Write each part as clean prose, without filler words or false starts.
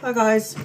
Hi guys.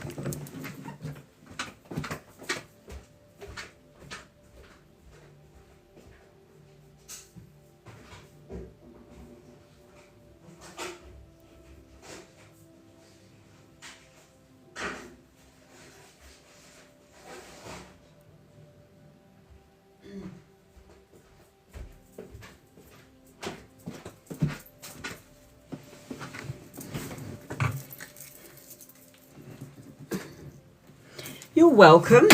You're welcome.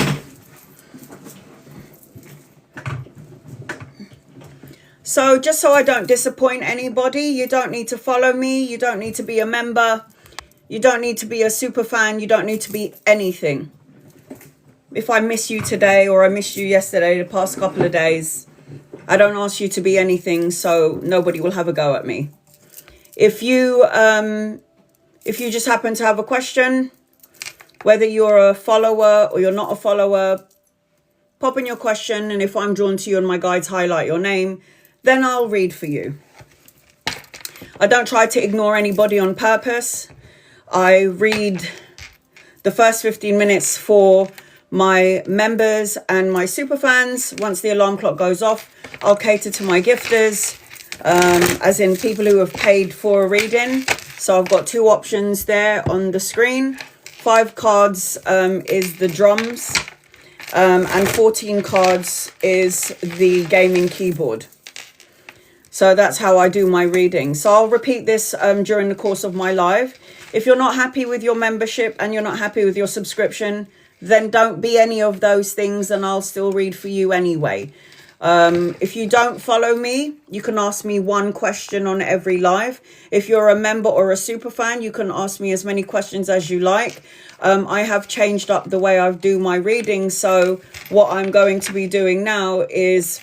So just so I don't disappoint anybody, you don't need to follow me. You don't need to be a member. You don't need to be a super fan. You don't need to be anything. If I miss you today or I missed you yesterday, the past couple of days, I don't ask you to be anything, so nobody will have a go at me. If you just happen to have a question, whether you're a follower or you're not a follower, pop in your question, and if I'm drawn to you and my guides highlight your name, then I'll read for you. I don't try to ignore anybody on purpose. I read the first 15 minutes for my members and my super fans. Once the alarm clock goes off, I'll cater to my gifters, as in people who have paid for a reading. So I've got two options there on the screen. 5 cards is the drums, and 14 cards is the gaming keyboard. So that's how I do my reading. So I'll repeat this during the course of my live. If you're not happy with your membership and you're not happy with your subscription, then don't be any of those things and I'll still read for you anyway. If you don't follow me, you can ask me one question on every live. If you're a member or a super fan, you can ask me as many questions as you like. I have changed up the way I do my reading. So what I'm going to be doing now is,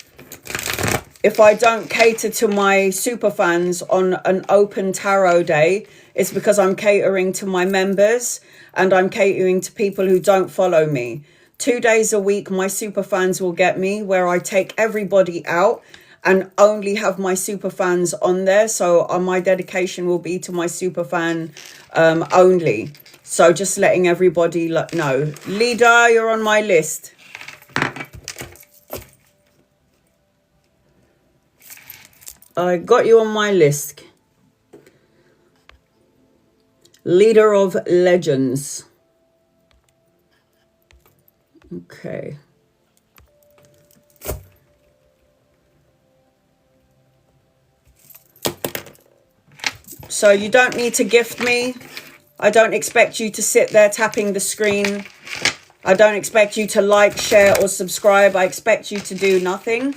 if I don't cater to my super fans on an open tarot day, it's because I'm catering to my members and I'm catering to people who don't follow me. 2 days a week, my super fans will get me, where I take everybody out and only have my super fans on there. So my dedication will be to my super fan only. So just letting everybody know. Lida, you're on my list. I got you on my list. Leader of Legends. Okay. So you don't need to gift me. I don't expect you to sit there tapping the screen. I don't expect you to like, share, or subscribe. I expect you to do nothing.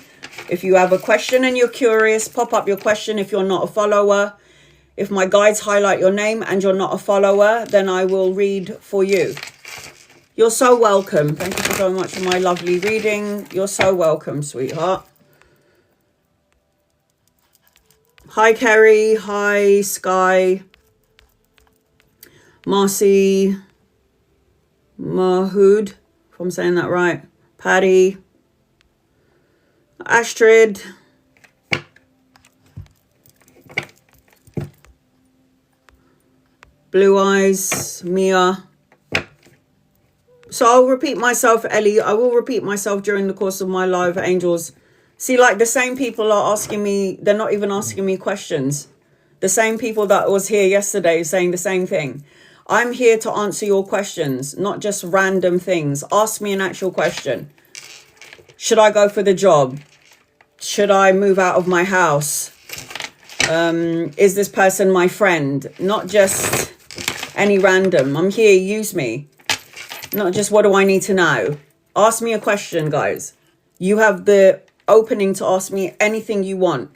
If you have a question and you're curious, pop up your question. If you're not a follower, if my guides highlight your name and you're not a follower, then I will read for you. You're so welcome. Thank you so much for my lovely reading. You're so welcome, sweetheart. Hi, Kerry. Hi, Sky. Marcy. Mahood, if I'm saying that right. Patty. Astrid. Blue Eyes. Mia. So I'll repeat myself, Ellie. I will repeat myself during the course of my live, angels. See, like the same people are asking me, they're not even asking me questions. The same people that was here yesterday saying the same thing. I'm here to answer your questions, not just random things. Ask me an actual question. Should I go for the job? Should I move out of my house? Is this person my friend? Not just any random. I'm here, use me. Not just what do I need to know. Ask me a question, guys. You have the opening to ask me anything you want.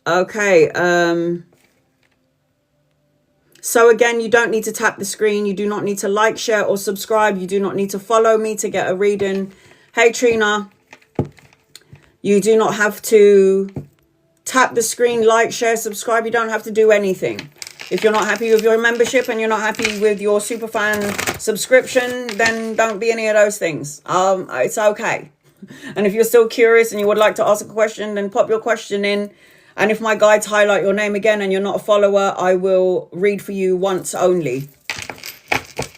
Okay. So again, you don't need to tap the screen. You do not need to like, share, or subscribe. You do not need to follow me to get a reading. Hey, Trina. You do not have to tap the screen, like, share, subscribe. You don't have to do anything. If you're not happy with your membership and you're not happy with your superfan subscription, then don't be any of those things. It's okay. And if you're still curious and you would like to ask a question, then pop your question in And if my guides highlight your name again and you're not a follower, I will read for you once only.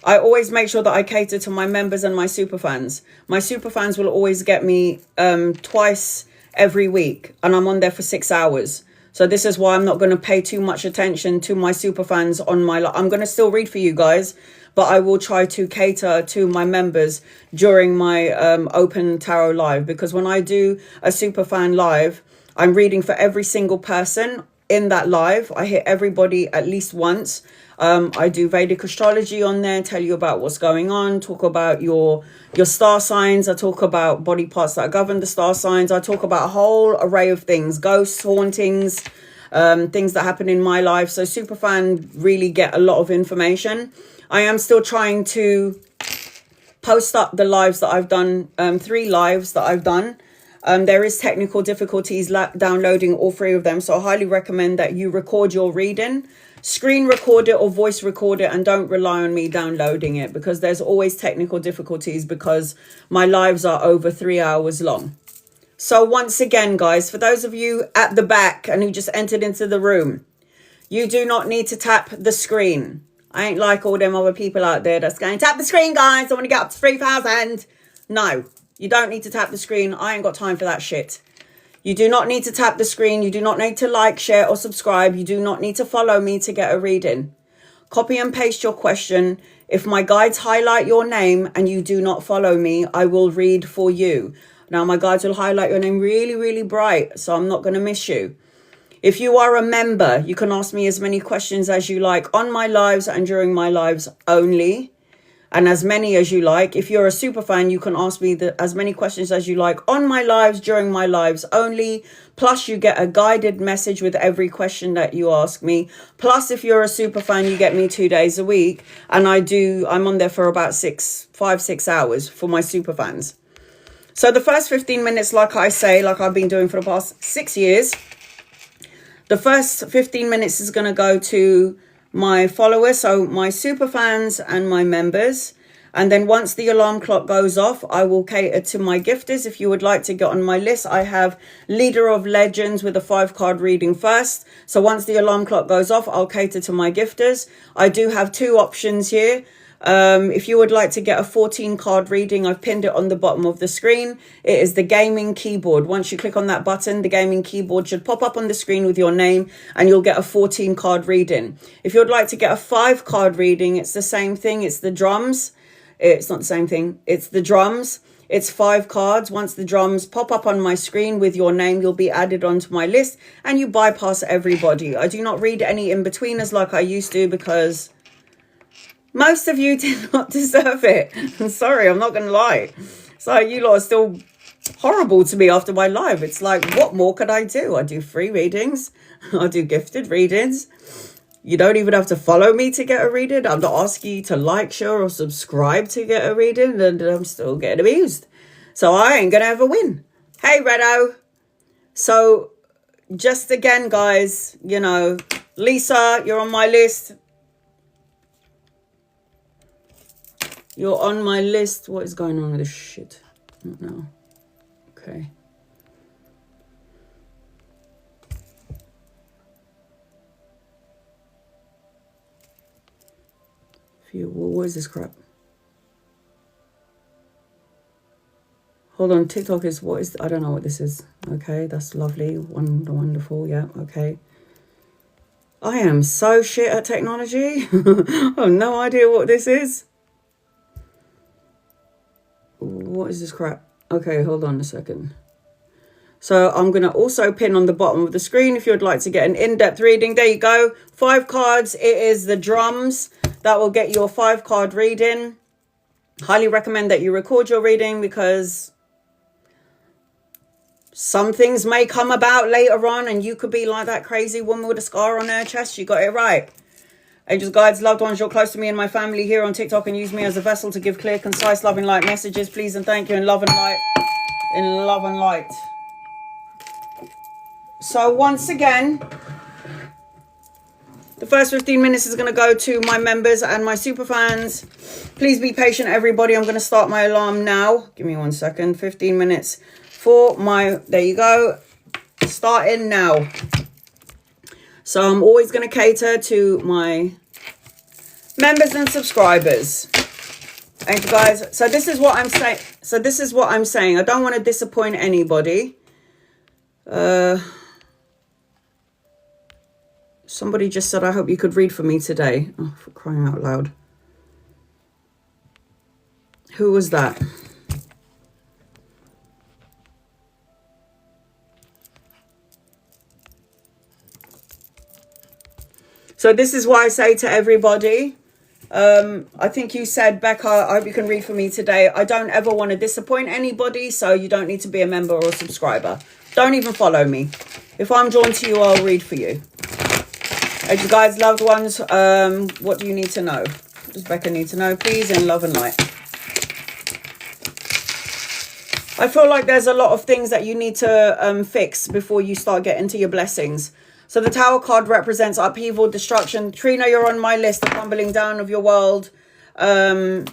I always make sure that I cater to my members and my super fans. My super fans will always get me twice every week, and I'm on there for 6 hours. So this is why I'm not going to pay too much attention to my super fans on my I'm going to still read for you guys, but I will try to cater to my members during my open tarot live, because when I do a super fan live, I'm reading for every single person in that live. I hit everybody at least once. I do Vedic astrology on there, tell you about what's going on, talk about your star signs. I talk about body parts that govern the star signs. I talk about a whole array of things, ghosts, hauntings, things that happen in my life. So superfan really get a lot of information. I am still trying to post up the lives that I've done, 3 lives that I've done. There is technical difficulties downloading all 3 of them. So I highly recommend that you record your reading, screen record it or voice record it, and don't rely on me downloading it, because there's always technical difficulties because my lives are over 3 hours long. So once again, guys, for those of you at the back and who just entered into the room, you do not need to tap the screen. I ain't like all them other people out there that's going, tap the screen, guys, I want to get up to 3,000. No, you don't need to tap the screen. I ain't got time for that shit. You do not need to tap the screen. You do not need to like, share, or subscribe. You do not need to follow me to get a reading. Copy and paste your question. If my guides highlight your name and you do not follow me, I will read for you. Now, my guides will highlight your name really, really bright, so I'm not going to miss you. If you are a member, you can ask me as many questions as you like on my lives and during my lives only, and as many as you like. If you're a super fan, you can ask me as many questions as you like on my lives during my lives only. Plus, you get a guided message with every question that you ask me. Plus, if you're a super fan, you get me 2 days a week, and I'm on there for about 5-6 hours for my super fans. So the first 15 minutes, like I say, like I've been doing for the past 6 years, the first 15 minutes is going to go to my followers, so my super fans and my members. And then once the alarm clock goes off, I will cater to my gifters. If you would like to get on my list, I have Leader of Legends with a 5-card reading first. So once the alarm clock goes off, I'll cater to my gifters. I do have 2 options here. If you would like to get a 14-card reading, I've pinned it on the bottom of the screen. It is the gaming keyboard. Once you click on that button, the gaming keyboard should pop up on the screen with your name, and you'll get a 14-card reading. If you would like to get a 5-card reading, it's the same thing. It's the drums. It's not the same thing. It's the drums. It's 5 cards. Once the drums pop up on my screen with your name, you'll be added onto my list, and you bypass everybody. I do not read any in-betweeners like I used to, because most of you did not deserve it. I'm sorry, I'm not going to lie. So you lot are still horrible to me after my live. It's like, what more could I do? I do free readings. I do gifted readings. You don't even have to follow me to get a reading. I'm not asking you to like, share, or subscribe to get a reading, and I'm still getting abused. So I ain't going to ever win. Hey, Redo. So just again, guys, you know, Lisa, you're on my list. You're on my list. What is going on with this shit? I don't know. Okay. What is this crap? Hold on. TikTok is what is... I don't know what this is. Okay, that's lovely. Wonderful. Yeah, okay. I am so shit at technology. I have no idea what this is. What is this crap? Okay, hold on a second. So I'm going to also pin on the bottom of the screen if you'd like to get an in-depth reading. There you go. 5 cards. It is the drums that will get you a 5-card reading. Highly recommend that you record your reading, because some things may come about later on and you could be like that crazy woman with a scar on her chest. You got it right. Angels, guides, loved ones, you're close to me and my family here on TikTok, and use me as a vessel to give clear, concise, loving light messages. Please and thank you in love and light. In love and light. So once again, the first 15 minutes is going to go to my members and my super fans. Please be patient, everybody. I'm going to start my alarm now. Give me 1 second. 15 minutes for my... There you go. Starting now. So I'm always going to cater to my members and subscribers. And guys, so this is what I'm saying. I don't want to disappoint anybody. Somebody just said, I hope you could read for me today. Oh, for crying out loud. Who was that? So this is why I say to everybody, I think you said, Becca, I hope you can read for me today. I don't ever want to disappoint anybody, so you don't need to be a member or a subscriber. Don't even follow me. If I'm drawn to you, I'll read for you. As you guys, loved ones, what do you need to know? What does Becca need to know, please, in love and light? I feel like there's a lot of things that you need to fix before you start getting to your blessings. So the Tower card represents upheaval, destruction. Trina, you're on my list, the crumbling down of your world. The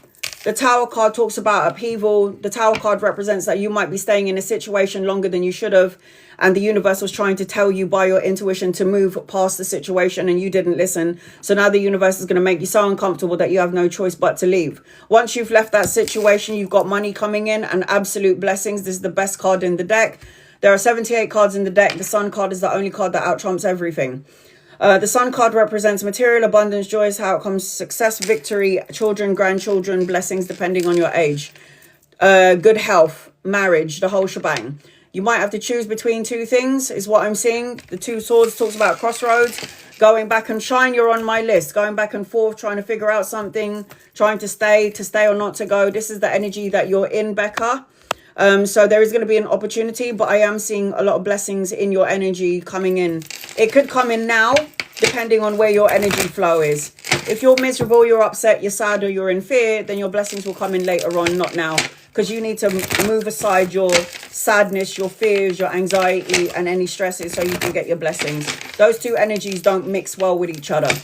Tower card talks about upheaval. The Tower card represents that you might be staying in a situation longer than you should have. And the universe was trying to tell you by your intuition to move past the situation and you didn't listen. So now the universe is going to make you so uncomfortable that you have no choice but to leave. Once you've left that situation, you've got money coming in and absolute blessings. This is the best card in the deck. There are 78 cards in the deck. The Sun card is the only card that out-trumps everything. The Sun card represents material, abundance, joys, outcomes, success, victory, children, grandchildren, blessings, depending on your age. Good health, marriage, the whole shebang. You might have to choose between two things, is what I'm seeing. The Two Swords talks about crossroads. Going back and shine, you're on my list. Going back and forth, trying to figure out something, trying to stay or not to go. This is the energy that you're in, Becca. So there is going to be an opportunity, but I am seeing a lot of blessings in your energy coming in. It could come in now, depending on where your energy flow is. If you're miserable, you're upset, you're sad, or you're in fear, then your blessings will come in later on, not now. Because you need to move aside your sadness, your fears, your anxiety, and any stresses so you can get your blessings. Those two energies don't mix well with each other.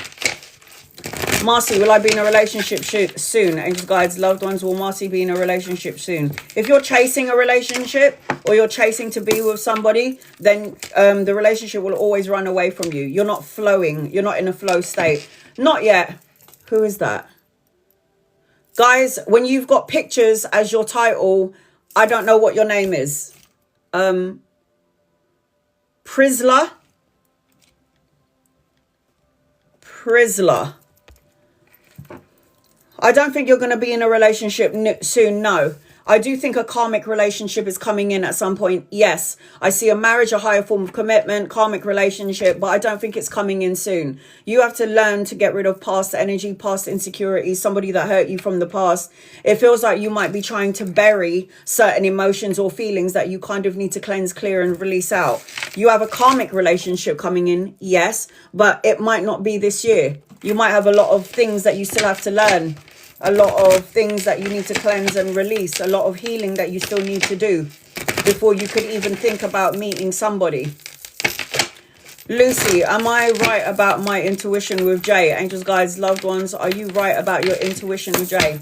Marcy, will I be in a relationship soon? Angels, guides, loved ones, will Marcy be in a relationship soon? If you're chasing a relationship or you're chasing to be with somebody, then the relationship will always run away from you. You're not flowing. You're not in a flow state. Not yet. Who is that? Guys, when you've got pictures as your title, I don't know what your name is. Prisla. I don't think you're going to be in a relationship soon, no. I do think a karmic relationship is coming in at some point, yes. I see a marriage, a higher form of commitment, karmic relationship, but I don't think it's coming in soon. You have to learn to get rid of past energy, past insecurities, somebody that hurt you from the past. It feels like you might be trying to bury certain emotions or feelings that you kind of need to cleanse, clear, and release out. You have a karmic relationship coming in, yes, but it might not be this year. You might have a lot of things that you still have to learn. A lot of things that you need to cleanse and release. A lot of healing that you still need to do before you could even think about meeting somebody. Lucy, am I right about my intuition with Jay? Angels, guides, loved ones, are you right about your intuition with Jay?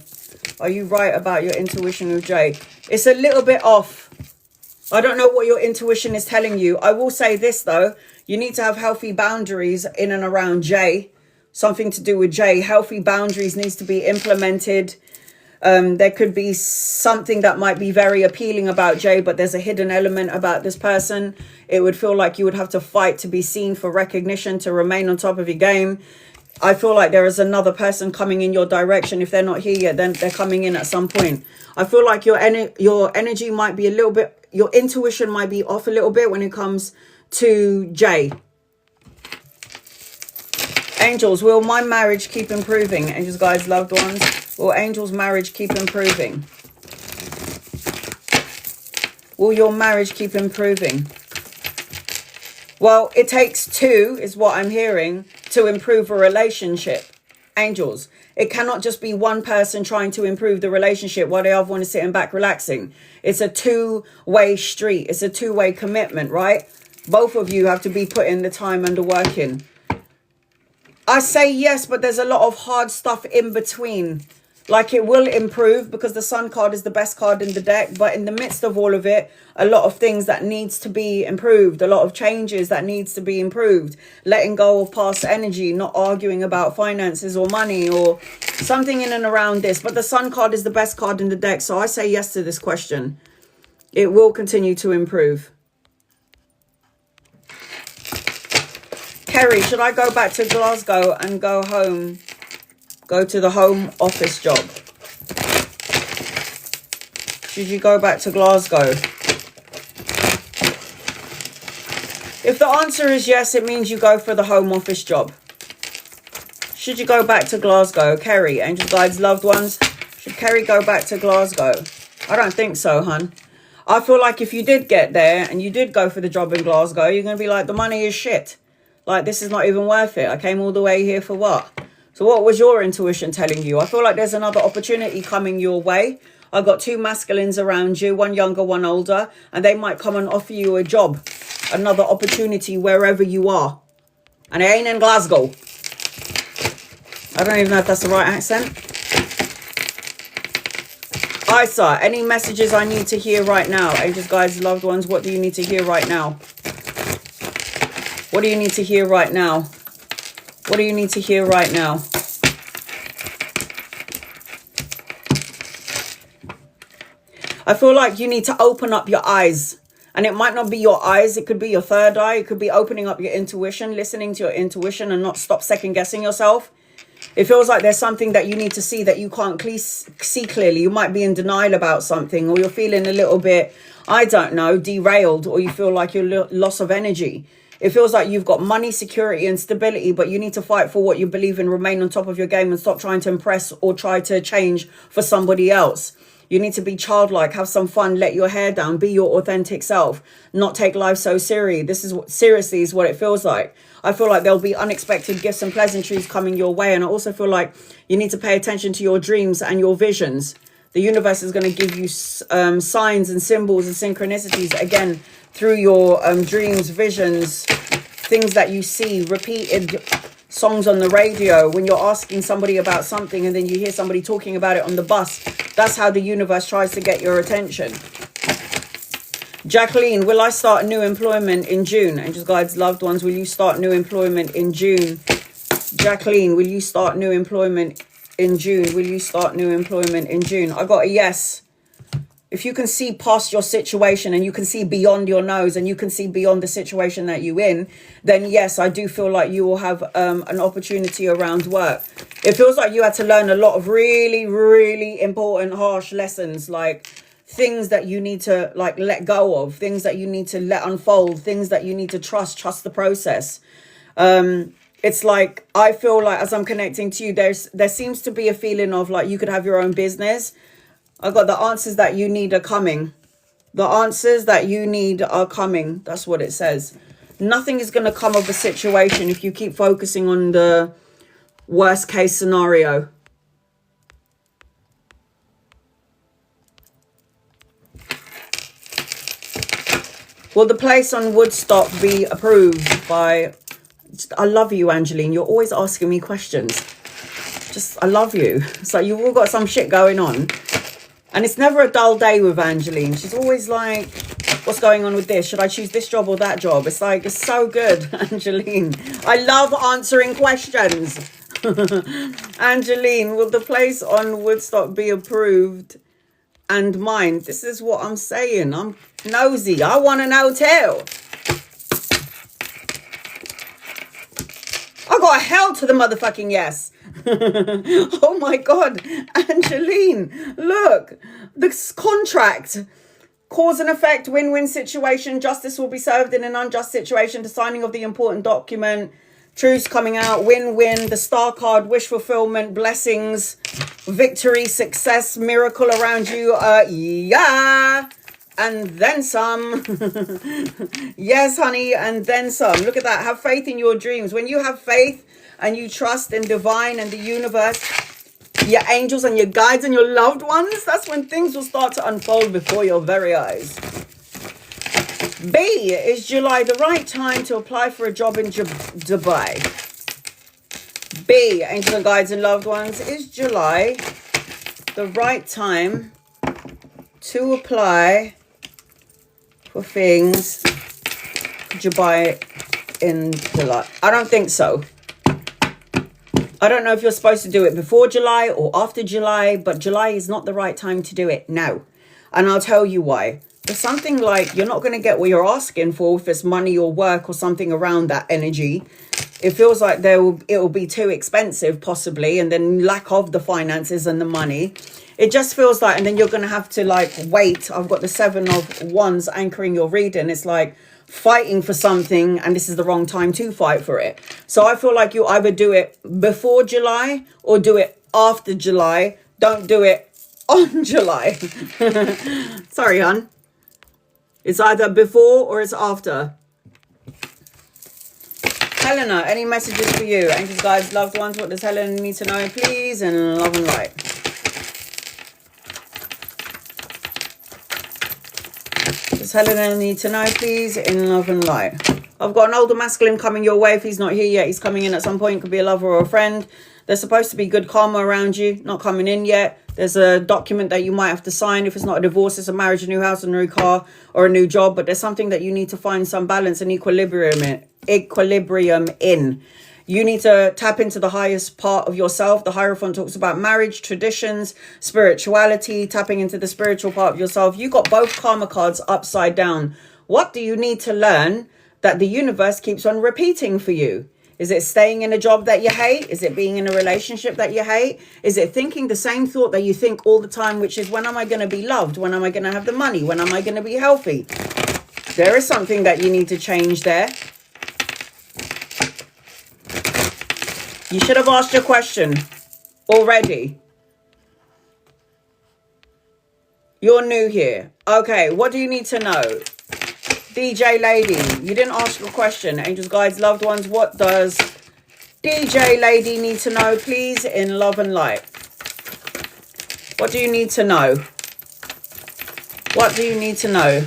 Are you right about your intuition with Jay? It's a little bit off. I don't know what your intuition is telling you. I will say this, though. You need to have healthy boundaries in and around Jay. Something to do with Jay. Healthy boundaries needs to be implemented. There could be something that might be very appealing about Jay, but there's a hidden element about this person. It would feel like you would have to fight to be seen, for recognition, to remain on top of your game. I feel like there is another person coming in your direction. If they're not here yet, then they're coming in at some point. I feel like your energy might be a little bit, your intuition might be off a little bit when it comes to Jay. Angels, will my marriage keep improving? Angels, guides, loved ones, will Angel's marriage keep improving? Will your marriage keep improving? Well, it takes two, is what I'm hearing, to improve a relationship. Angels, it cannot just be one person trying to improve the relationship while the other one is sitting back relaxing. It's a two-way street. It's a two-way commitment, right? Both of you have to be putting the time and the work in. I say yes, but there's a lot of hard stuff in between. Like it will improve because the Sun card is the best card in the deck. But in the midst of all of it, a lot of things that needs to be improved. A lot of changes that needs to be improved. Letting go of past energy. Not arguing about finances or money or something in and around this. But the Sun card is the best card in the deck. So I say yes to this question. It will continue to improve. Kerry, should I go back to Glasgow and go home? Go to the home office job. Should you go back to Glasgow? If the answer is yes, it means you go for the home office job. Should you go back to Glasgow? Kerry, angels, guides, loved ones. Should Kerry go back to Glasgow? I don't think so, hun. I feel like if you did get there and you did go for the job in Glasgow, you're going to be like, the money is shit. Like, this is not even worth it. I came all the way here for what? So what was your intuition telling you? I feel like there's another opportunity coming your way. I've got 2 masculines around you, one younger, one older, and they might come and offer you a job, another opportunity wherever you are. And it ain't in Glasgow. I don't even know if that's the right accent. Isa, any messages I need to hear right now? Angels, guides, loved ones, what do you need to hear right now? What do you need to hear right now? What do you need to hear right now? I feel like you need to open up your eyes. And it might not be your eyes. It could be your third eye. It could be opening up your intuition, listening to your intuition and not stop second guessing yourself. It feels like there's something that you need to see that you can't see clearly. You might be in denial about something, or you're feeling a little bit, I don't know, derailed, or you feel like you're loss of energy. It feels like you've got money, security and stability, but you need to fight for what you believe in, remain on top of your game and stop trying to impress or try to change for somebody else. You need to be childlike, have some fun, let your hair down, be your authentic self, not take life so serious. This is seriously is what it feels like. I feel like there'll be unexpected gifts and pleasantries coming your way. And I also feel like you need to pay attention to your dreams and your visions. The universe is going to give you signs and symbols and synchronicities, again, through your dreams, visions, things that you see, repeated songs on the radio, when you're asking somebody about something and then you hear somebody talking about it on the bus. That's how the universe tries to get your attention. Jacqueline, will I start new employment in June? Angels, guides, loved ones, will you start new employment in June? Jacqueline, will you start new employment in June? Will you start new employment in June? I got a yes. If you can see past your situation and you can see beyond your nose and you can see beyond the situation that you're in, then yes, I do feel like you will have an opportunity around work. It feels like you had to learn a lot of really, really important, harsh lessons, like things that you need to like let go of, things that you need to let unfold, things that you need to trust the process. It's like, I feel like as I'm connecting to you, there seems to be a feeling of like you could have your own business. I've got the answers that you need are coming. The answers that you need are coming. That's what it says. Nothing is going to come of a situation if you keep focusing on the worst case scenario. Will the place on Woodstock be approved by... I love you, Angeline. You're always asking me questions. I love you. So you've all got some shit going on. And it's never a dull day with Angeline. She's always like, what's going on with this? Should I choose this job or that job? It's like, it's so good, Angeline. I love answering questions. Angeline, will the place on Woodstock be approved and mine? This is what I'm saying. I'm nosy. I want to know too. I got a hell to the motherfucking yes. Oh my God, Angeline, look, this contract, cause and effect, win-win situation, justice will be served in an unjust situation, the signing of the important document, truths coming out, win-win, the star card, wish fulfillment, blessings, victory, success, miracle around you, yeah, and then some. Yes, honey, and then some. Look at that. Have faith in your dreams. When you have faith and you trust in divine and the universe, your angels and your guides and your loved ones, that's when things will start to unfold before your very eyes. B, is July the right time to apply for a job in Dubai? B, angels and guides and loved ones, is July the right time to apply for things July in July? I don't think so. I don't know if you're supposed to do it before July or after July, but July is not the right time to do it now. And I'll tell you why. There's something like you're not going to get what you're asking for if it's money or work or something around that energy. It feels like it will be too expensive possibly, and then lack of the finances and the money. It just feels like, and then you're going to have to like wait. I've got the 7 of Wands anchoring your reading. It's like fighting for something, and this is the wrong time to fight for it. So I feel like you either do it before July or do it after July. Don't do it on July. Sorry, hon. It's either before or it's after. Helena, any messages for you? Angels, guides, loved ones, what does Helena need to know, please? And love and light. Does Helena need to know, please? In love and light. I've got an older masculine coming your way. If he's not here yet, he's coming in at some point. Could be a lover or a friend. There's supposed to be good karma around you. Not coming in yet. There's a document that you might have to sign. If it's not a divorce, it's a marriage, a new house, a new car, or a new job. But there's something that you need to find some balance and equilibrium in. You need to tap into the highest part of yourself. The Hierophant talks about marriage, traditions, spirituality, tapping into the spiritual part of yourself. You got both karma cards upside down. What do you need to learn that the universe keeps on repeating for you? Is it staying in a job that you hate? Is it being in a relationship that you hate? Is it thinking the same thought that you think all the time, which is, when am I going to be loved? When am I going to have the money? When am I going to be healthy? There is something that you need to change there. You should have asked your question already. You're new here. Okay, what do you need to know? DJ Lady, you didn't ask your question. Angels, guides, loved ones, what does DJ Lady need to know, please, in love and light? What do you need to know? What do you need to know?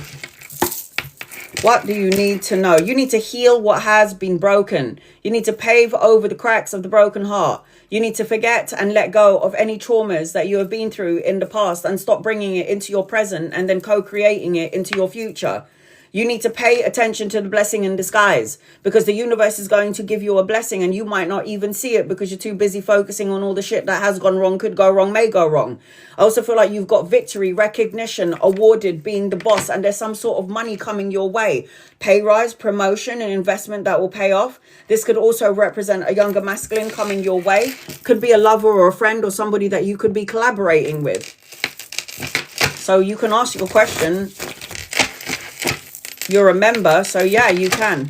What do you need to know? You need to heal what has been broken. You need to pave over the cracks of the broken heart. You need to forget and let go of any traumas that you have been through in the past and stop bringing it into your present and then co-creating it into your future. You need to pay attention to the blessing in disguise, because the universe is going to give you a blessing and you might not even see it because you're too busy focusing on all the shit that has gone wrong, could go wrong, may go wrong. I also feel like you've got victory, recognition, awarded, being the boss, and there's some sort of money coming your way. Pay rise, promotion, and investment that will pay off. This could also represent a younger masculine coming your way. Could be a lover or a friend or somebody that you could be collaborating with. So you can ask your question. You're a member, so yeah, you can.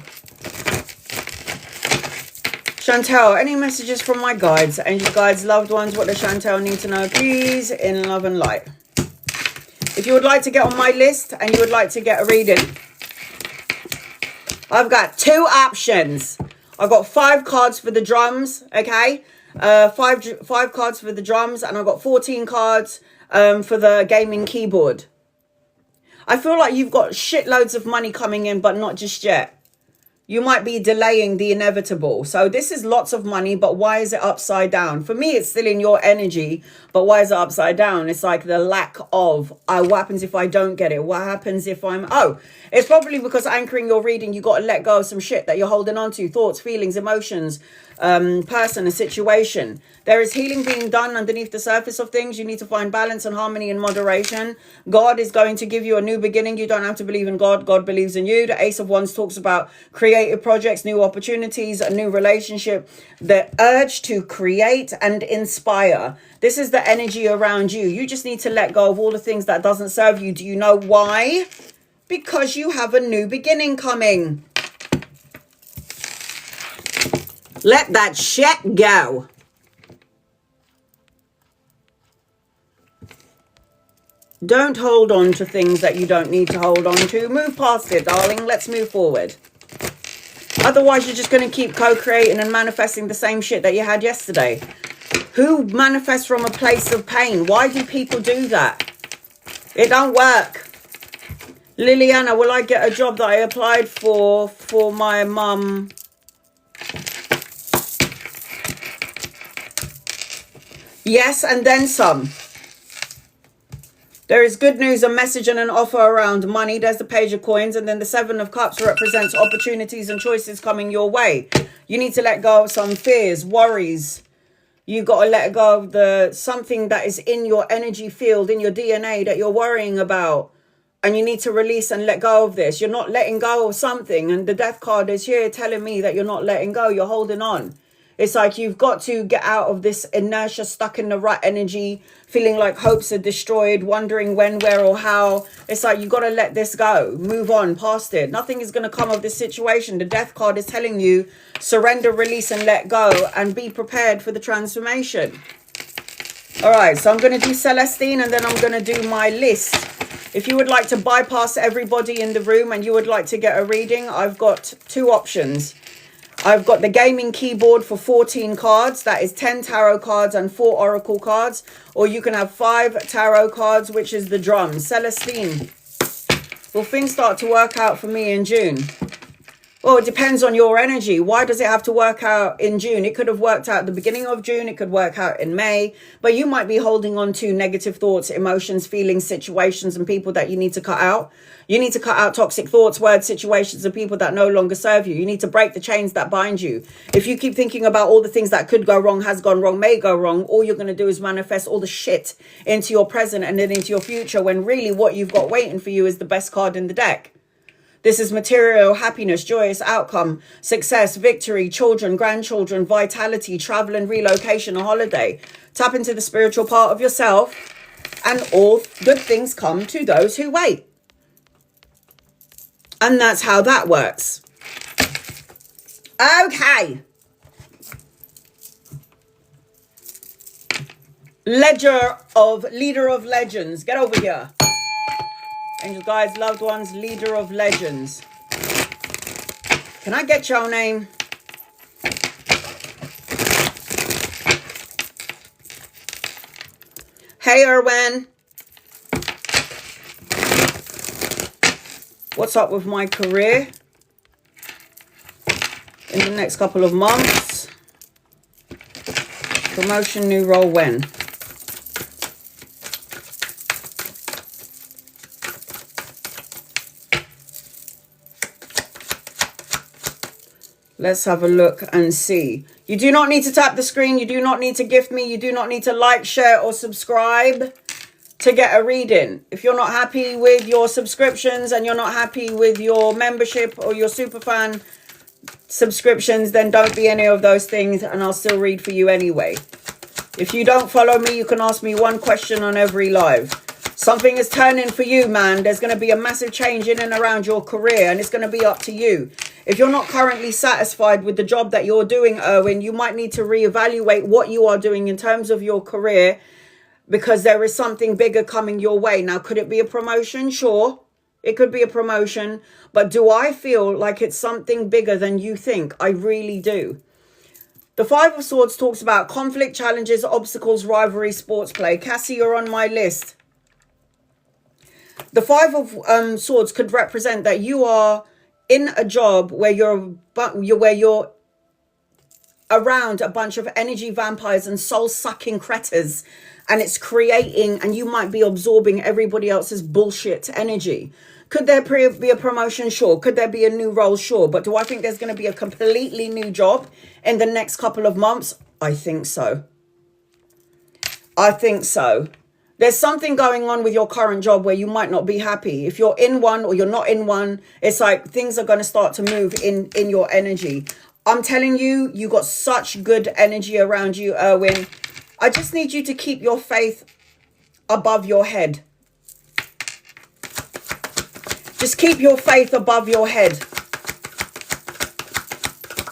Chantel, any messages from my guides? Angel guides, loved ones, what does Chantel need to know, please, in love and light? If you would like to get on my list and you would like to get a reading, I've got 2 options. I've got 5 cards for the drums, okay? 5 cards for the drums, and I've got 14 cards for the gaming keyboard. I feel like you've got shitloads of money coming in, but not just yet. You might be delaying the inevitable. So this is lots of money, but why is it upside down? For me, it's still in your energy, but why is it upside down? It's like the lack of, what happens if I don't get it? What happens if I'm, it's probably because anchoring your reading, you got to let go of some shit that you're holding on to, thoughts, feelings, emotions, person, a situation. There is healing being done underneath the surface of things. You need to find balance and harmony and moderation. God is going to give you a new beginning. You don't have to believe in God. God believes in you. The Ace of Wands talks about creative projects, new opportunities, a new relationship, the urge to create and inspire. This is the energy around you. You just need to let go of all the things that doesn't serve you. Do you know why? Because you have a new beginning coming. Let that shit go. Don't hold on to things that you don't need to hold on to. Move past it, darling. Let's move forward. Otherwise, you're just going to keep co-creating and manifesting the same shit that you had yesterday. Who manifests from a place of pain? Why do people do that? It don't work. Liliana, will I get a job that I applied for my mum? Yes, and then some. There is good news, a message and an offer around money. There's the Page of Coins. And then the Seven of Cups represents opportunities and choices coming your way. You need to let go of some fears, worries. You got to let go of something that is in your energy field, in your DNA that you're worrying about. And you need to release and let go of this. You're not letting go of something. And the Death card is here telling me that you're not letting go. You're holding on. It's like you've got to get out of this inertia, stuck in the rut energy, feeling like hopes are destroyed, wondering when, where, or how. It's like you got to let this go. Move on past it. Nothing is going to come of this situation. The Death card is telling you surrender, release, and let go, and be prepared for the transformation. All right, so I'm going to do Celestine, and then I'm going to do my list. If you would like to bypass everybody in the room and you would like to get a reading, I've got two options. I've got the gaming keyboard for 14 cards. That is 10 tarot cards and 4 oracle cards. Or you can have 5 tarot cards, which is the drums. Celestine, will things start to work out for me in June? Well, it depends on your energy. Why does it have to work out in June? It could have worked out at the beginning of June. It could work out in May. But you might be holding on to negative thoughts, emotions, feelings, situations, and people that you need to cut out. You need to cut out toxic thoughts, words, situations, and people that no longer serve you. You need to break the chains that bind you. If you keep thinking about all the things that could go wrong, has gone wrong, may go wrong, all you're going to do is manifest all the shit into your present and then into your future, when really what you've got waiting for you is the best card in the deck. This is material, happiness, joyous outcome, success, victory, children, grandchildren, vitality, travel and relocation, a holiday. Tap into the spiritual part of yourself, and all good things come to those who wait. And that's how that works. Okay. Leader of legends. Get over here. Angels, guides, loved ones, leader of legends. Can I get your name? Hey, Erwin. What's up with my career in the next couple of months? Promotion, new role, when? Let's have a look and see. You do not need to tap the screen. You do not need to gift me. You do not need to like, share, or subscribe to get a reading. If you're not happy with your subscriptions and you're not happy with your membership or your superfan subscriptions, then don't be any of those things, and I'll still read for you anyway. If you don't follow me, you can ask me one question on every live. Something is turning for you, man. There's going to be a massive change in and around your career, and it's going to be up to you. If you're not currently satisfied with the job that you're doing, Erwin, you might need to reevaluate what you are doing in terms of your career, because there is something bigger coming your way. Now, could it be a promotion? Sure, it could be a promotion. But do I feel like it's something bigger than you think? I really do. The Five of Swords talks about conflict, challenges, obstacles, rivalry, sports play. Cassie, you're on my list. The Five of Swords could represent that you are in a job where you're around a bunch of energy vampires and soul-sucking cretters, and it's creating, and you might be absorbing everybody else's bullshit energy. Could there be a promotion? Sure. Could there be a new role? Sure. But do I think there's going to be a completely new job in the next couple of months? I think so. I think so. There's something going on with your current job where you might not be happy. If you're in one or you're not in one, it's like things are going to start to move in your energy. I'm telling you, you got such good energy around you, Erwin. I just need you to keep your faith above your head. Just keep your faith above your head.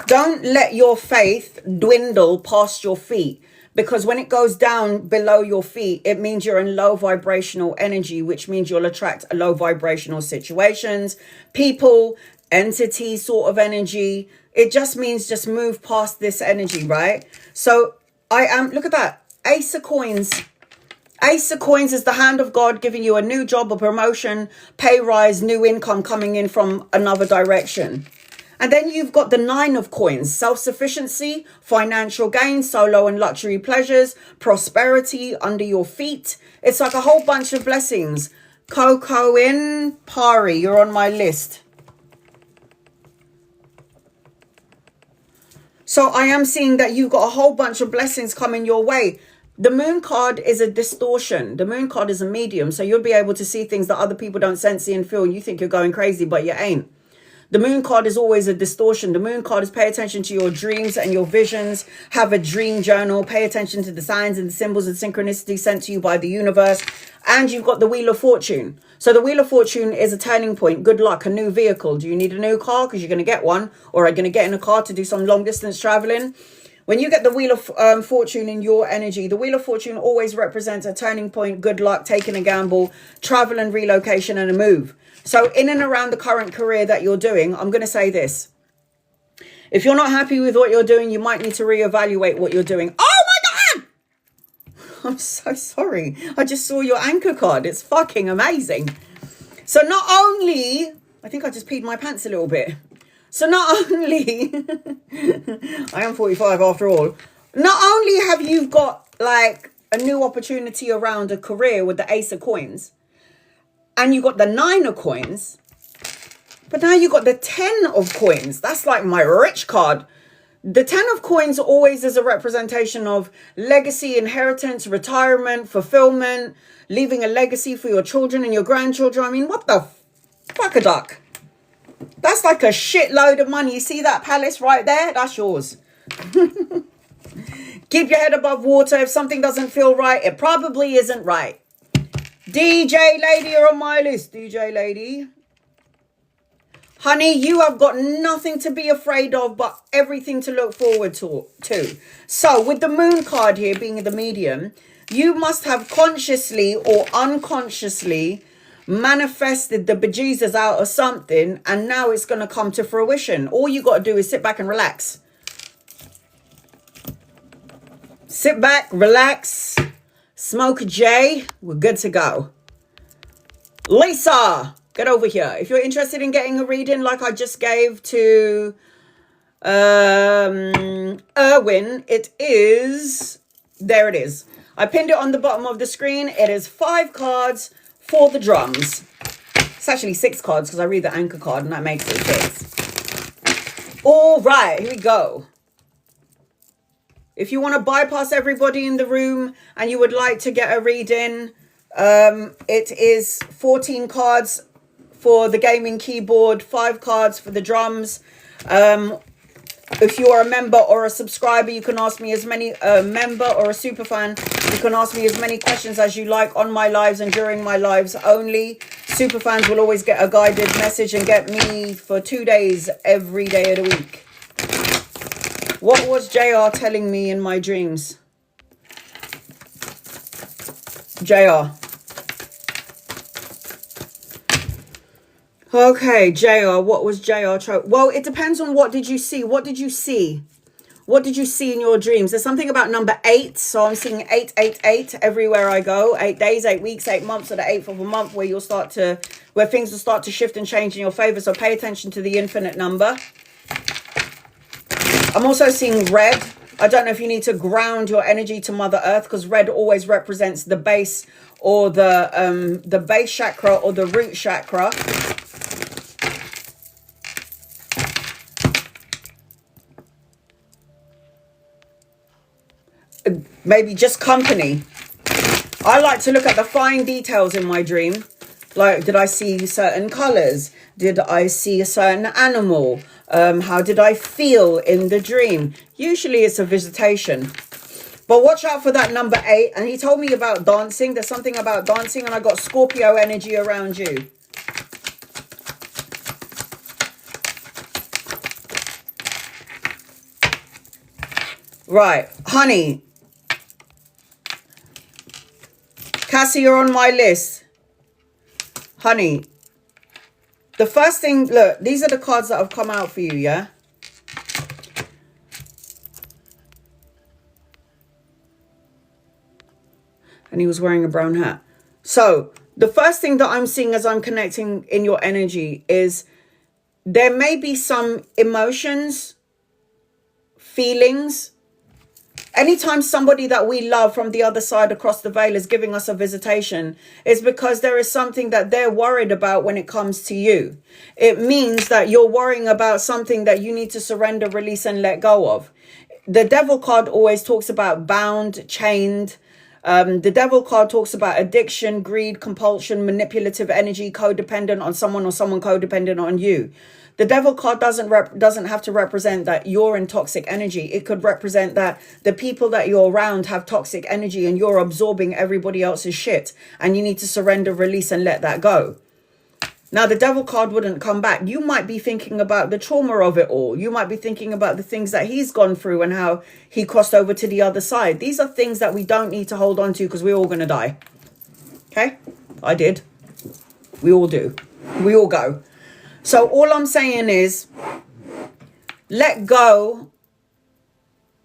Don't let your faith dwindle past your feet. Because when it goes down below your feet, it means you're in low vibrational energy, which means you'll attract low vibrational situations, people, entities, sort of energy. It just means just move past this energy, right? So I am, look at that, Ace of Coins. Ace of Coins is the hand of God giving you a new job, a promotion, pay rise, new income coming in from another direction. And then you've got the 9 of coins, self-sufficiency, financial gain, solo and luxury pleasures, prosperity under your feet. It's like a whole bunch of blessings. Coco in Pari, you're on my list. So I am seeing that you've got a whole bunch of blessings coming your way. The moon card is a distortion. The moon card is a medium. So you'll be able to see things that other people don't sense, see and feel. And you think you're going crazy, but you ain't. The moon card is always a distortion. The moon card is pay attention to your dreams and your visions. Have a dream journal. Pay attention to the signs and the symbols and synchronicity sent to you by the universe. And you've got the Wheel of Fortune. So the Wheel of Fortune is a turning point. Good luck. A new vehicle. Do you need a new car? Because you're going to get one. Or are you going to get in a car to do some long distance traveling? When you get the Wheel of Fortune in your energy, the Wheel of Fortune always represents a turning point, good luck, taking a gamble, travel and relocation and a move. So in and around the current career that you're doing, I'm going to say this. If you're not happy with what you're doing, you might need to reevaluate what you're doing. Oh my God! I'm so sorry. I just saw your anchor card. It's fucking amazing. So not only, I think I just peed my pants a little bit. So not only, I am 45 after all, not only have you got like a new opportunity around a career with the Ace of Coins, and you got the 9 of coins, but now you got the 10 of coins. That's like my rich card. The 10 of coins always is a representation of legacy, inheritance, retirement, fulfillment, leaving a legacy for your children and your grandchildren. I mean, what the fuck a duck? That's like a shitload of money. You see that palace right there? That's yours. Keep your head above water. If something doesn't feel right, it probably isn't right. DJ lady, you're on my list. DJ lady. Honey, you have got nothing to be afraid of, but everything to look forward to. So with the moon card here being the medium, you must have consciously or unconsciously manifested the bejesus out of something, and now it's going to come to fruition. All you got to do is sit back and relax. Sit back, relax, smoke a J. We're good to go. Lisa, get over here. If you're interested in getting a reading like I just gave to Erwin, it is, there it is. I pinned it on the bottom of the screen. It is 5 cards for the drums. It's actually 6 cards because I read the anchor card and that makes it 6. All right, here we go. If you want to bypass everybody in the room and you would like to get a reading, it is 14 cards for the gaming keyboard, 5 cards for the drums. If you are a member or a subscriber, you can ask me as many, member or a super fan, you can ask me as many questions as you like on my lives and during my lives only. Super fans will always get a guided message and get me for 2 days every day of the week. What was JR telling me in my dreams? JR. Okay, JR, what was JR? Well, it depends on what did you see. What did you see? What did you see in your dreams? There's something about number 8. So I'm seeing 888 everywhere I go. 8 days, 8 weeks, 8 months, or the 8th of a month where where things will start to shift and change in your favor. So pay attention to the infinite number. I'm also seeing red. I don't know if you need to ground your energy to Mother Earth, because red always represents the base or the base chakra or the root chakra. Maybe just company. I like to look at the fine details in my dream. Like, did I see certain colors? Did I see a certain animal? How did I feel in the dream? Usually it's a visitation. But watch out for that number 8. And he told me about dancing. There's something about dancing, and I got Scorpio energy around you. Right, honey. Cassie, you're on my list. Honey. The first thing, look, these are the cards that have come out for you, yeah? And he was wearing a brown hat. So, the first thing that I'm seeing as I'm connecting in your energy is there may be some emotions, feelings. Anytime somebody that we love from the other side across the veil is giving us a visitation, it's because there is something that they're worried about when it comes to you. It means that you're worrying about something that you need to surrender, release, and let go of. The devil card always talks about bound, chained. The devil card talks about addiction, greed, compulsion, manipulative energy, codependent on someone or someone codependent on you. The devil card doesn't have to represent that you're in toxic energy. It could represent that the people that you're around have toxic energy and you're absorbing everybody else's shit, and you need to surrender, release, and let that go. Now, the devil card wouldn't come back. You might be thinking about the trauma of it all. You might be thinking about the things that he's gone through and how he crossed over to the other side. These are things that we don't need to hold on to because we're all going to die. Okay? I did. We all do. We all go. So all I'm saying is let go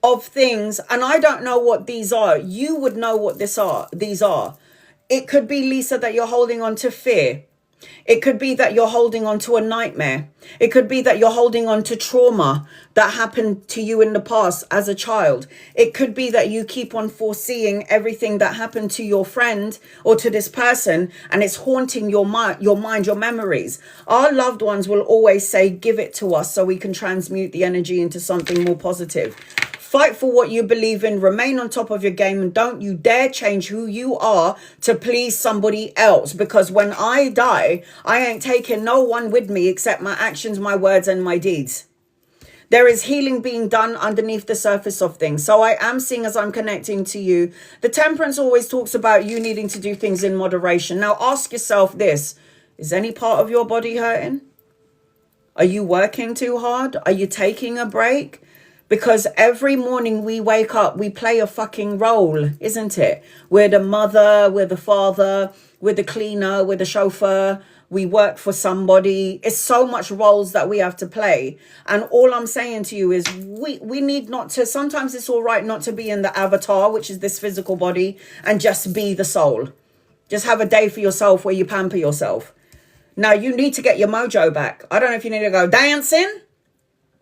of things. And I don't know what these are. You would know what these are. It could be, Lisa, that you're holding on to fear. It could be that you're holding on to a nightmare. It could be that you're holding on to trauma that happened to you in the past as a child. It could be that you keep on foreseeing everything that happened to your friend or to this person, and it's haunting your mind, your memories. Our loved ones will always say, give it to us so we can transmute the energy into something more positive. Fight for what you believe in, remain on top of your game, and don't you dare change who you are to please somebody else. Because when I die, I ain't taking no one with me except my actions, my words, and my deeds. There is healing being done underneath the surface of things. So I am seeing, as I'm connecting to you, the temperance always talks about you needing to do things in moderation. Now ask yourself this: is any part of your body hurting? Are you working too hard? Are you taking a break? Because every morning we wake up, we play a fucking role, isn't it? We're the mother, we're the father, we're the cleaner, we're the chauffeur, we work for somebody. It's so much roles that we have to play. And all I'm saying to you is we need not to, sometimes it's all right not to be in the avatar, which is this physical body, and just be the soul. Just have a day for yourself where you pamper yourself. Now you need to get your mojo back. I don't know if you need to go dancing.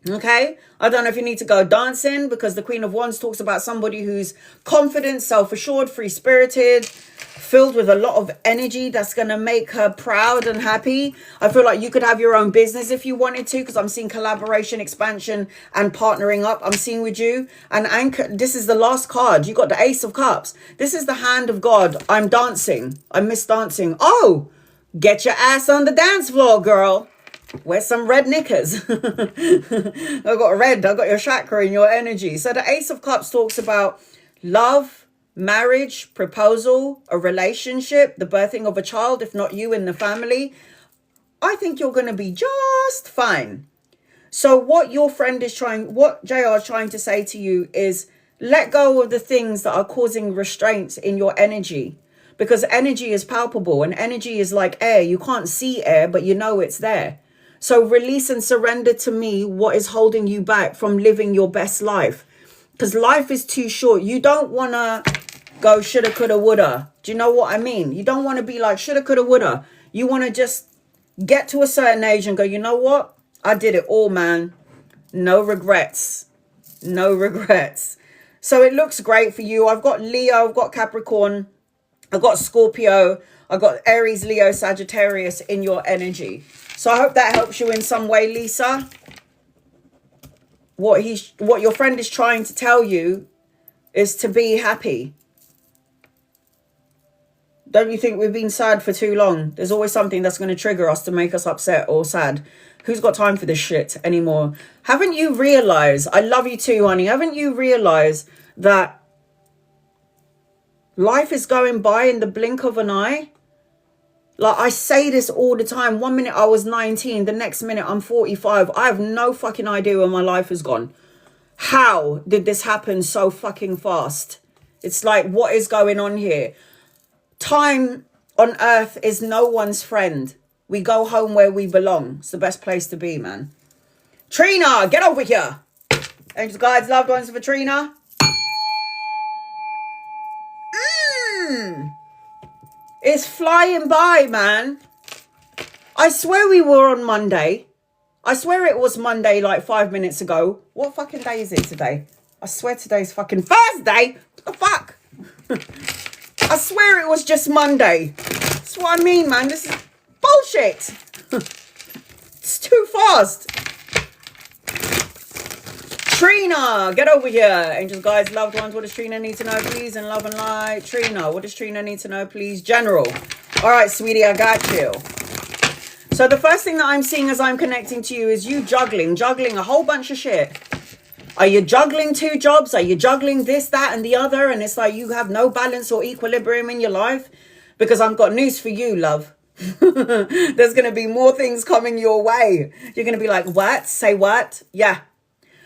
Okay, I don't know if you need to go dancing, because the Queen of Wands talks about somebody who's confident, self-assured, free-spirited, filled with a lot of energy that's going to make her proud and happy. I feel like you could have your own business if you wanted to, because I'm seeing collaboration, expansion, and partnering up. I'm seeing with you. And anchor, this is the last card. You got the Ace of Cups. This is the hand of God. I'm dancing. I miss dancing. Oh, get your ass on the dance floor, girl. Wear some red knickers. I got red. I got your chakra in your energy. So the Ace of Cups talks about love, marriage, proposal, a relationship, the birthing of a child, if not you, in the family. I think you're going to be just fine. So what your friend is trying, what JR is trying to say to you is let go of the things that are causing restraints in your energy. Because energy is palpable, and energy is like air. You can't see air, but you know it's there. So release and surrender to me what is holding you back from living your best life. Because life is too short. You don't want to go shoulda, coulda, woulda. Do you know what I mean? You don't want to be like shoulda, coulda, woulda. You want to just get to a certain age and go, you know what? I did it all, man. No regrets. No regrets. So it looks great for you. I've got Leo, I've got Capricorn, I've got Scorpio, I've got Aries, Leo, Sagittarius in your energy. So I hope that helps you in some way, Lisa. What your friend is trying to tell you is to be happy. Don't you think we've been sad for too long? There's always something that's going to trigger us to make us upset or sad. Who's got time for this shit anymore? Haven't you realized, I love you too, honey. Haven't you realized that life is going by in the blink of an eye? Like, I say this all the time. 1 minute I was 19, the next minute I'm 45. I have no fucking idea where my life has gone. How did this happen so fucking fast? It's like, what is going on here? Time on earth is no one's friend. We go home where we belong. It's the best place to be, man. Trina, get over here. Angels, guides, loved ones for Trina. It's flying by, man. I swear we were on Monday. I swear it was Monday like 5 minutes ago. What fucking day is it today? I swear today's fucking Thursday. What the fuck? I swear it was just Monday. That's what I mean, man. This is bullshit. It's too fast. Trina, get over here. Angels, guides, loved ones, what does Trina need to know, please? And love and light. Trina, what does Trina need to know, please? General. All right, sweetie, I got you. So the first thing that I'm seeing as I'm connecting to you is you juggling a whole bunch of shit. Are you juggling 2 jobs? Are you juggling this, that, and the other? And it's like you have no balance or equilibrium in your life? Because I've got news for you, love. There's going to be more things coming your way. You're going to be like, what? Say what? Yeah.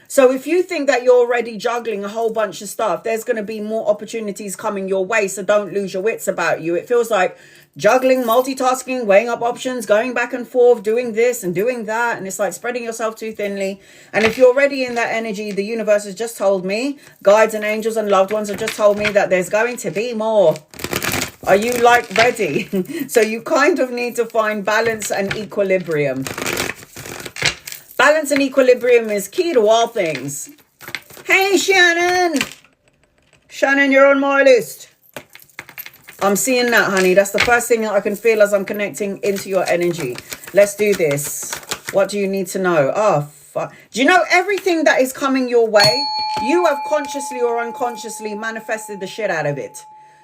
So if you think that you're already juggling a whole bunch of stuff, there's going to be more opportunities coming your way. So don't lose your wits about you. It feels like juggling, multitasking, weighing up options, going back and forth, doing this and doing that. And it's like spreading yourself too thinly. And if you're already in that energy, the universe has just told me, guides and angels and loved ones have just told me that there's going to be more. Are you like ready? So you kind of need to find balance and equilibrium. Balance and equilibrium is key to all things. Hey, Shannon. Shannon, you're on my list. I'm seeing that, honey. That's the first thing that I can feel as I'm connecting into your energy. Let's do this. What do you need to know? Oh, fuck. Do you know everything that is coming your way? You have consciously or unconsciously manifested the shit out of it.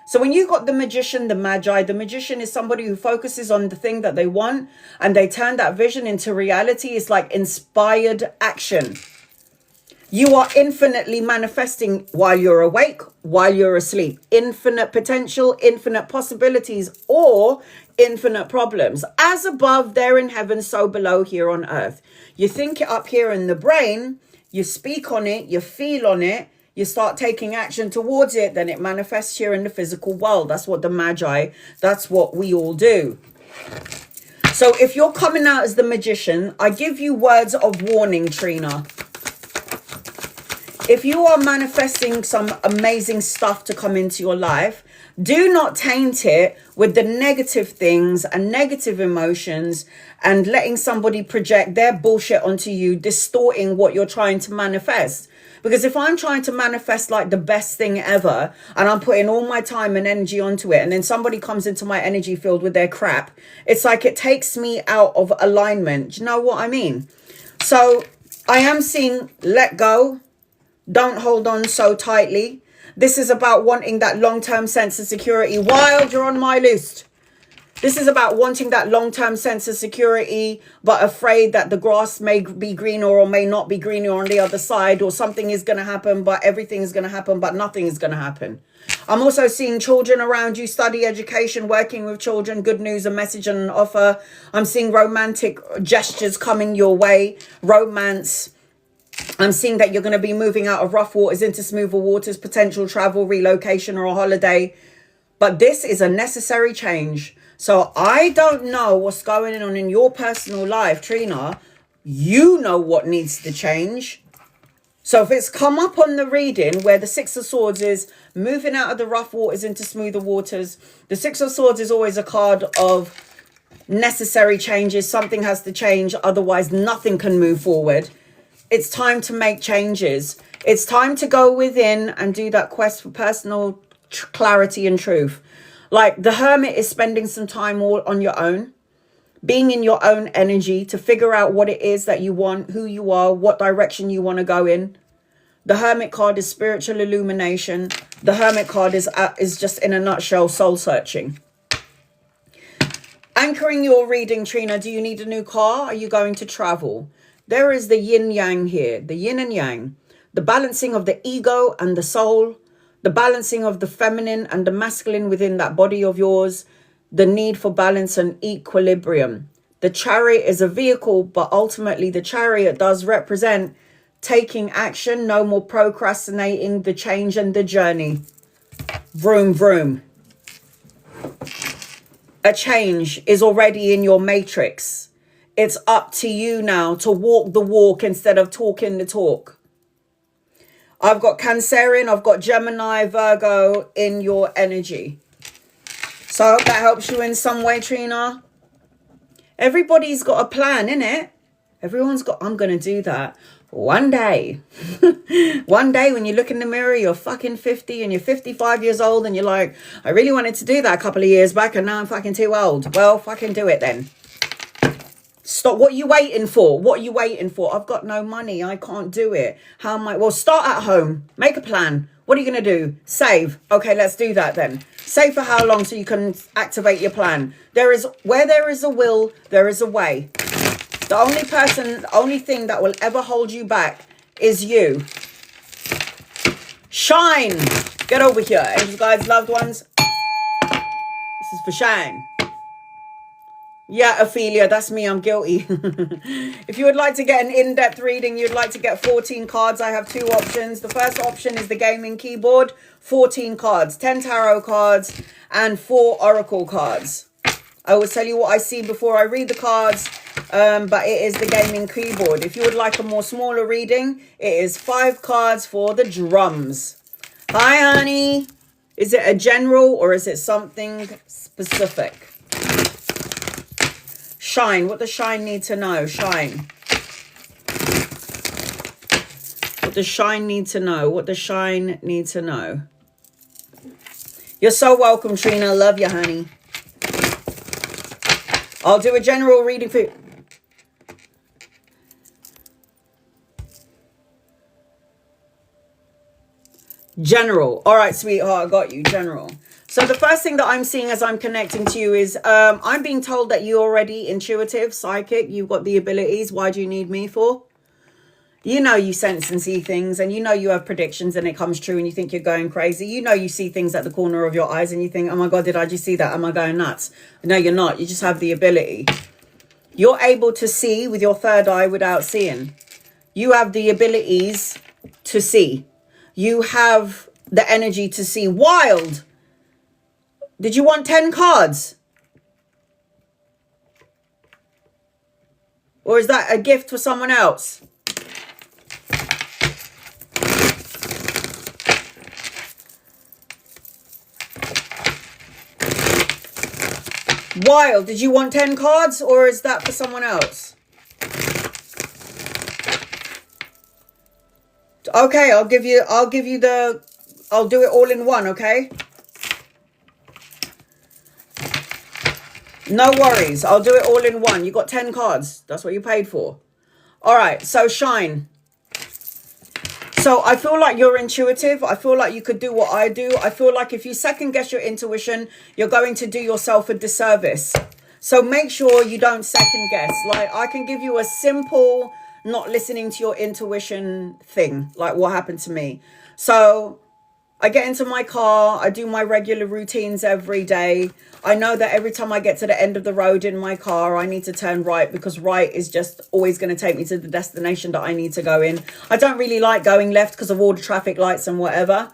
So when you got the magician, the magician is somebody who focuses on the thing that they want and they turn that vision into reality. It's like inspired action. You are infinitely manifesting while you're awake, while you're asleep. Infinite potential, infinite possibilities, or infinite problems. As above, there in heaven, so below here on earth. You think it up here in the brain, you speak on it, you feel on it, you start taking action towards it, then it manifests here in the physical world. That's what the magi, that's what we all do. So if you're coming out as the magician, I give you words of warning, Trina. If you are manifesting some amazing stuff to come into your life, do not taint it with the negative things and negative emotions and letting somebody project their bullshit onto you, distorting what you're trying to manifest. Because if I'm trying to manifest like the best thing ever and I'm putting all my time and energy onto it and then somebody comes into my energy field with their crap, it's like it takes me out of alignment. Do you know what I mean? So I am seeing let go. Don't hold on so tightly. This is about wanting that long-term sense of security. Wild, you're on my list. This is about wanting that long-term sense of security, but afraid that the grass may be greener or may not be greener on the other side, or something is going to happen, but everything is going to happen, but nothing is going to happen. I'm also seeing children around you, study, education, working with children, good news, a message and an offer. I'm seeing romantic gestures coming your way, romance. I'm seeing that you're going to be moving out of rough waters into smoother waters, potential travel, relocation, or a holiday. But this is a necessary change. So I don't know what's going on in your personal life, Trina. You know what needs to change. So if it's come up on the reading where the Six of Swords is moving out of the rough waters into smoother waters, the Six of Swords is always a card of necessary changes. Something has to change, otherwise nothing can move forward. It's time to make changes. It's time to go within and do that quest for personal clarity and truth. Like the Hermit is spending some time all on your own, being in your own energy to figure out what it is that you want, who you are, what direction you want to go in. The Hermit card is spiritual illumination. The Hermit card is just in a nutshell soul searching. Anchoring your reading, Trina, do you need a new car? Are you going to travel? There is the yin yang here, the yin and yang, the balancing of the ego and the soul, the balancing of the feminine and the masculine within that body of yours, the need for balance and equilibrium. The Chariot is a vehicle, but ultimately the Chariot does represent taking action, no more procrastinating, the change and the journey. Vroom, vroom. A change is already in your matrix. It's up to you now to walk the walk instead of talking the talk. I've got Cancerian, I've got Gemini, Virgo in your energy. So I hope that helps you in some way, Trina. Everybody's got a plan, innit? Everyone's got, I'm going to do that one day. One day when you look in the mirror, you're fucking 50 and you're 55 years old and you're like, I really wanted to do that a couple of years back and now I'm fucking too old. Well, fucking do it then. Stop. What are you waiting for? What are you waiting for? I've got no money. I can't do it. How am I? Well, start at home. Make a plan. What are you going to do? Save. Okay, let's do that then. Save for how long so you can activate your plan? Where there is a will, there is a way. The only thing that will ever hold you back is you. Shine. Get over here. Angels, guides, loved ones. This is for shine. Yeah, Ophelia, that's me. I'm guilty. If you would like to get an in-depth reading, you'd like to get 14 cards. I have 2 options. The first option is the gaming keyboard. 14 cards, 10 tarot cards, and 4 oracle cards. I will tell you what I see before I read the cards, but it is the gaming keyboard. If you would like a more smaller reading, it is 5 cards for the drums. Hi, honey. Is it a general or is it something specific? Shine. What does Shine need to know? Shine. What does Shine need to know? What does Shine need to know? You're so welcome, Trina. Love you, honey. I'll do a general reading for you. General. All right, sweetheart. I got you. General. So the first thing that I'm seeing as I'm connecting to you is I'm being told that you're already intuitive, psychic. You've got the abilities. Why do you need me for? You know you sense and see things, and you know you have predictions and it comes true and you think you're going crazy. You know you see things at the corner of your eyes and you think, oh my God, did I just see that? Am I going nuts? No, you're not. You just have the ability. You're able to see with your third eye without seeing. You have the abilities to see. You have the energy to see. Wild. Did you want 10 cards? Or is that a gift for someone else? Wild, did you want 10 cards or is that for someone else? Okay, I'll do it all in one, okay? No worries. I'll do it all in one. You got 10 cards. That's what you paid for. All right. So Shine. So I feel like you're intuitive. I feel like you could do what I do. I feel like if you second guess your intuition, you're going to do yourself a disservice. So make sure you don't second guess. Like I can give you a simple not listening to your intuition thing. Like what happened to me. So I get into my car, I do my regular routines every day. I know that every time I get to the end of the road in my car, I need to turn right because right is just always going to take me to the destination that I need to go in. I don't really like going left because of all the traffic lights and whatever.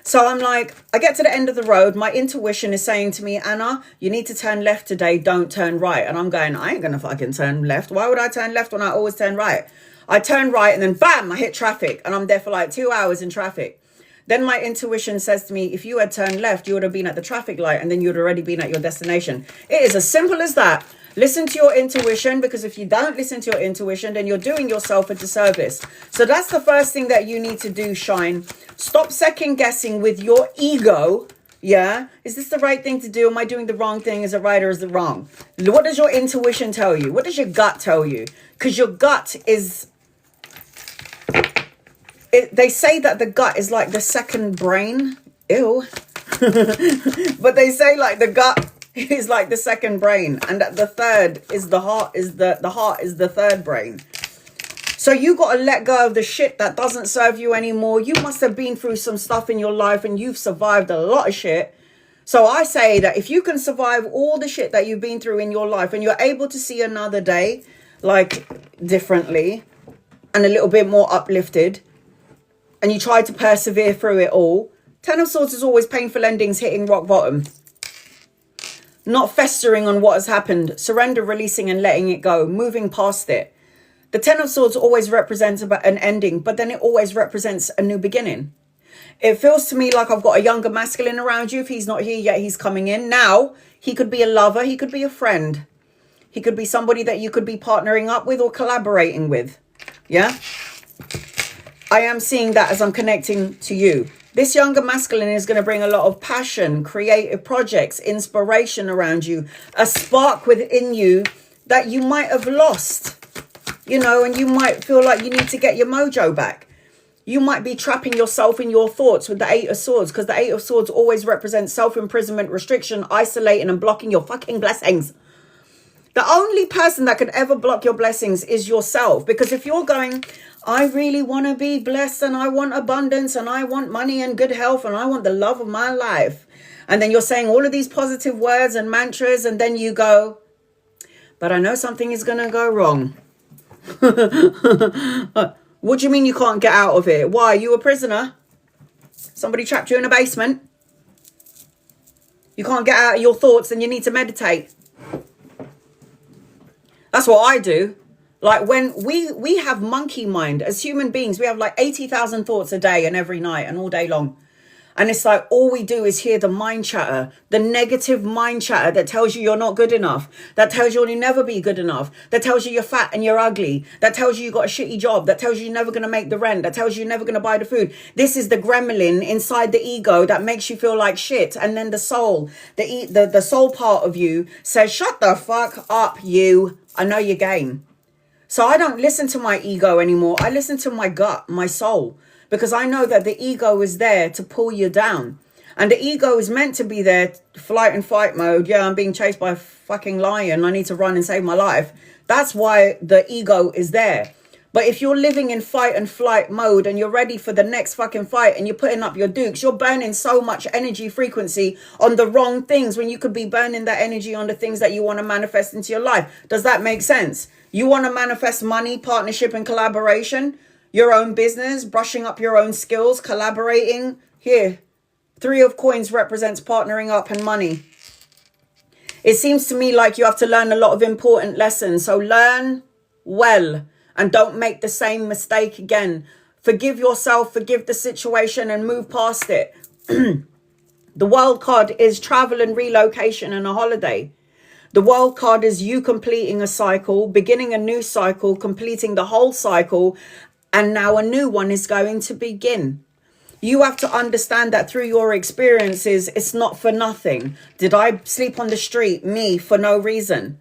So I'm like, I get to the end of the road. My intuition is saying to me, Anna, you need to turn left today. Don't turn right. And I'm going, I ain't going to fucking turn left. Why would I turn left when I always turn right? I turn right and then bam, I hit traffic and I'm there for like 2 hours in traffic. Then my intuition says to me, if you had turned left, you would have been at the traffic light and then you'd already been at your destination. It is as simple as that. Listen to your intuition, because if you don't listen to your intuition, then you're doing yourself a disservice. So that's the first thing that you need to do, Shine. Stop second guessing with your ego. Yeah. Is this the right thing to do? Am I doing the wrong thing? Is it right or is it wrong? What does your intuition tell you? What does your gut tell you? Because your gut is... they say that the gut is like the second brain. Ew. But they say like the gut is like the second brain, and that the third is the heart is the heart is the third brain. So you got to let go of the shit that doesn't serve you anymore. You must have been through some stuff in your life and you've survived a lot of shit. So I say that if you can survive all the shit that you've been through in your life and you're able to see another day like differently and a little bit more uplifted, and you try to persevere through it all, Ten of Swords is always painful endings hitting rock bottom. Not festering on what has happened. Surrender, releasing and letting it go. Moving past it. The Ten of Swords always represents an ending, but then it always represents a new beginning. It feels to me like I've got a younger masculine around you. If he's not here yet, he's coming in. Now, he could be a lover. He could be a friend. He could be somebody that you could be partnering up with or collaborating with. Yeah? I am seeing that as I'm connecting to you. This younger masculine is going to bring a lot of passion, creative projects, inspiration around you, a spark within you that you might have lost, you know, and you might feel like you need to get your mojo back. You might be trapping yourself in your thoughts with the Eight of Swords, because the Eight of Swords always represents self-imprisonment, restriction, isolating and blocking your fucking blessings. The only person that could ever block your blessings is yourself. Because if you're going, I really want to be blessed and I want abundance and I want money and good health and I want the love of my life. And then you're saying all of these positive words and mantras, and then you go, but I know something is going to go wrong. What do you mean you can't get out of it? Why? Are you a prisoner? Somebody trapped you in a basement? You can't get out of your thoughts and you need to meditate. That's what I do. Like when we have monkey mind as human beings, we have like 80,000 thoughts a day and every night and all day long. And it's like all we do is hear the mind chatter, the negative mind chatter that tells you you're not good enough, that tells you you'll never be good enough, that tells you you're fat and you're ugly, that tells you you got a shitty job, that tells you you're never going to make the rent, that tells you you're never going to buy the food. This is the gremlin inside the ego that makes you feel like shit. And then the soul, the soul part of you says, shut the fuck up, you. I know your game. So I don't listen to my ego anymore. I listen to my gut, my soul. Because I know that the ego is there to pull you down. And the ego is meant to be there, flight and fight mode. Yeah, I'm being chased by a fucking lion. I need to run and save my life. That's why the ego is there. But if you're living in fight and flight mode and you're ready for the next fucking fight and you're putting up your dukes, you're burning so much energy frequency on the wrong things when you could be burning that energy on the things that you want to manifest into your life. Does that make sense? You want to manifest money, partnership and collaboration? Your own business, brushing up your own skills, collaborating. Here, Three of Coins represents partnering up and money. It seems to me like you have to learn a lot of important lessons. So learn well and don't make the same mistake again. Forgive yourself, forgive the situation and move past it. The World card is travel and relocation and a holiday. The World card is you completing a cycle, beginning a new cycle, completing the whole cycle. And now a new one is going to begin. You have to understand that through your experiences, it's not for nothing. Did I sleep on the street? Me, for no reason.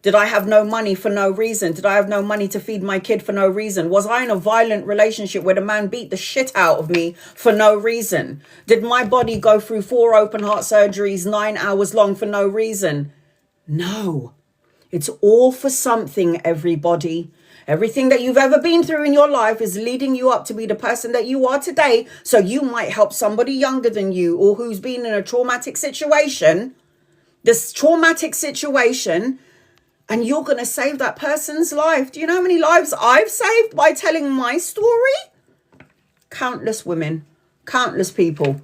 Did I have no money for no reason? Did I have no money to feed my kid for no reason? Was I in a violent relationship where the man beat the shit out of me for no reason? Did my body go through 4 open heart surgeries, 9 hours long for no reason? No. It's all for something, everybody. Everything that you've ever been through in your life is leading you up to be the person that you are today. So you might help somebody younger than you or who's been in a traumatic situation, this traumatic situation, and you're going to save that person's life. Do you know how many lives I've saved by telling my story? Countless women, countless people.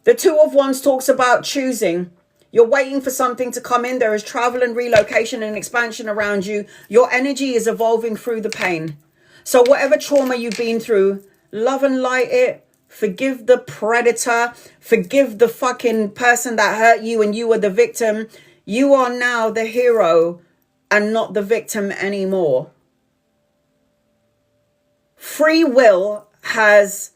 The Two of Wands talks about choosing. You're waiting for something to come in. There is travel and relocation and expansion around you. Your energy is evolving through the pain. So whatever trauma you've been through, love and light it. Forgive the predator. Forgive the fucking person that hurt you and you were the victim. You are now the hero and not the victim anymore. Free will has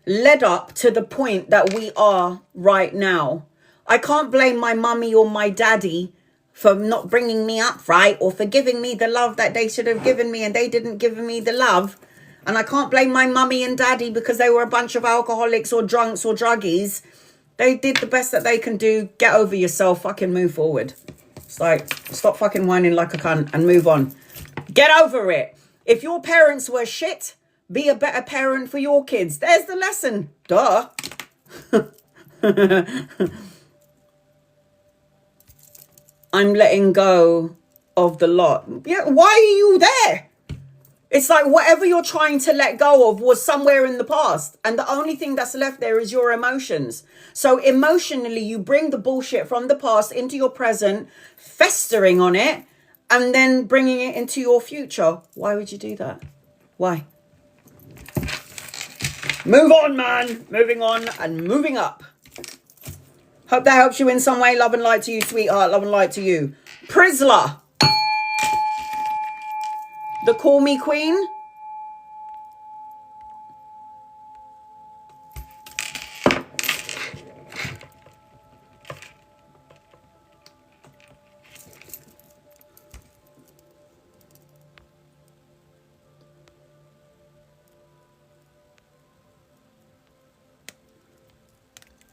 led up to the point that we are right now. I can't blame my mummy or my daddy for not bringing me up right or for giving me the love that they should have given me and they didn't give me the love. And I can't blame my mummy and daddy because they were a bunch of alcoholics or drunks or druggies. They did the best that they can do. Get over yourself. Fucking move forward. It's like, stop fucking whining like a cunt and move on. Get over it. If your parents were shit, be a better parent for your kids. There's the lesson. Duh. I'm letting go of the lot. Yeah, why are you there? It's like whatever you're trying to let go of was somewhere in the past. And the only thing that's left there is your emotions. So emotionally, you bring the bullshit from the past into your present, festering on it, and then bringing it into your future. Why would you do that? Why? Move on, man. Moving on and moving up. Hope that helps you in some way. Love and light to you, sweetheart. Love and light to you. Prisla. The Call Me Queen.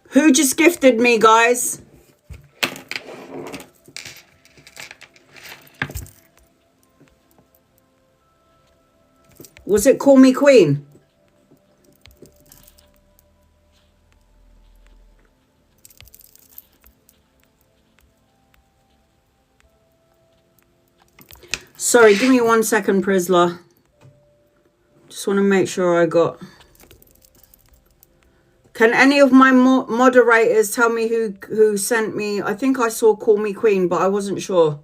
Who just gifted me, guys? Was it Call Me Queen? Sorry, give me 1 second, Prisla. Just want to make sure I got... Can any of my moderators tell me who sent me? I think I saw Call Me Queen, but I wasn't sure.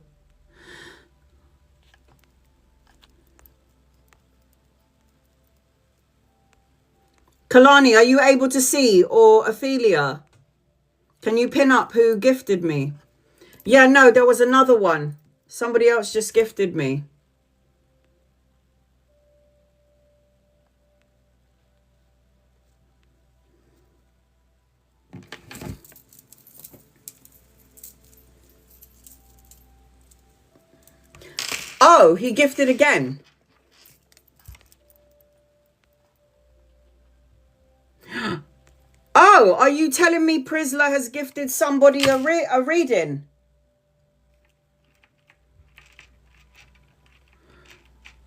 Kalani, are you able to see? Or Ophelia? Can you pin up who gifted me? Yeah, no, there was another one. Somebody else just gifted me. Oh, he gifted again. Oh, are you telling me Prisla has gifted somebody a reading?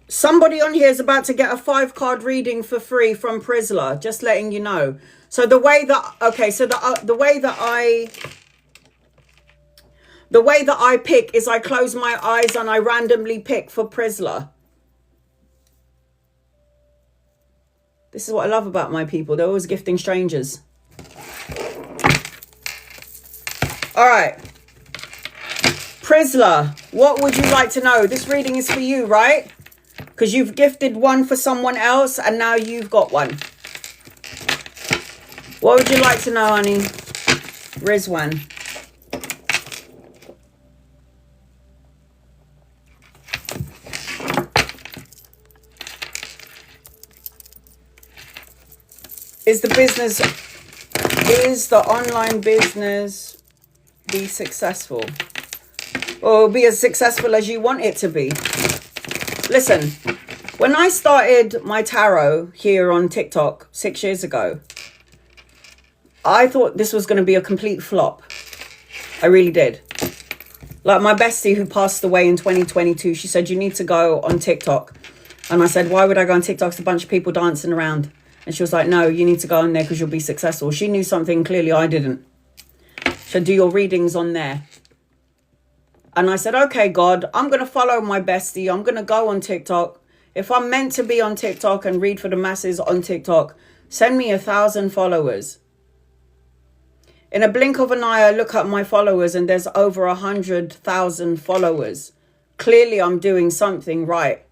Somebody on here is about to get a 5-card reading for free from Prisla. Just letting you know. So the way that, okay, so the way that I pick is I close my eyes and I randomly pick for Prisla. This is what I love about my people. They're always gifting strangers. All right. Prisla, what would you like to know? This reading is for you, right? Because you've gifted one for someone else and now you've got one. What would you like to know, honey? Rizwan. Is the online business be successful? Or be as successful as you want it to be? Listen, when I started my tarot here on TikTok 6 years ago, I thought this was going to be a complete flop. I really did. Like my bestie who passed away in 2022, she said, you need to go on TikTok. And I said, why would I go on TikTok? It's a bunch of people dancing around. And she was like, no, you need to go on there because you'll be successful. She knew something clearly I didn't. So do your readings on there. And I said, okay, God, I'm going to follow my bestie. I'm going to go on TikTok. If I'm meant to be on TikTok and read for the masses on TikTok, send me 1,000 followers. In a blink of an eye, I look at my followers and there's over 100,000 followers. Clearly, I'm doing something right.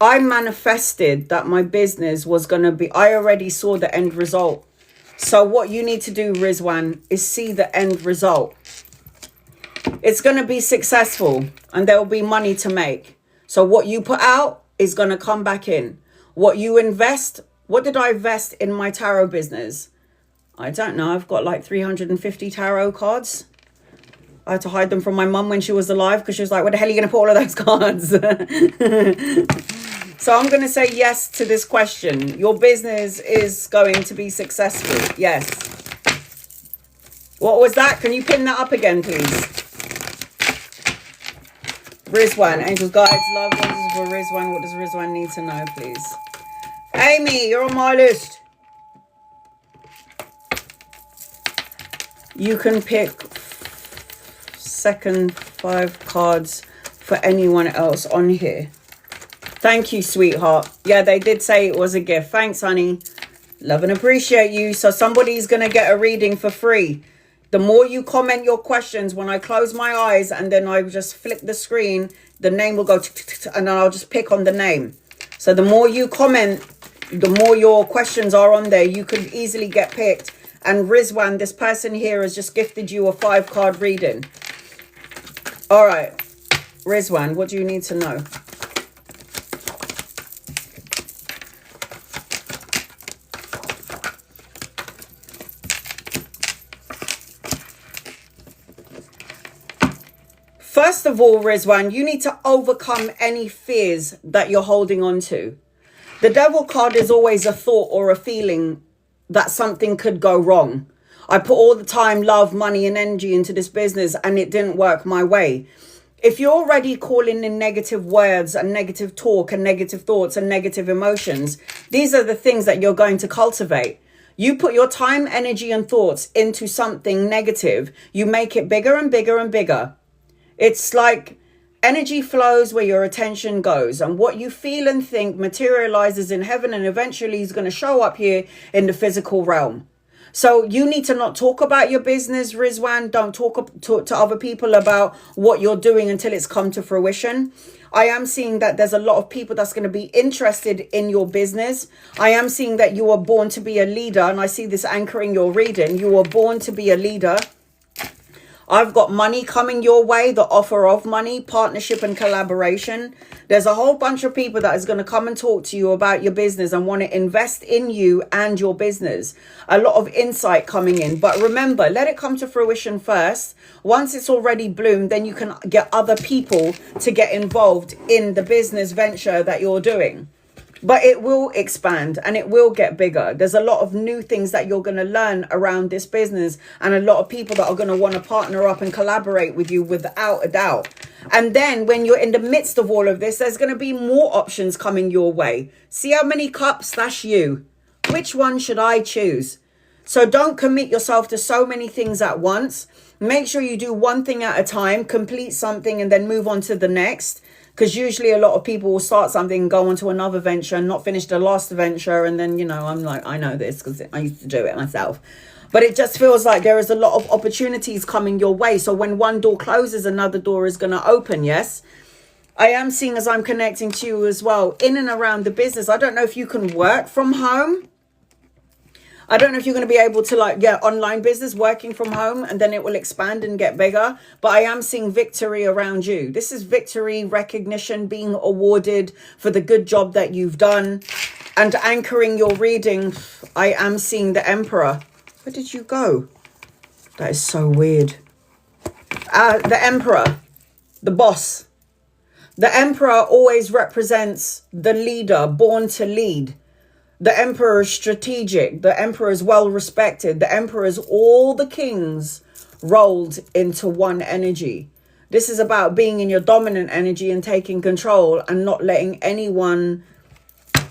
I manifested that my business was going to be, I already saw the end result. So what you need to do, Rizwan, is see the end result. It's going to be successful and there will be money to make. So what you put out is going to come back in. What you invest, what did I invest in my tarot business? I don't know. I've got like 350 tarot cards. I had to hide them from my mum when she was alive because she was like, where the hell are you going to put all of those cards? So I'm going to say yes to this question. Your business is going to be successful. Yes. What was that? Can you pin that up again, please? Rizwan, angels, guides, loved ones for Rizwan. What does Rizwan need to know, please? Amy, you're on my list. You can pick second 5 cards for anyone else on here. Thank you, sweetheart. Yeah, they did say it was a gift. Thanks, honey. Love and appreciate you. So somebody's going to get a reading for free. The more you comment your questions, when I close my eyes and then I just flick the screen, the name will go and then I'll just pick on the name. So the more you comment, the more your questions are on there. You could easily get picked And Rizwan, this person here has just gifted you a 5-card reading. All right, Rizwan, what do you need to know? First of all, Rizwan, you need to overcome any fears that you're holding on to. The devil card is always a thought or a feeling that something could go wrong. I put all the time, love, money and energy into this business and it didn't work my way. If you're already calling in negative words and negative talk and negative thoughts and negative emotions, these are the things that you're going to cultivate. You put your time, energy and thoughts into something negative, you make it bigger and bigger and bigger. It's like energy flows where your attention goes, and what you feel and think materializes in heaven and eventually is going to show up here in the physical realm. So you need to not talk about your business, Rizwan. Don't talk to other people about what you're doing until it's come to fruition. I am seeing that there's a lot of people that's going to be interested in your business. I am seeing that you are born to be a leader, and I see this anchoring your reading. You were born to be a leader. I've got money coming your way, the offer of money, partnership and collaboration. There's a whole bunch of people that is going to come and talk to you about your business and want to invest in you and your business. A lot of insight coming in. But remember, let it come to fruition first. Once it's already bloomed, then you can get other people to get involved in the business venture that you're doing. But it will expand and it will get bigger. There's a lot of new things that you're going to learn around this business and a lot of people that are going to want to partner up and collaborate with you without a doubt. And then when you're in the midst of all of this, there's going to be more options coming your way. See how many cups? That's you. Which one should I choose? So don't commit yourself to so many things at once. Make sure you do one thing at a time, complete something and then move on to the next. Because usually a lot of people will start something and go on to another venture and not finish the last venture. And then, you know, I'm like, I know this because I used to do it myself. But it just feels like there is a lot of opportunities coming your way. So when one door closes, another door is going to open. Yes, I am seeing as I'm connecting to you as well in and around the business. I don't know if you can work from home. I don't know if you're going to be able to like get online business working from home and then it will expand and get bigger. But I am seeing victory around you. This is victory, recognition, being awarded for the good job that you've done. And anchoring your reading, I am seeing the Emperor. Where did you go? That is so weird. The Emperor, the boss. The Emperor always represents the leader, born to lead. The Emperor is strategic. The Emperor is well respected. The Emperor is all the kings rolled into one energy. This is about being in your dominant energy and taking control and not letting anyone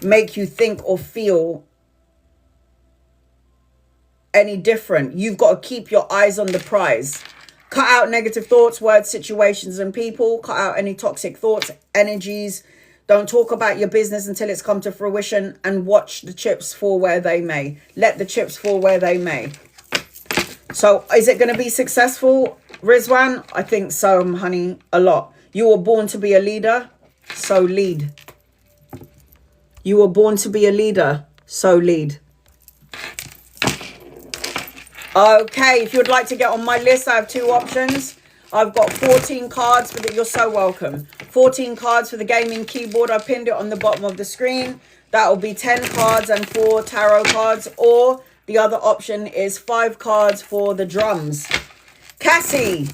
make you think or feel any different. You've got to keep your eyes on the prize. Cut out negative thoughts, words, situations and people. Cut out any toxic thoughts, energies. Don't talk about your business until it's come to fruition and watch the chips fall where they may. Let the chips fall where they may. So is it going to be successful, Rizwan? I think so, honey, a lot. You were born to be a leader, so lead. You were born to be a leader, so lead. Okay, if you'd like to get on my list, I have 2 options. I've got 14 cards for the, you're so welcome. 14 cards for the gaming keyboard. I pinned it on the bottom of the screen. That will be 10 cards and 4 tarot cards. Or the other option is 5 cards for the drums. Cassie.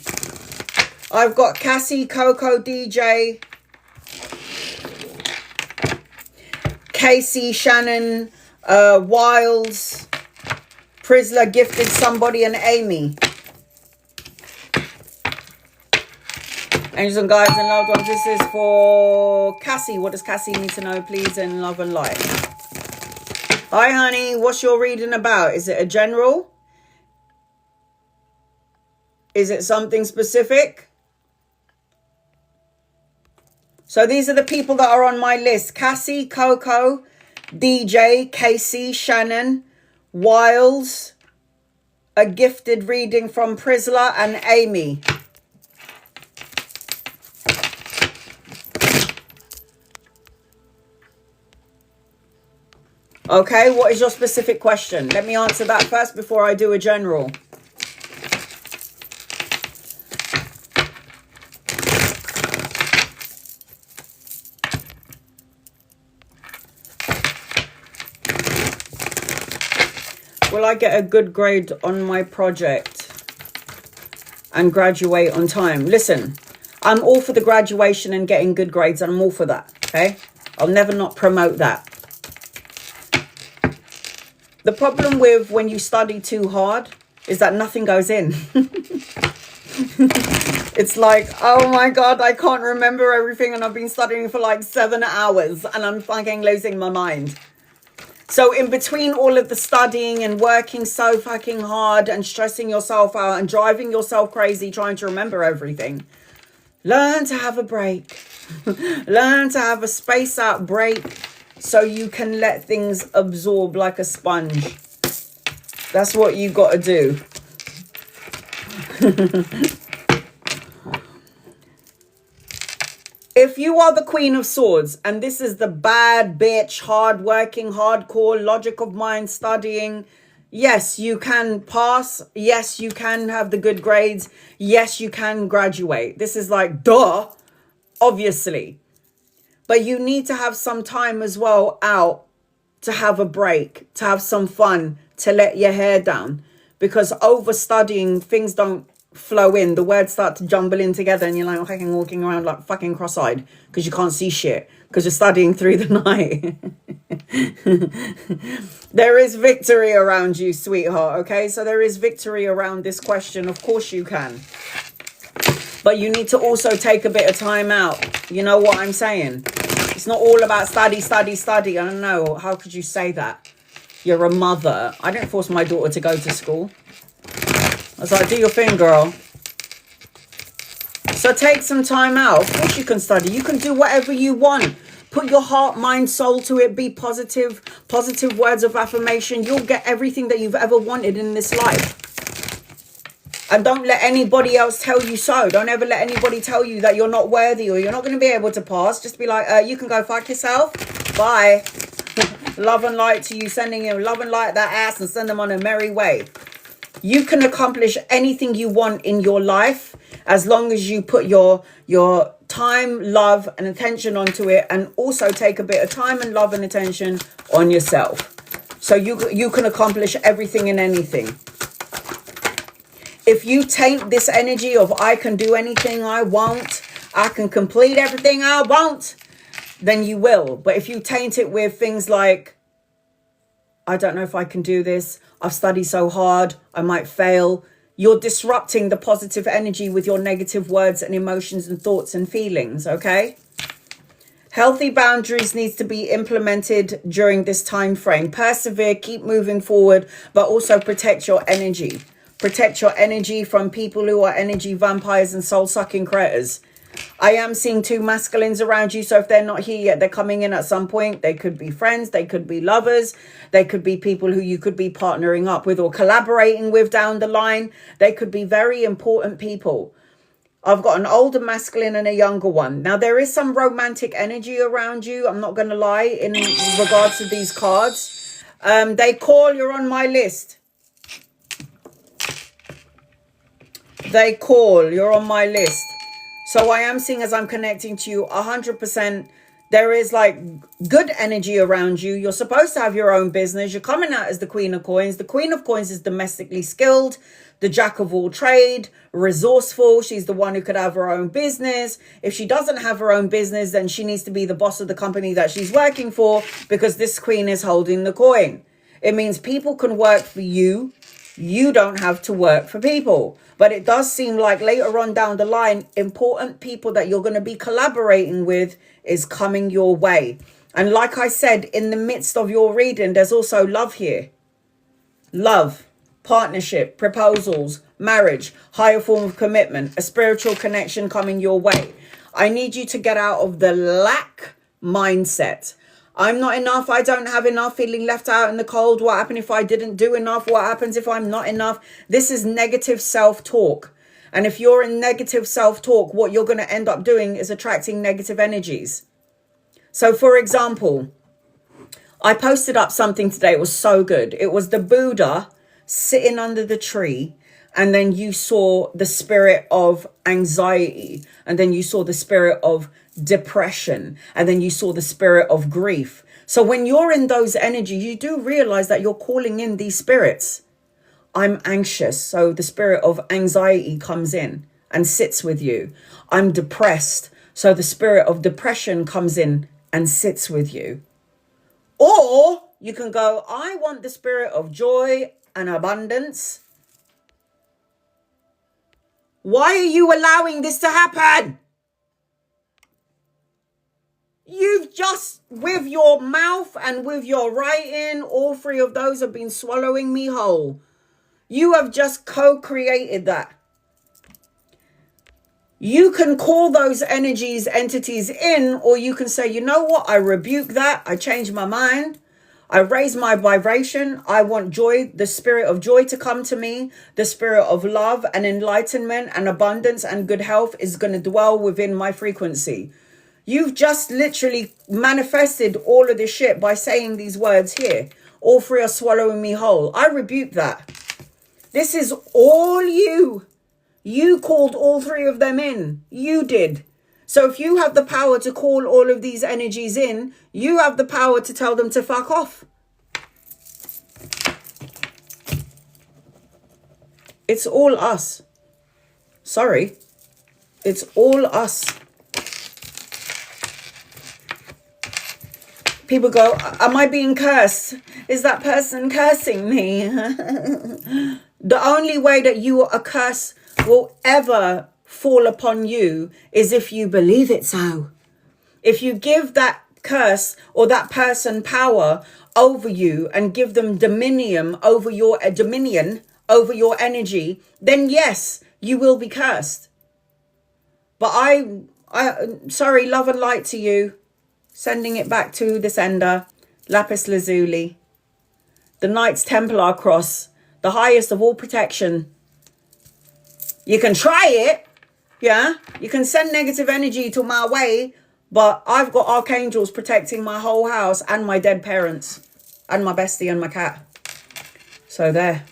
I've got Cassie, Coco, DJ, Casey, Shannon, Wiles, Prisla, Gifted, Somebody, and Amy. Angels and guides and loved ones, this is for Cassie. What does Cassie need to know, please, in love and light? Hi, honey. What's your reading about? Is it a general? Is it something specific? So these are the people that are on my list. Cassie, Coco, DJ, Casey, Shannon, Wiles, a gifted reading from Prisla, and Amy. Okay, what is your specific question? Let me answer that first before I do a general. Will I get a good grade on my project and graduate on time? Listen, I'm all for the graduation and getting good grades, and I'm all for that, okay? I'll never not promote that. The problem with when you study too hard is that nothing goes in. It's like, oh my God, I can't remember everything, and I've been studying for like 7 hours and I'm fucking losing my mind. So in between all of the studying and working so fucking hard and stressing yourself out and driving yourself crazy trying to remember everything, learn to have a break. Learn to have a space out break so you can let things absorb like a sponge. That's what you got to do. If you are the Queen of Swords, and this is the bad bitch, hard-working, hardcore, logic of mind studying, yes, you can pass. Yes, you can have the good grades. Yes, you can graduate. This is like, duh, obviously. But you need to have some time as well out to have a break, to have some fun, to let your hair down. Because over studying, things don't flow in. The words start to jumble in together and you're like fucking walking around like fucking cross-eyed because you can't see shit because you're studying through the night. There is victory around you, sweetheart, okay? So there is victory around this question. Of course you can. But you need to also take a bit of time out. You know what I'm saying? It's not all about study, study, study. I don't know. How could you say that? You're a mother. I didn't force my daughter to go to school. I was like, do your thing, girl. So take some time out. Of course you can study. You can do whatever you want. Put your heart, mind, soul to it. Be positive. Positive words of affirmation. You'll get everything that you've ever wanted in this life. And don't let anybody else tell you so. Don't ever let anybody tell you that you're not worthy or you're not going to be able to pass. Just be like, you can go fuck yourself. Bye. Love and light to you. Sending you love and light that ass and send them on a merry way. You can accomplish anything you want in your life as long as you put your time, love and attention onto it, and also take a bit of time and love and attention on yourself. So you can accomplish everything and anything. If you taint this energy of I can do anything I want, I can complete everything I want, then you will. But if you taint it with things like, I don't know if I can do this, I've studied so hard, I might fail, you're disrupting the positive energy with your negative words and emotions and thoughts and feelings, okay? Healthy boundaries needs to be implemented during this time frame. Persevere, keep moving forward, but also protect your energy. Protect your energy from people who are energy vampires and soul-sucking critters. I am seeing 2 masculines around you, so if they're not here yet, they're coming in at some point. They could be friends, they could be lovers, they could be people who you could be partnering up with or collaborating with down the line. They could be very important people. I've got an older masculine and a younger one. Now, there is some romantic energy around you, I'm not going to lie, in regards to these cards. They call, you're on my list. They call, you're on my list. So I am seeing, as I'm connecting to you, 100%, there is like good energy around you. You're supposed to have your own business. You're coming out as the Queen of Coins. The Queen of Coins is domestically skilled, the jack of all trade, resourceful. She's the one who could have her own business. If she doesn't have her own business, then she needs to be the boss of the company that she's working for, because this queen is holding the coin. It means people can work for you. You don't have to work for people. But it does seem like later on down the line, important people that you're going to be collaborating with is coming your way. And like I said, in the midst of your reading, there's also love here. Love, partnership, proposals, marriage, higher form of commitment, a spiritual connection coming your way. I need you to get out of the lack mindset. I'm not enough. I don't have enough. Feeling left out in the cold. What happened if I didn't do enough? What happens if I'm not enough? This is negative self-talk. And if you're in negative self-talk, what you're going to end up doing is attracting negative energies. So, for example, I posted up something today. It was so good. It was the Buddha sitting under the tree, and then you saw the spirit of anxiety, and then you saw the spirit of depression, and then you saw the spirit of grief. So when you're in those energies, you do realize that you're calling in these spirits. I'm anxious, so the spirit of anxiety comes in and sits with you. I'm depressed, so the spirit of depression comes in and sits with you. Or you can go, I want the spirit of joy and abundance. Why are you allowing this to happen? You've just, with your mouth and with your writing, all three of those have been swallowing me whole. You have just co-created that. You can call those energies, entities in, or you can say, you know what? I rebuke that. I change my mind. I raise my vibration. I want joy, the spirit of joy to come to me. The spirit of love and enlightenment and abundance and good health is going to dwell within my frequency. You've just literally manifested all of this shit by saying these words here. All three are swallowing me whole. I rebuke that. This is all you. You called all three of them in. You did. So if you have the power to call all of these energies in, you have the power to tell them to fuck off. It's all us. Sorry. It's all us. People go, am I being cursed? Is that person cursing me? The only way that a curse will ever fall upon you is if you believe it so. If you give that curse or that person power over you and give them dominion over your energy, then yes, you will be cursed. But I sorry, love and light to you. Sending it back to the sender. Lapis lazuli. The Knights Templar cross. The highest of all protection. You can try it. Yeah. You can send negative energy to my way. But I've got archangels protecting my whole house and my dead parents. And my bestie and my cat. So there.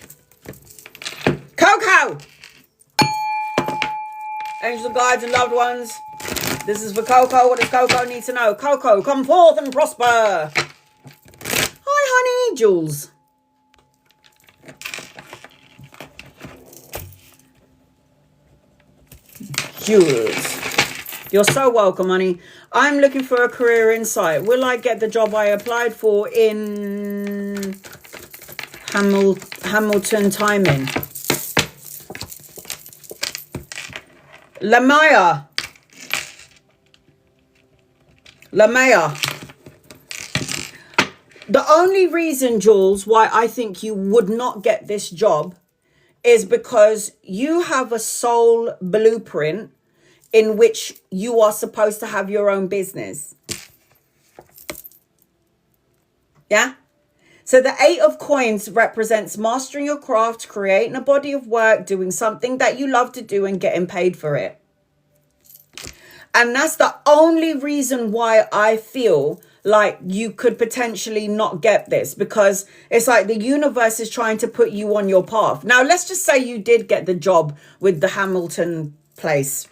Coco! Angels, guides and loved ones. This is for Coco. What does Coco need to know? Coco, come forth and prosper. Hi, honey. Jules. Jules. You're so welcome, honey. I'm looking for a career insight. Will I get the job I applied for in Hamilton timing? Lamaya. The only reason, Jules, why I think you would not get this job is because you have a soul blueprint in which you are supposed to have your own business. Yeah? So the 8 of coins represents mastering your craft, creating a body of work, doing something that you love to do and getting paid for it. And that's the only reason why I feel like you could potentially not get this, because it's like the universe is trying to put you on your path. Now, let's just say you did get the job with the Hamilton place.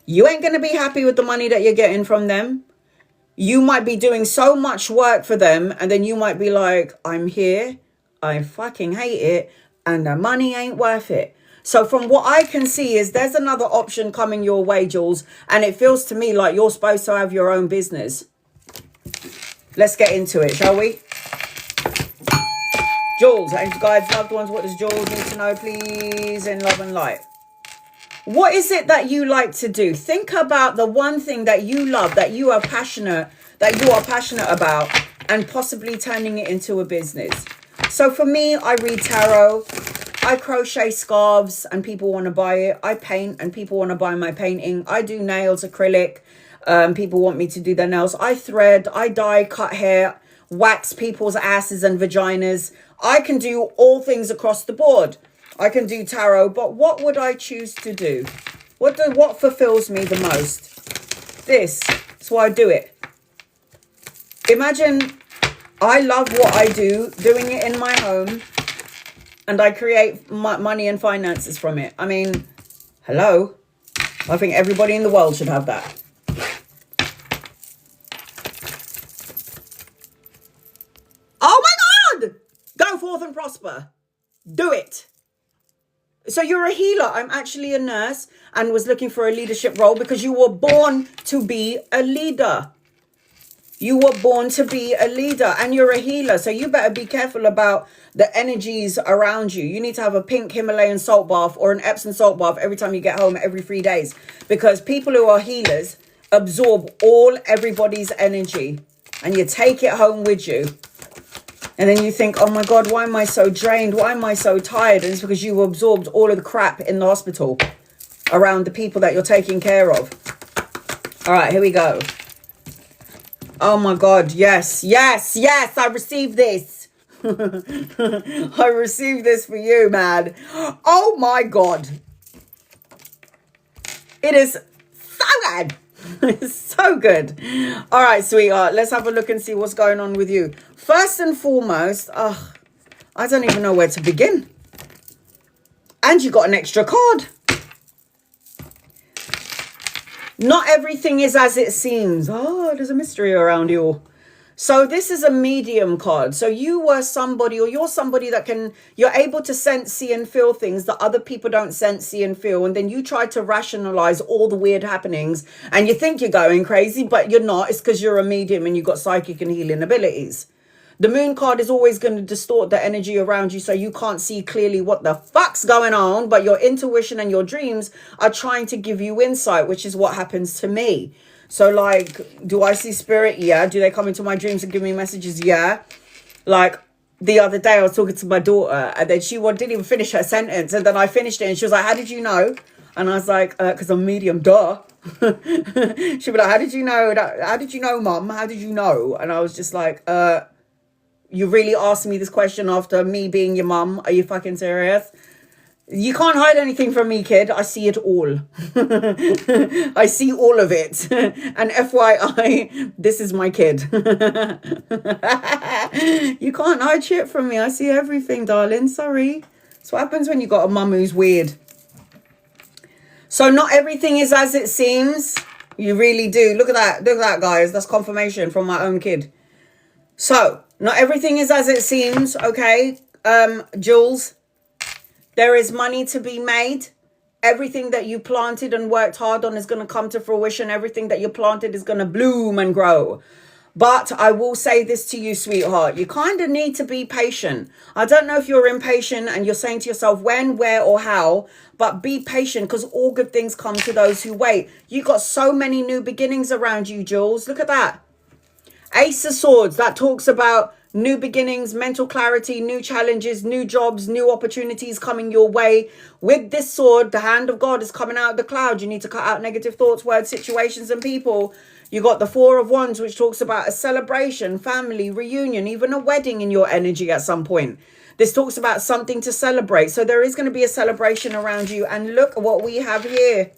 You ain't going to be happy with the money that you're getting from them. You might be doing so much work for them, and then you might be like, I'm here, I fucking hate it, and the money ain't worth it. So from what I can see is there's another option coming your way, Jules. And it feels to me like you're supposed to have your own business. Let's get into it, shall we? Jules, angels, guides, loved ones, what does Jules need to know, please, in love and light? What is it that you like to do? Think about the one thing that you love, that you are passionate about, and possibly turning it into a business. So for me, I read tarot. I crochet scarves and people want to buy it. I paint and people want to buy my painting. I do nails, acrylic. People want me to do their nails. I thread, I dye, cut hair, wax people's asses and vaginas. I can do all things across the board. I can do tarot, but what would I choose to do? What fulfills me the most? This. That's why I do it. Imagine I love what I do, doing it in my home, and I create money and finances from it. I mean, hello. I think everybody in the world should have that. Oh my God! Go forth and prosper. Do it. So you're a healer. I'm actually a nurse and was looking for a leadership role because you were born to be a leader. You were born to be a leader and you're a healer. So you better be careful about the energies around you. You need to have a pink Himalayan salt bath or an Epsom salt bath every time you get home every 3 days, because people who are healers absorb everybody's energy and you take it home with you. And then you think, oh my God, why am I so drained? Why am I so tired? And it's because you absorbed all of the crap in the hospital around the people that you're taking care of. All right, here we go. Oh my God, yes, yes, yes, I received this. I received this for you, man. Oh my God. It is so good. It's so good. All right, sweetheart, let's have a look and see what's going on with you. First and foremost, I don't even know where to begin. And you got an extra card. Not everything is as it seems. Oh, there's a mystery around you. So this is a medium card. So you were somebody, or you're somebody that you're able to sense, see and feel things that other people don't sense, see and feel. And then you try to rationalize all the weird happenings and you think you're going crazy, but you're not. It's because you're a medium and you've got psychic and healing abilities. The moon card is always going to distort the energy around you so you can't see clearly what the fuck's going on, but your intuition and your dreams are trying to give you insight, which is what happens to me. So like, do I see spirit? Yeah. Do they come into my dreams and give me messages? Yeah. Like the other day I was talking to my daughter and then she didn't even finish her sentence. And then I finished it and she was like, how did you know? And I was like, because I'm medium, duh. She'd be like, how did you know? How did you know, mum? How did you know? And I was just like, you really asked me this question after me being your mum? Are you fucking serious? You can't hide anything from me, kid. I see it all. I see all of it. And FYI, this is my kid. You can't hide shit from me. I see everything, darling. Sorry. That's what happens when you got a mum who's weird. So not everything is as it seems. You really do. Look at that. Look at that, guys. That's confirmation from my own kid. So not everything is as it seems. Okay. Jules. There is money to be made. Everything that you planted and worked hard on is going to come to fruition. Everything that you planted is going to bloom and grow. But I will say this to you, sweetheart. You kind of need to be patient. I don't know if you're impatient and you're saying to yourself when, where, or how, but be patient because all good things come to those who wait. You got so many new beginnings around you, Jules. Look at that. Ace of Swords. That talks about new beginnings, mental clarity, new challenges, new jobs, new opportunities coming your way. With this sword, the hand of God is coming out of the cloud. You need to cut out negative thoughts, words, situations, and people. You got the Four of Wands, which talks about a celebration, family, reunion, even a wedding in your energy at some point. This talks about something to celebrate. So there is going to be a celebration around you. And look at what we have here.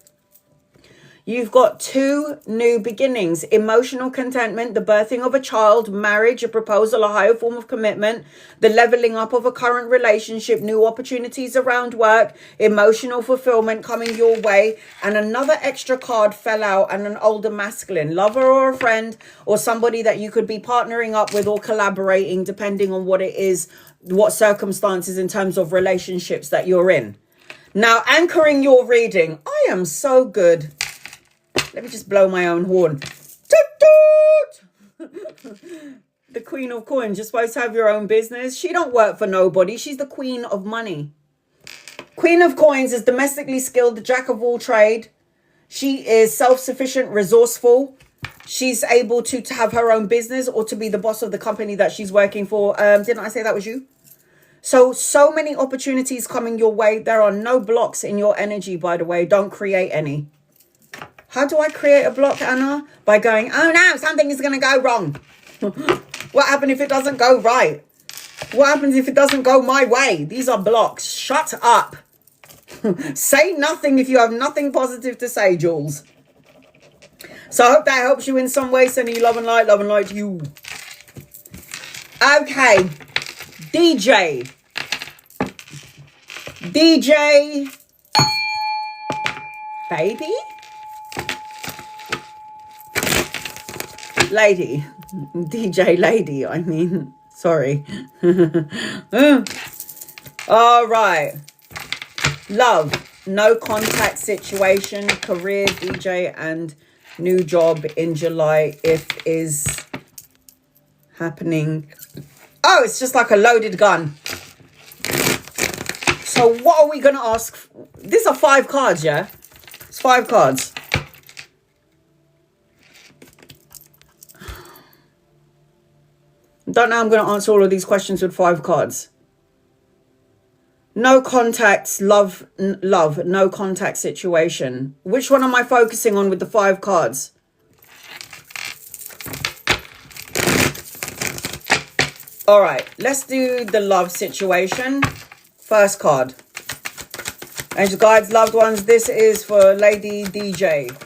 You've got two new beginnings, emotional contentment, the birthing of a child, marriage, a proposal, a higher form of commitment, the leveling up of a current relationship, new opportunities around work, emotional fulfillment coming your way. And another extra card fell out, and an older masculine, lover or a friend, or somebody that you could be partnering up with or collaborating, depending on what it is, what circumstances in terms of relationships that you're in. Now, anchoring your reading, I am so good. Let me just blow my own horn. The Queen of Coins. You're supposed to have your own business. She don't work for nobody. She's the Queen of Money. Queen of Coins is domestically skilled, the jack of all trade. She is self-sufficient, resourceful. She's able to have her own business or to be the boss of the company that she's working for. Didn't I say that was you? So many opportunities coming your way. There are no blocks in your energy, by the way. Don't create any. How do I create a block, Anna? By going, oh no, something is going to go wrong. What happens if it doesn't go right? What happens if it doesn't go my way? These are blocks. Shut up. Say nothing if you have nothing positive to say, Jules. So I hope that helps you in some way. Sending you love and light to you. Okay. DJ. Baby? Lady. DJ lady, I mean. Sorry. All right. Love. No contact situation. Career, DJ, and new job in July if is happening. Oh, it's just like a loaded gun. So what are we going to ask? These are 5 cards, yeah? It's 5 cards. Don't know. I'm going to answer all of these questions with 5 cards. No contacts, love, no contact situation. Which one am I focusing on with the 5 cards? All right, let's do the love situation. First card. Angel guides, loved ones, this is for Lady DJ.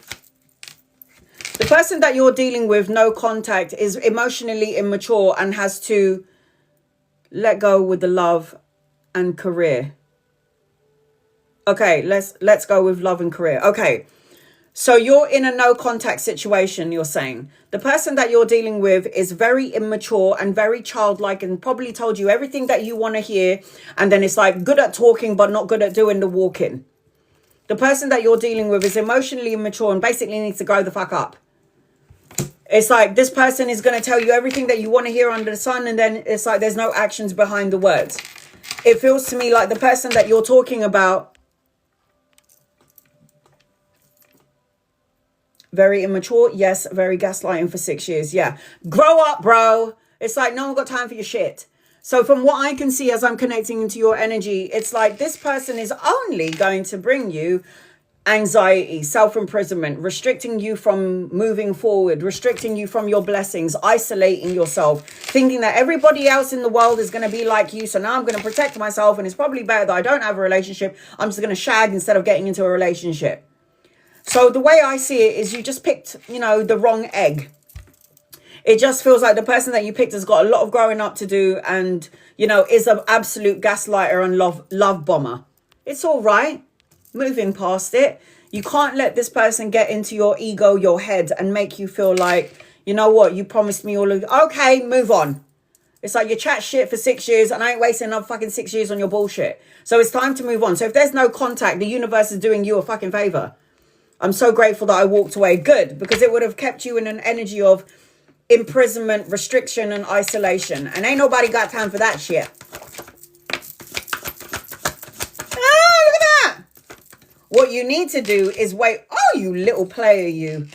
The person that you're dealing with, no contact, is emotionally immature and has to let go with the love and career. Okay, let's go with love and career. Okay, so you're in a no contact situation, you're saying. The person that you're dealing with is very immature and very childlike and probably told you everything that you want to hear. And then it's like good at talking, but not good at doing the walking. The person that you're dealing with is emotionally immature and basically needs to grow the fuck up. It's like this person is going to tell you everything that you want to hear under the sun. And then it's like there's no actions behind the words. It feels to me like the person that you're talking about, very immature, yes, very gaslighting for 6 years, yeah. Grow up, bro. It's like no one got time for your shit. So from what I can see as I'm connecting into your energy, it's like this person is only going to bring you anxiety, self-imprisonment, restricting you from moving forward, restricting you from your blessings, isolating yourself, thinking that everybody else in the world is going to be like you. So now I'm going to protect myself and it's probably better that I don't have a relationship. I'm just going to shag instead of getting into a relationship. So the way I see it is you just picked, the wrong egg. It just feels like the person that you picked has got a lot of growing up to do and, is an absolute gaslighter and love bomber. It's all right. Moving past it. You can't let this person get into your ego, your head, and make you feel like, you know what, you promised me all of... Okay, move on. It's like you chat shit for 6 years and I ain't wasting another fucking 6 years on your bullshit. So it's time to move on. So if there's no contact, the universe is doing you a fucking favor. I'm so grateful that I walked away. Good, because it would have kept you in an energy of imprisonment, restriction, and isolation. And ain't nobody got time for that shit. What you need to do is wait. Oh, you little player, you.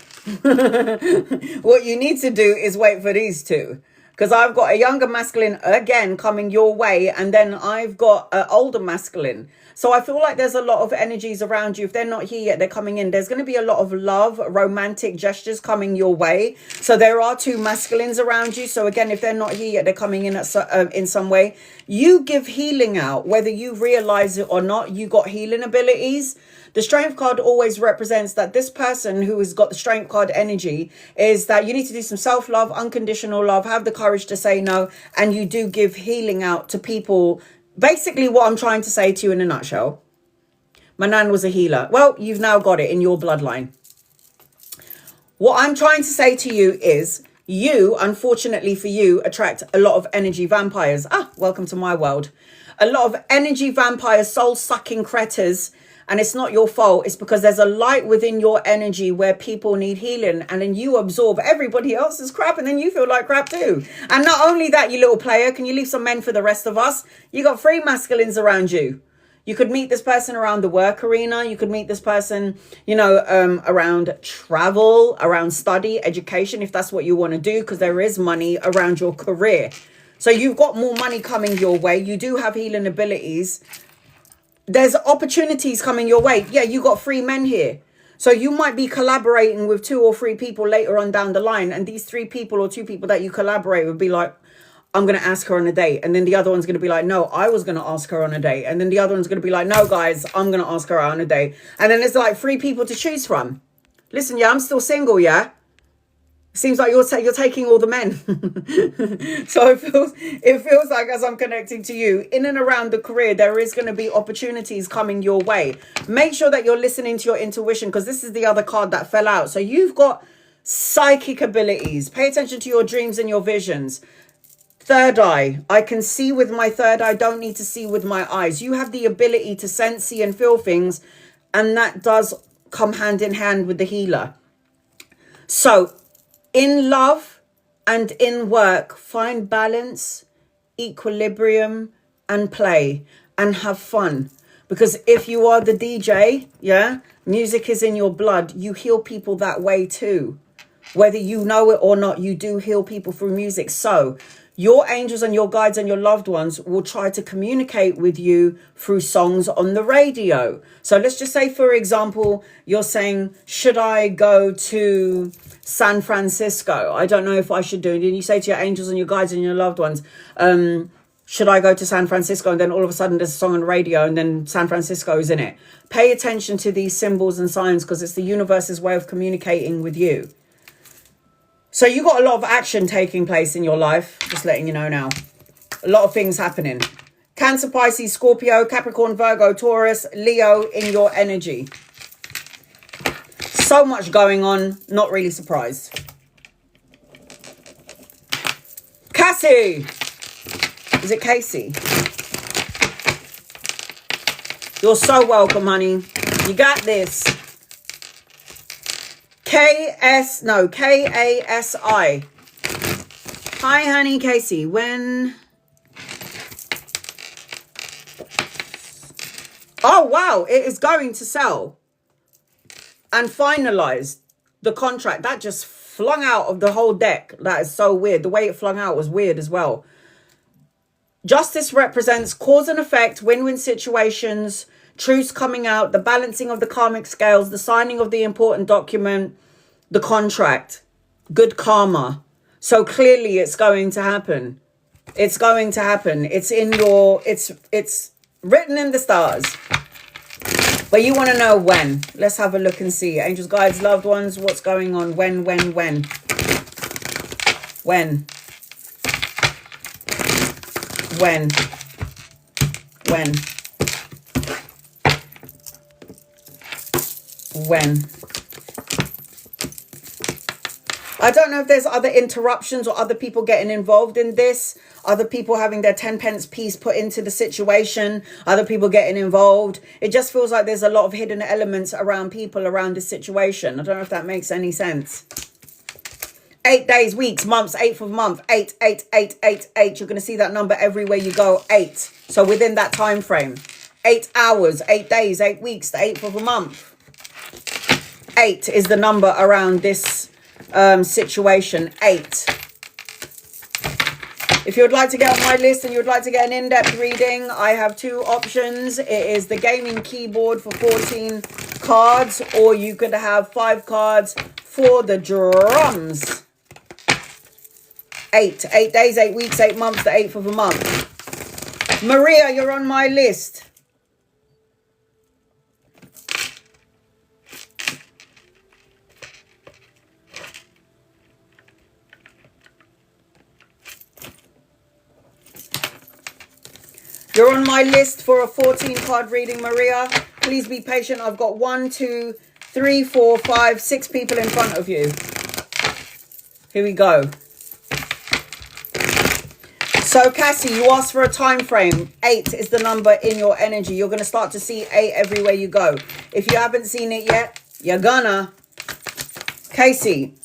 What you need to do is wait for these two. Because I've got a younger masculine, again, coming your way. And then I've got an older masculine. So I feel like there's a lot of energies around you. If they're not here yet, they're coming in. There's going to be a lot of love, romantic gestures coming your way. So there are 2 masculines around you. So again, if they're not here yet, they're coming in in some way. You give healing out, whether you realize it or not. You got healing abilities. The strength card always represents that this person who has got the strength card energy is that you need to do some self-love, unconditional love, have the courage to say no, and you do give healing out to people. Basically what I'm trying to say to you in a nutshell, my nan was a healer. Well, you've now got it in your bloodline. What I'm trying to say to you is you, unfortunately for you, attract a lot of energy vampires. Welcome to my world. A lot of energy vampires, soul-sucking cretters. And it's not your fault. It's because there's a light within your energy where people need healing. And then you absorb everybody else's crap. And then you feel like crap too. And not only that, you little player, can you leave some men for the rest of us? You got 3 masculines around you. You could meet this person around the work arena. You could meet this person, around travel, around study, education, if that's what you want to do. Because there is money around your career. So you've got more money coming your way. You do have healing abilities. There's opportunities coming your way. Yeah, you got 3 men here. So you might be collaborating with 2 or 3 people later on down the line. And these 3 people or 2 people that you collaborate would be like, I'm going to ask her on a date. And then the other one's going to be like, no, I was going to ask her on a date. And then the other one's going to be like, no, guys, I'm going to ask her on a date. And then there's like 3 people to choose from. Listen, yeah, I'm still single, yeah? Seems like you're taking all the men. So it feels like, as I'm connecting to you, in and around the career, there is going to be opportunities coming your way. Make sure that you're listening to your intuition, because this is the other card that fell out. So you've got psychic abilities. Pay attention to your dreams and your visions. Third eye. I can see with my third eye. Don't need to see with my eyes. You have the ability to sense, see, and feel things, and that does come hand in hand with the healer. So in love and in work, find balance, equilibrium, and play, and have fun. Because if you are the DJ, yeah, music is in your blood. You heal people that way too. Whether you know it or not, you do heal people through music. So your angels and your guides and your loved ones will try to communicate with you through songs on the radio. So let's just say, for example, you're saying, should I go to San Francisco? I don't know if I should do it. And you say to your angels and your guides and your loved ones, should I go to San Francisco? And then all of a sudden there's a song on the radio and then San Francisco is in it. Pay attention to these symbols and signs, because it's the universe's way of communicating with you. So you got a lot of action taking place in your life. Just letting you know now. A lot of things happening. Cancer, Pisces, Scorpio, Capricorn, Virgo, Taurus, Leo in your energy. So much going on. Not really surprised. Cassie. Is it Casey? You're so welcome, honey. You got this. K-A-S-I. Hi, honey, Casey. When... Oh, wow. It is going to sell. And finalize the contract. That just flung out of the whole deck. That is so weird. The way it flung out was weird as well. Justice represents cause and effect, win-win situations, truths coming out, the balancing of the karmic scales, the signing of the important document, the contract, good karma. So clearly it's going to happen. It's going to happen. It's in your, it's written in the stars. But you want to know when. Let's have a look and see. Angels, guides, loved ones, what's going on? When? When? I don't know if there's other interruptions or other people getting involved in this. Other people having their 10 pence piece put into the situation. Other people getting involved. It just feels like there's a lot of hidden elements around people around this situation. I don't know if that makes any sense. 8 days, weeks, months, 8th of month. 8, 8, 8, 8, 8. You're going to see that number everywhere you go. 8. So within that time frame. 8 hours, 8 days, 8 weeks, the 8th of a month. 8 is the number around this situation. 8. If you would like to get on my list and you would like to get an in-depth reading, I have 2 options. It is the gaming keyboard for 14 cards, or you could have 5 cards for the drums. 8. 8 days, 8 weeks, 8 months, the 8th of a month. Maria, you're on my list. You're on my list for a 14-card reading, Maria. Please be patient. I've got 1, 2, 3, 4, 5, 6 people in front of you. Here we go. So, Cassie, you asked for a time frame. 8 is the number in your energy. You're going to start to see 8 everywhere you go. If you haven't seen it yet, you're gonna. Casey.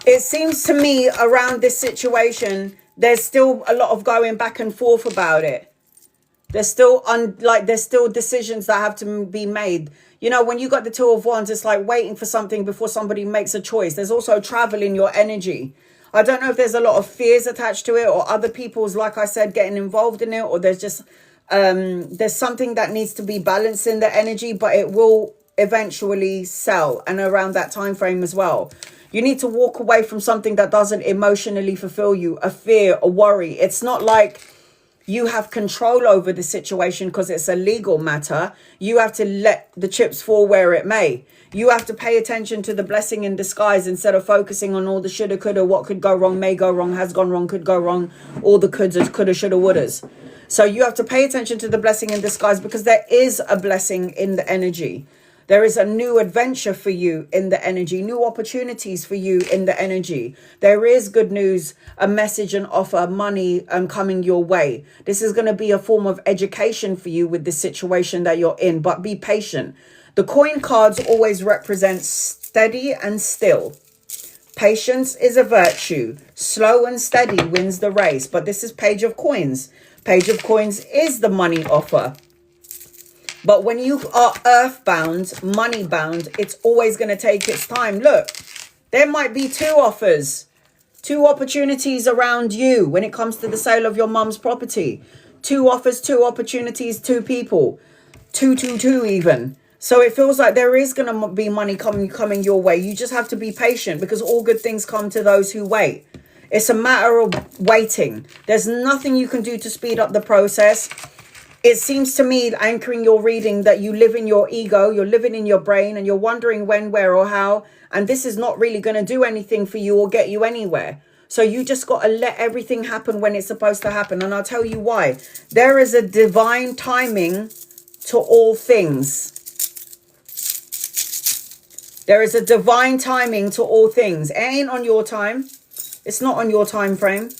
It seems to me around this situation, there's still a lot of going back and forth about it. There's still there's still decisions that have to be made. You know, when you got the 2 of Wands, it's like waiting for something before somebody makes a choice. There's also travel in your energy. I don't know if there's a lot of fears attached to it, or other people's, like I said, getting involved in it, or there's just there's something that needs to be balanced in the energy, but it will eventually sell, and around that time frame as well. You need to walk away from something that doesn't emotionally fulfill you, a fear, a worry. It's not like You have control over the situation because it's a legal matter. You have to let the chips fall where it may. You have to pay attention to the blessing in disguise instead of focusing on all the shoulda, coulda, what could go wrong, may go wrong, has gone wrong, could go wrong, all the couldas, coulda, shoulda, wouldas. So you have to pay attention to the blessing in disguise because there is a blessing in the energy. There is a new adventure for you in the energy, new opportunities for you in the energy. There is good news, a message, an offer, money coming your way. This is going to be a form of education for you with the situation that you're in, but be patient. The coin cards always represent steady and still. Patience is a virtue. Slow and steady wins the race. But this is Page of Coins. Page of Coins is the money offer. But when you are earthbound, money bound, it's always going to take its time. Look, there might be 2 offers, 2 opportunities around you when it comes to the sale of your mum's property. 2 offers, 2 opportunities, 2 people, 2 even. So it feels like there is going to be money coming your way. You just have to be patient because all good things come to those who wait. It's a matter of waiting. There's nothing you can do to speed up the process. It seems to me, anchoring your reading, that you live in your ego, you're living in your brain, and you're wondering when, where, or how. And this is not really going to do anything for you or get you anywhere. So you just got to let everything happen when it's supposed to happen. And I'll tell you why. There is a divine timing to all things. There is a divine timing to all things. It ain't on your time. It's not on your time frame.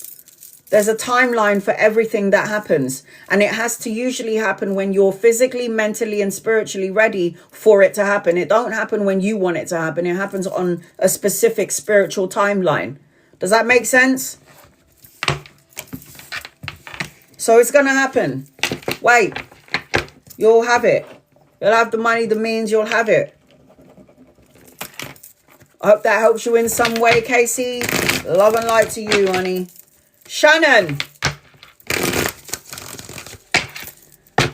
There's a timeline for everything that happens. And it has to usually happen when you're physically, mentally, and spiritually ready for it to happen. It don't happen when you want it to happen. It happens on a specific spiritual timeline. Does that make sense? So it's going to happen. Wait. You'll have it. You'll have the money, the means, you'll have it. I hope that helps you in some way, Casey. Love and light to you, honey. Shannon.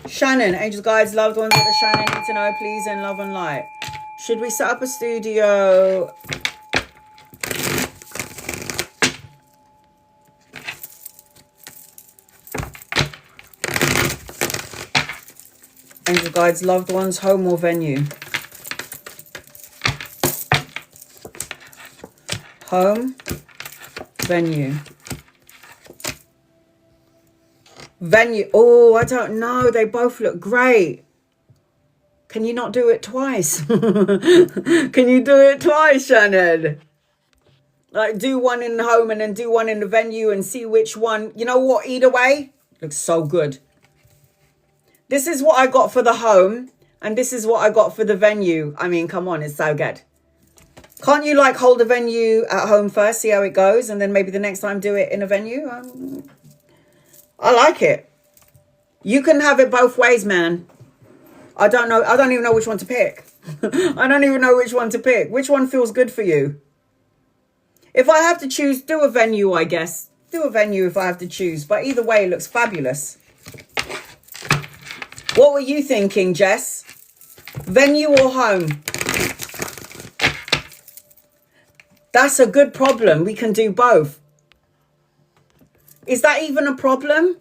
Shannon, angels, guides, loved ones that the Shannon need to know, please, in love and light. Should we set up a studio? Angels, guides, loved ones, home or venue? Home, venue. Venue. Oh, I don't know. They both look great. Can you not do it twice? Can you do it twice, Shannon? Like, do one in the home and then do one in the venue and see which one. You know what? Either way, looks so good. This is what I got for the home. And this is what I got for the venue. I mean, come on. It's so good. Can't you, like, hold a venue at home first, see how it goes, and then maybe the next time do it in a venue? I like it. You can have it both ways, man. I don't know. I don't even know which one to pick. I don't even know which one to pick. Which one feels good for you? If I have to choose, do a venue, I guess. Do a venue if I have to choose. But either way, it looks fabulous. What were you thinking, Jess? Venue or home? That's a good problem. We can do both. Is that even a problem?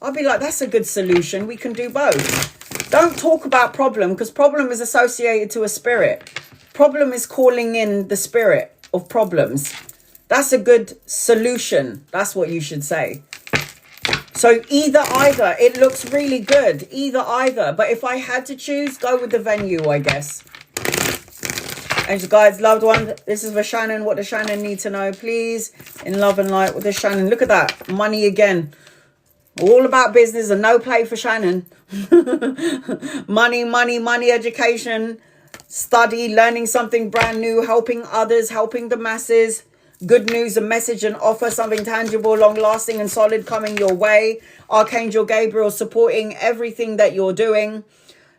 I'll be like, that's a good solution. We can do both. Don't talk about problem because problem is associated to a spirit. Problem is calling in the spirit of problems. That's a good solution. That's what you should say. So either. It looks really good. Either. But if I had to choose, go with the venue, I guess. Angel, guides, loved one, this is for Shannon. What does Shannon need to know, please? In love and light, what does Shannon? Look at that. Money again. All about business and no play for Shannon. money, education, study, learning something brand new, helping others, helping the masses. Good news, a message, an offer, something tangible, long-lasting and solid coming your way. Archangel Gabriel supporting everything that you're doing.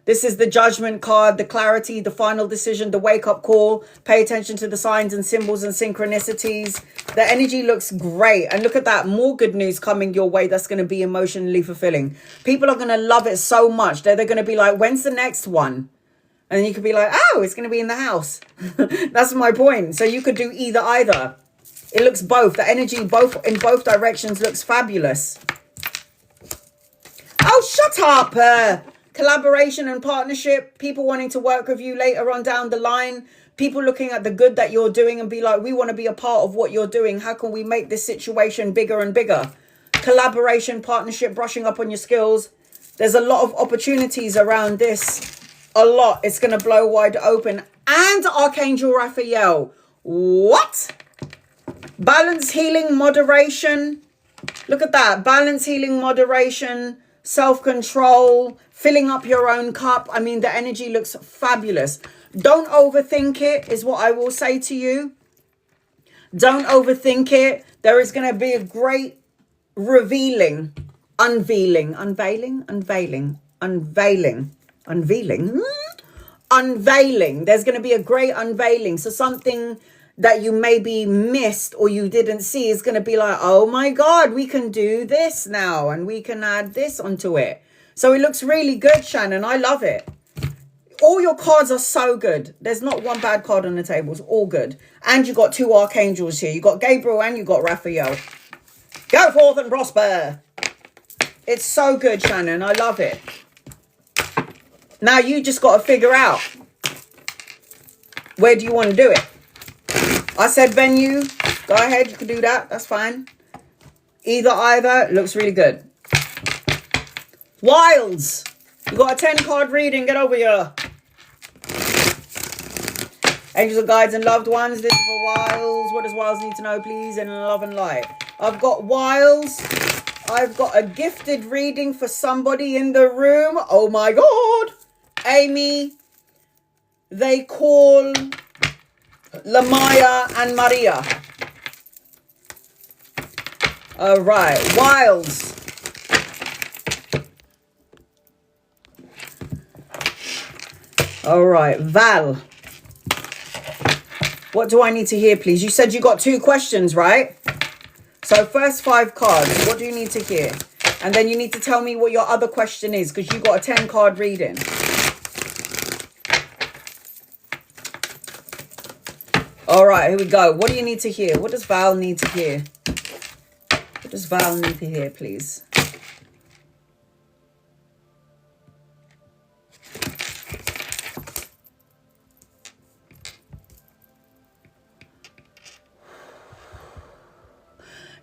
This is the judgment card, the clarity, the final decision, the wake-up call. Pay attention to the signs and symbols and synchronicities. The energy looks great. And look at that. More good news coming your way that's going to be emotionally fulfilling. People are going to love it so much that they're going to be like, when's the next one? And then you could be like, oh, it's going to be in the house. That's my point. So you could do either. It looks both. The energy both in both directions looks fabulous. Oh, shut up. Collaboration and partnership. People wanting to work with you later on down the line. People looking at the good that you're doing and be like, we want to be a part of what you're doing. How can we make this situation bigger and bigger? Collaboration, partnership, brushing up on your skills. There's a lot of opportunities around this. A lot. It's going to blow wide open. And Archangel Raphael. What? Balance, healing, moderation. Look at that. Balance, healing, moderation, self-control, filling up your own cup. I mean, the energy looks fabulous. Don't overthink it, is what I will say to you. Don't overthink it. There is going to be a great unveiling. There's going to be a great unveiling. So something that you maybe missed or you didn't see is going to be like, oh my God, we can do this now and we can add this onto it. So it looks really good, Shannon. I love it. All your cards are so good. There's not one bad card on the table. It's all good. And you got two archangels here. You got Gabriel and you got Raphael. Go forth and prosper. It's so good, Shannon. I love it. Now you just got to figure out, where do you want to do it? I said venue. Go ahead. You can do that. That's fine. Either. Looks really good. Wilds. You got a 10 card reading. Get over here. Angels and guides and loved ones. This is for Wilds. What does Wilds need to know, please? In love and light. I've got Wilds. I've got a gifted reading for somebody in the room. Oh my God. Amy. They call Lamaya and Maria. All right. Wilds. All right. Val. What do I need to hear, please? You said you got 2 questions, right? So first 5 cards. What do you need to hear? And then you need to tell me what your other question is, because you got a 10 card reading. All right, here we go. What do you need to hear? What does Val need to hear? What does Val need to hear, please?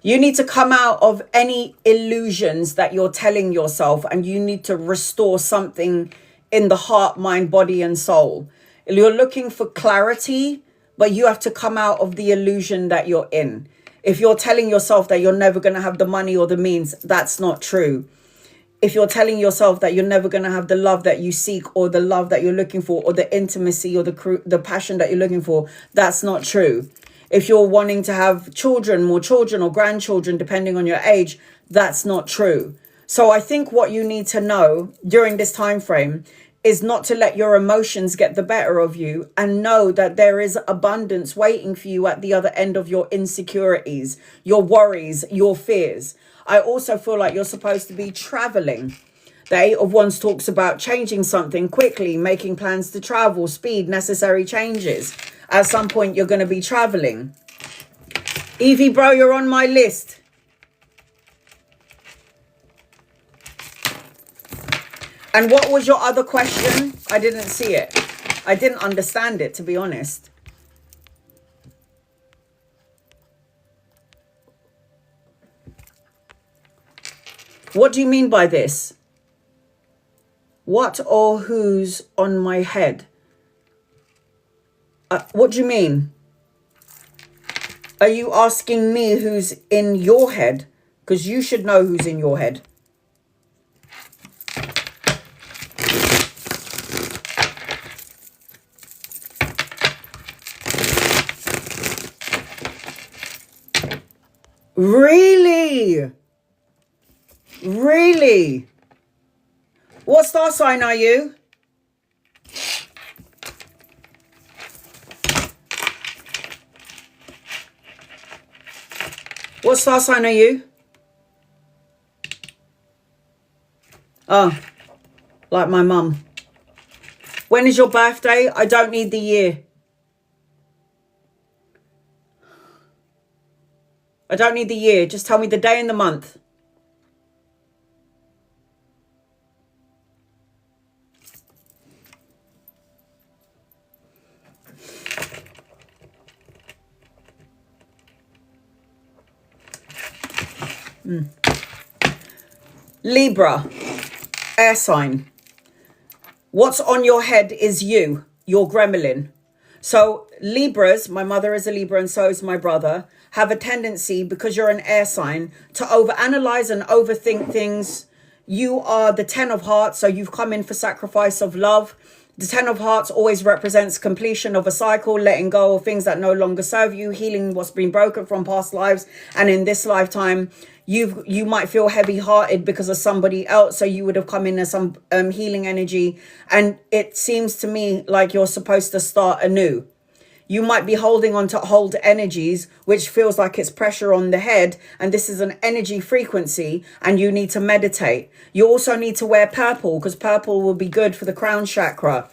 You need to come out of any illusions that you're telling yourself, and you need to restore something in the heart, mind, body, and soul. You're looking for clarity, but you have to come out of the illusion that you're in. If you're telling yourself that you're never going to have the money or the means, that's not true. If you're telling yourself that you're never going to have the love that you seek, or the love that you're looking for, or the intimacy or the passion that you're looking for, that's not true. If you're wanting to have children, more children or grandchildren, depending on your age, that's not true. So I think what you need to know during this time frame is not to let your emotions get the better of you, and know that there is abundance waiting for you at the other end of your insecurities, your worries, your fears. I also feel like you're supposed to be traveling. The 8 of Wands talks about changing something quickly, making plans to travel, speed, necessary changes. At some point, you're going to be traveling. Evie, bro, you're on my list. And what was your other question? I didn't see it. I didn't understand it, to be honest. What do you mean by this? What or who's on my head? What do you mean? Are you asking me who's in your head? Because you should know who's in your head. Really? Really? What star sign are you? What star sign are you? Oh, like my mum. When is your birthday? I don't need the year. I don't need the year. Just tell me the day and the month. Libra, air sign. What's on your head is you, your gremlin. So Libras, my mother is a Libra and so is my brother, have a tendency, because you're an air sign, to overanalyze and overthink things. You are the 10 of hearts, so you've come in for sacrifice of love. The 10 of hearts always represents completion of a cycle, letting go of things that no longer serve you, healing what's been broken from past lives. And in this lifetime, you might feel heavy-hearted because of somebody else, so you would have come in as some healing energy, and it seems to me like you're supposed to start anew. You might be holding on to old energies, which feels like it's pressure on the head, and this is an energy frequency, and you need to meditate. You also need to wear purple, because purple will be good for the crown chakra.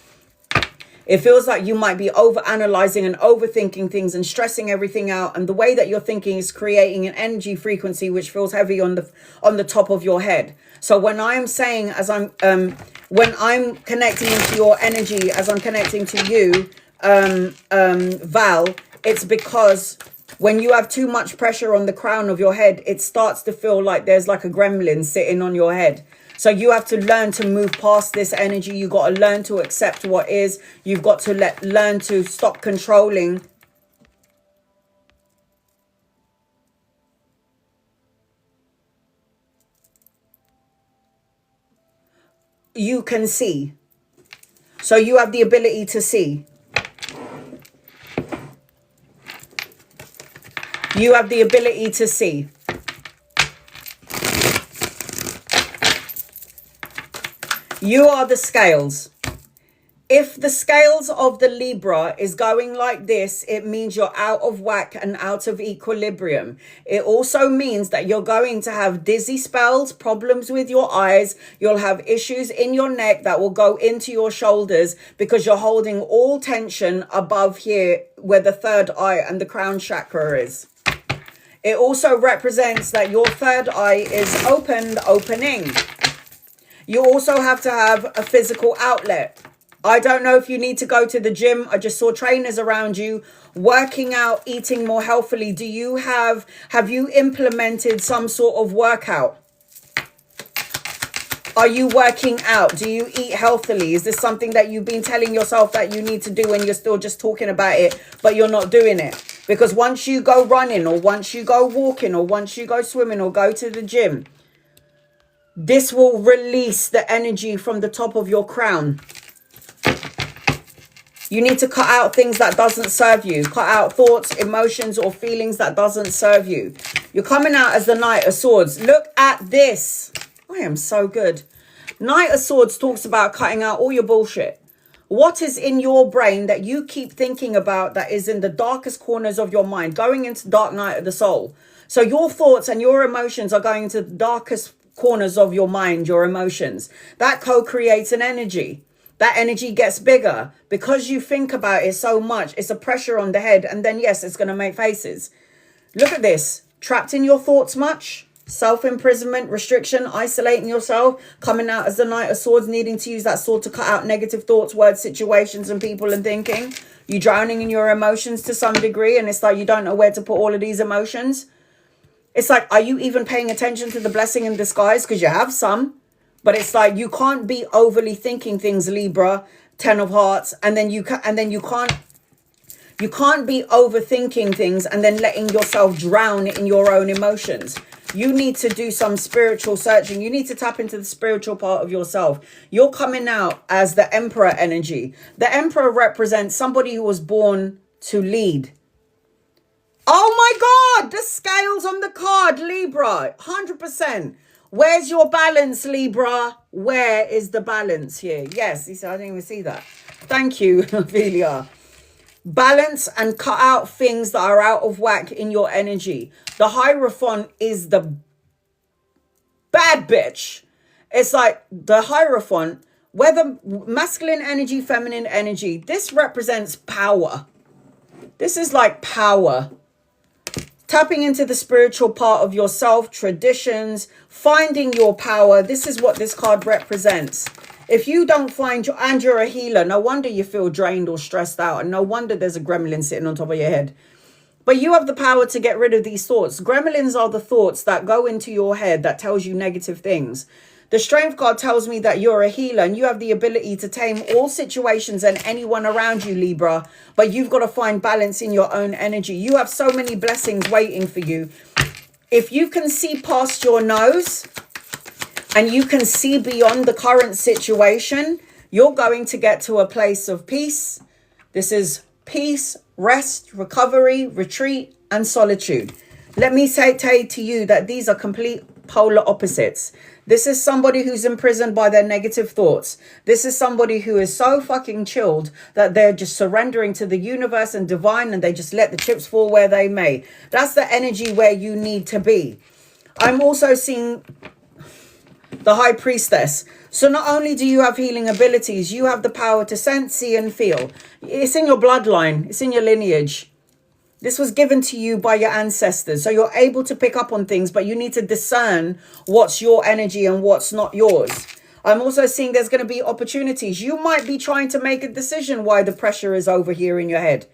It feels like you might be over-analyzing and overthinking things and stressing everything out. And the way that you're thinking is creating an energy frequency which feels heavy on the top of your head. So when I'm saying, when I'm connecting into your energy, as I'm connecting to you, Val, it's because when you have too much pressure on the crown of your head, it starts to feel like there's like a gremlin sitting on your head. So you have to learn to move past this energy. You got to learn to accept what is. You've got to learn to stop controlling. You can see. So you have the ability to see. You have the ability to see. You are the scales. If the scales of the Libra is going like this, it means you're out of whack and out of equilibrium. It also means that you're going to have dizzy spells, problems with your eyes. You'll have issues in your neck that will go into your shoulders because you're holding all tension above here where the third eye and the crown chakra is. It also represents that your third eye is opening. You also have to have a physical outlet. I don't know if you need to go to the gym. I just saw trainers around you working out, eating more healthily. Have you implemented some sort of workout? Are you working out? Do you eat healthily? Is this something that you've been telling yourself that you need to do and you're still just talking about it, but you're not doing it? Because once you go running, or once you go walking, or once you go swimming, or go to the gym, this will release the energy from the top of your crown. You need to cut out things that doesn't serve you. Cut out thoughts, emotions, or feelings that doesn't serve you. You're coming out as the Knight of Swords. Look at this. I am so good. Knight of Swords talks about cutting out all your bullshit. What is in your brain that you keep thinking about that is in the darkest corners of your mind, going into dark night of the soul? So your thoughts and your emotions are going into the darkest corners of your mind, your emotions. That co-creates an energy. That energy gets bigger because you think about it so much. It's a pressure on the head, and then yes, it's going to make faces. Look at this. Trapped in your thoughts much? Self-imprisonment, restriction, isolating yourself, coming out as the Knight of Swords, needing to use that sword to cut out negative thoughts, words, situations, and people and thinking. You drowning in your emotions to some degree, and it's like you don't know where to put all of these emotions. It's like, are you even paying attention to the blessing in disguise? Because you have some. But it's like you can't be overly thinking things, Libra, 10 of Hearts, and then you can't be overthinking things and then letting yourself drown in your own emotions. You need to do some spiritual searching. You need to tap into the spiritual part of yourself. You're coming out as the Emperor energy. The Emperor represents somebody who was born to lead. Oh my God, the scales on the card, Libra, 100%. Where's your balance, Libra? Where is the balance here? Yes, I didn't even see that. Thank you, Ophelia. Balance and cut out things that are out of whack in your energy. The Hierophant is the bad bitch. It's like the Hierophant, whether masculine energy, feminine energy, this represents power. This is like power. Tapping into the spiritual part of yourself, traditions, finding your power. This is what this card represents. If you don't find and you're a healer, no wonder you feel drained or stressed out. And no wonder there's a gremlin sitting on top of your head. But you have the power to get rid of these thoughts. Gremlins are the thoughts that go into your head that tells you negative things. The strength card tells me that you're a healer and you have the ability to tame all situations and anyone around you, Libra. But you've got to find balance in your own energy. You have so many blessings waiting for you. If you can see past your nose and you can see beyond the current situation, you're going to get to a place of peace. This is peace, rest, recovery, retreat, and solitude. Let me say to you that these are complete polar opposites. This is somebody who's imprisoned by their negative thoughts. This is somebody who is so fucking chilled that they're just surrendering to the universe and divine, and they just let the chips fall where they may. That's the energy where you need to be. I'm also seeing the High Priestess. So not only do you have healing abilities, you have the power to sense, see, and feel. It's in your bloodline. It's in your lineage. This was given to you by your ancestors. So you're able to pick up on things, but you need to discern what's your energy and what's not yours. I'm also seeing there's going to be opportunities. You might be trying to make a decision why the pressure is over here in your head.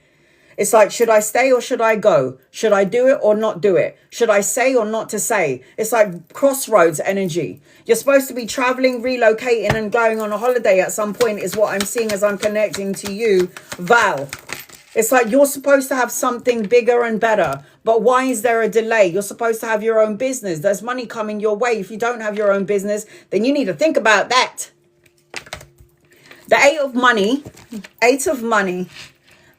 It's like, should I stay or should I go? Should I do it or not do it? Should I say or not to say? It's like crossroads energy. You're supposed to be traveling, relocating, and going on a holiday at some point is what I'm seeing as I'm connecting to you, Val. It's like you're supposed to have something bigger and better. But why is there a delay? You're supposed to have your own business. There's money coming your way. If you don't have your own business, then you need to think about that. The Eight of Money. Eight of Money.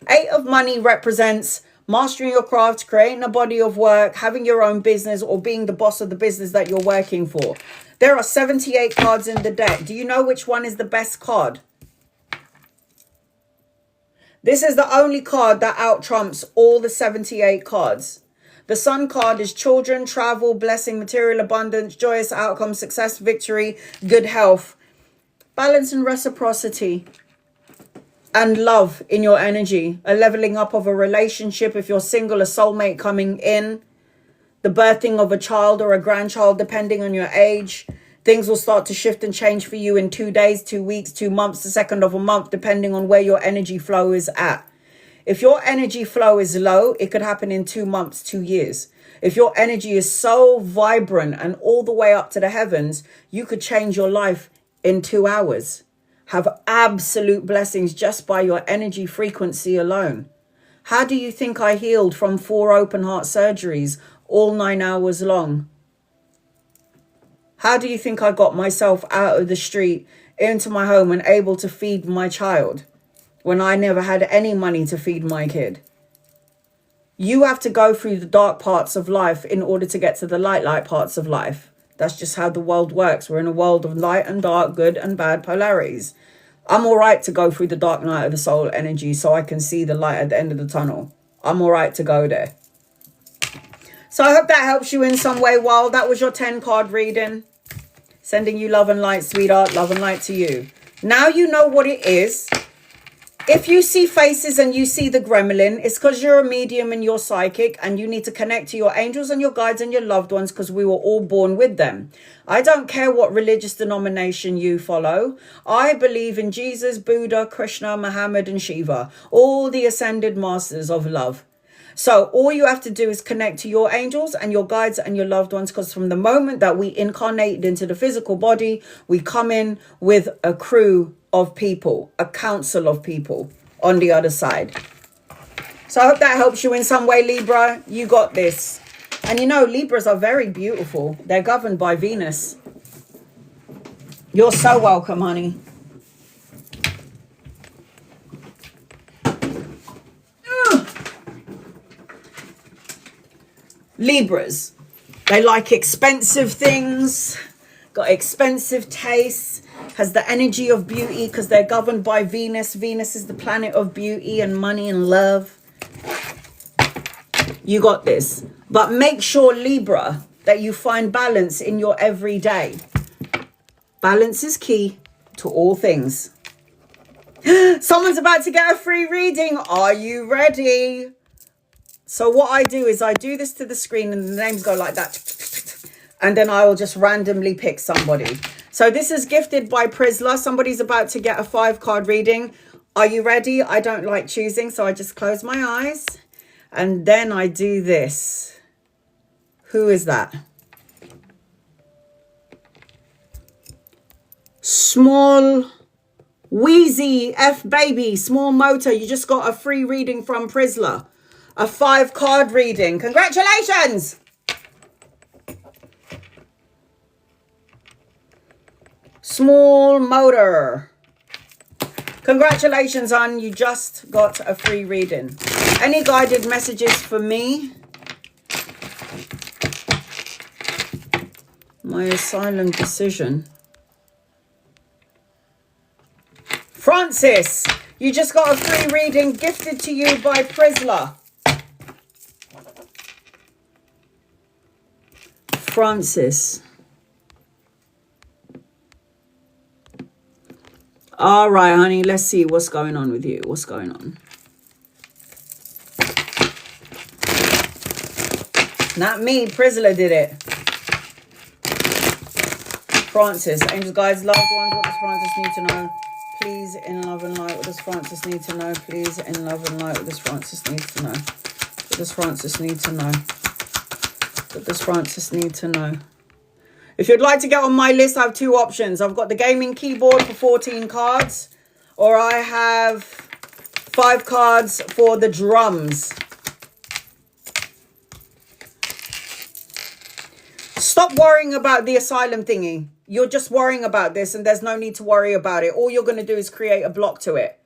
Eight of Money represents mastering your craft, creating a body of work, having your own business, or being the boss of the business that you're working for. There are 78 cards in the deck. Do you know which one is the best card? This is the only card that out-trumps all the 78 cards. The Sun card is children, travel, blessing, material abundance, joyous outcome, success, victory, good health, balance and reciprocity, and love in your energy. A leveling up of a relationship. If you're single, a soulmate coming in. The birthing of a child or a grandchild, depending on your age. Things will start to shift and change for you in 2 days, 2 weeks, 2 months, the second of a month, depending on where your energy flow is at. If your energy flow is low, it could happen in 2 months, 2 years. If your energy is so vibrant and all the way up to the heavens, you could change your life in 2 hours. Have absolute blessings just by your energy frequency alone. How do you think I healed from 4 open heart surgeries, all 9 hours long? How do you think I got myself out of the street, into my home, and able to feed my child when I never had any money to feed my kid? You have to go through the dark parts of life in order to get to the light parts of life. That's just how the world works. We're in a world of light and dark, good and bad polarities. I'm all right to go through the dark night of the soul energy so I can see the light at the end of the tunnel. I'm all right to go there. So I hope that helps you in some way. Well, that was your 10 card reading. Sending you love and light, sweetheart. Love and light to you. Now you know what it is. If you see faces and you see the gremlin, it's because you're a medium and you're psychic and you need to connect to your angels and your guides and your loved ones because we were all born with them. I don't care what religious denomination you follow. I believe in Jesus, Buddha, Krishna, Muhammad, and Shiva, all the ascended masters of love. So all you have to do is connect to your angels and your guides and your loved ones, because from the moment that we incarnate into the physical body, we come in with a crew of people, a council of people on the other side. So I hope that helps you in some way, Libra. You got this. And you know, Libras are very beautiful. They're governed by Venus. You're so welcome, honey. Libras, they like expensive things, got expensive tastes, has the energy of beauty because they're governed by Venus. Venus is the planet of beauty and money and love. You got this. But make sure, Libra, that you find balance in your everyday. Balance is key to all things. Someone's about to get a free reading. Are you ready? So what I do is I do this to the screen and the names go like that. And then I will just randomly pick somebody. So this is gifted by Prisla. Somebody's about to get a 5-card reading. Are you ready? I don't like choosing, so I just close my eyes. And then I do this. Who is that? Small, wheezy, F baby, small motor. You just got a free reading from Prisla. A 5-card reading. Congratulations! Small motor. Congratulations, on you just got a free reading. Any guided messages for me? My asylum decision. Francis, you just got a free reading gifted to you by Prisla. Francis. All right, honey, let's see what's going on with you. What's going on? Not me, Prisla did it. Francis, angels, guides, loved ones, what does Francis need to know? Please, in love and light, what does Francis need to know? Please, in love and light, what does Francis need to know? What does Francis need to know? What does Francis need to know? If you'd like to get on my list, I have 2 options. I've got the gaming keyboard for 14 cards, or I have 5 cards for the drums. Stop worrying about the asylum thingy. You're just worrying about this, and there's no need to worry about it. All you're going to do is create a block to it.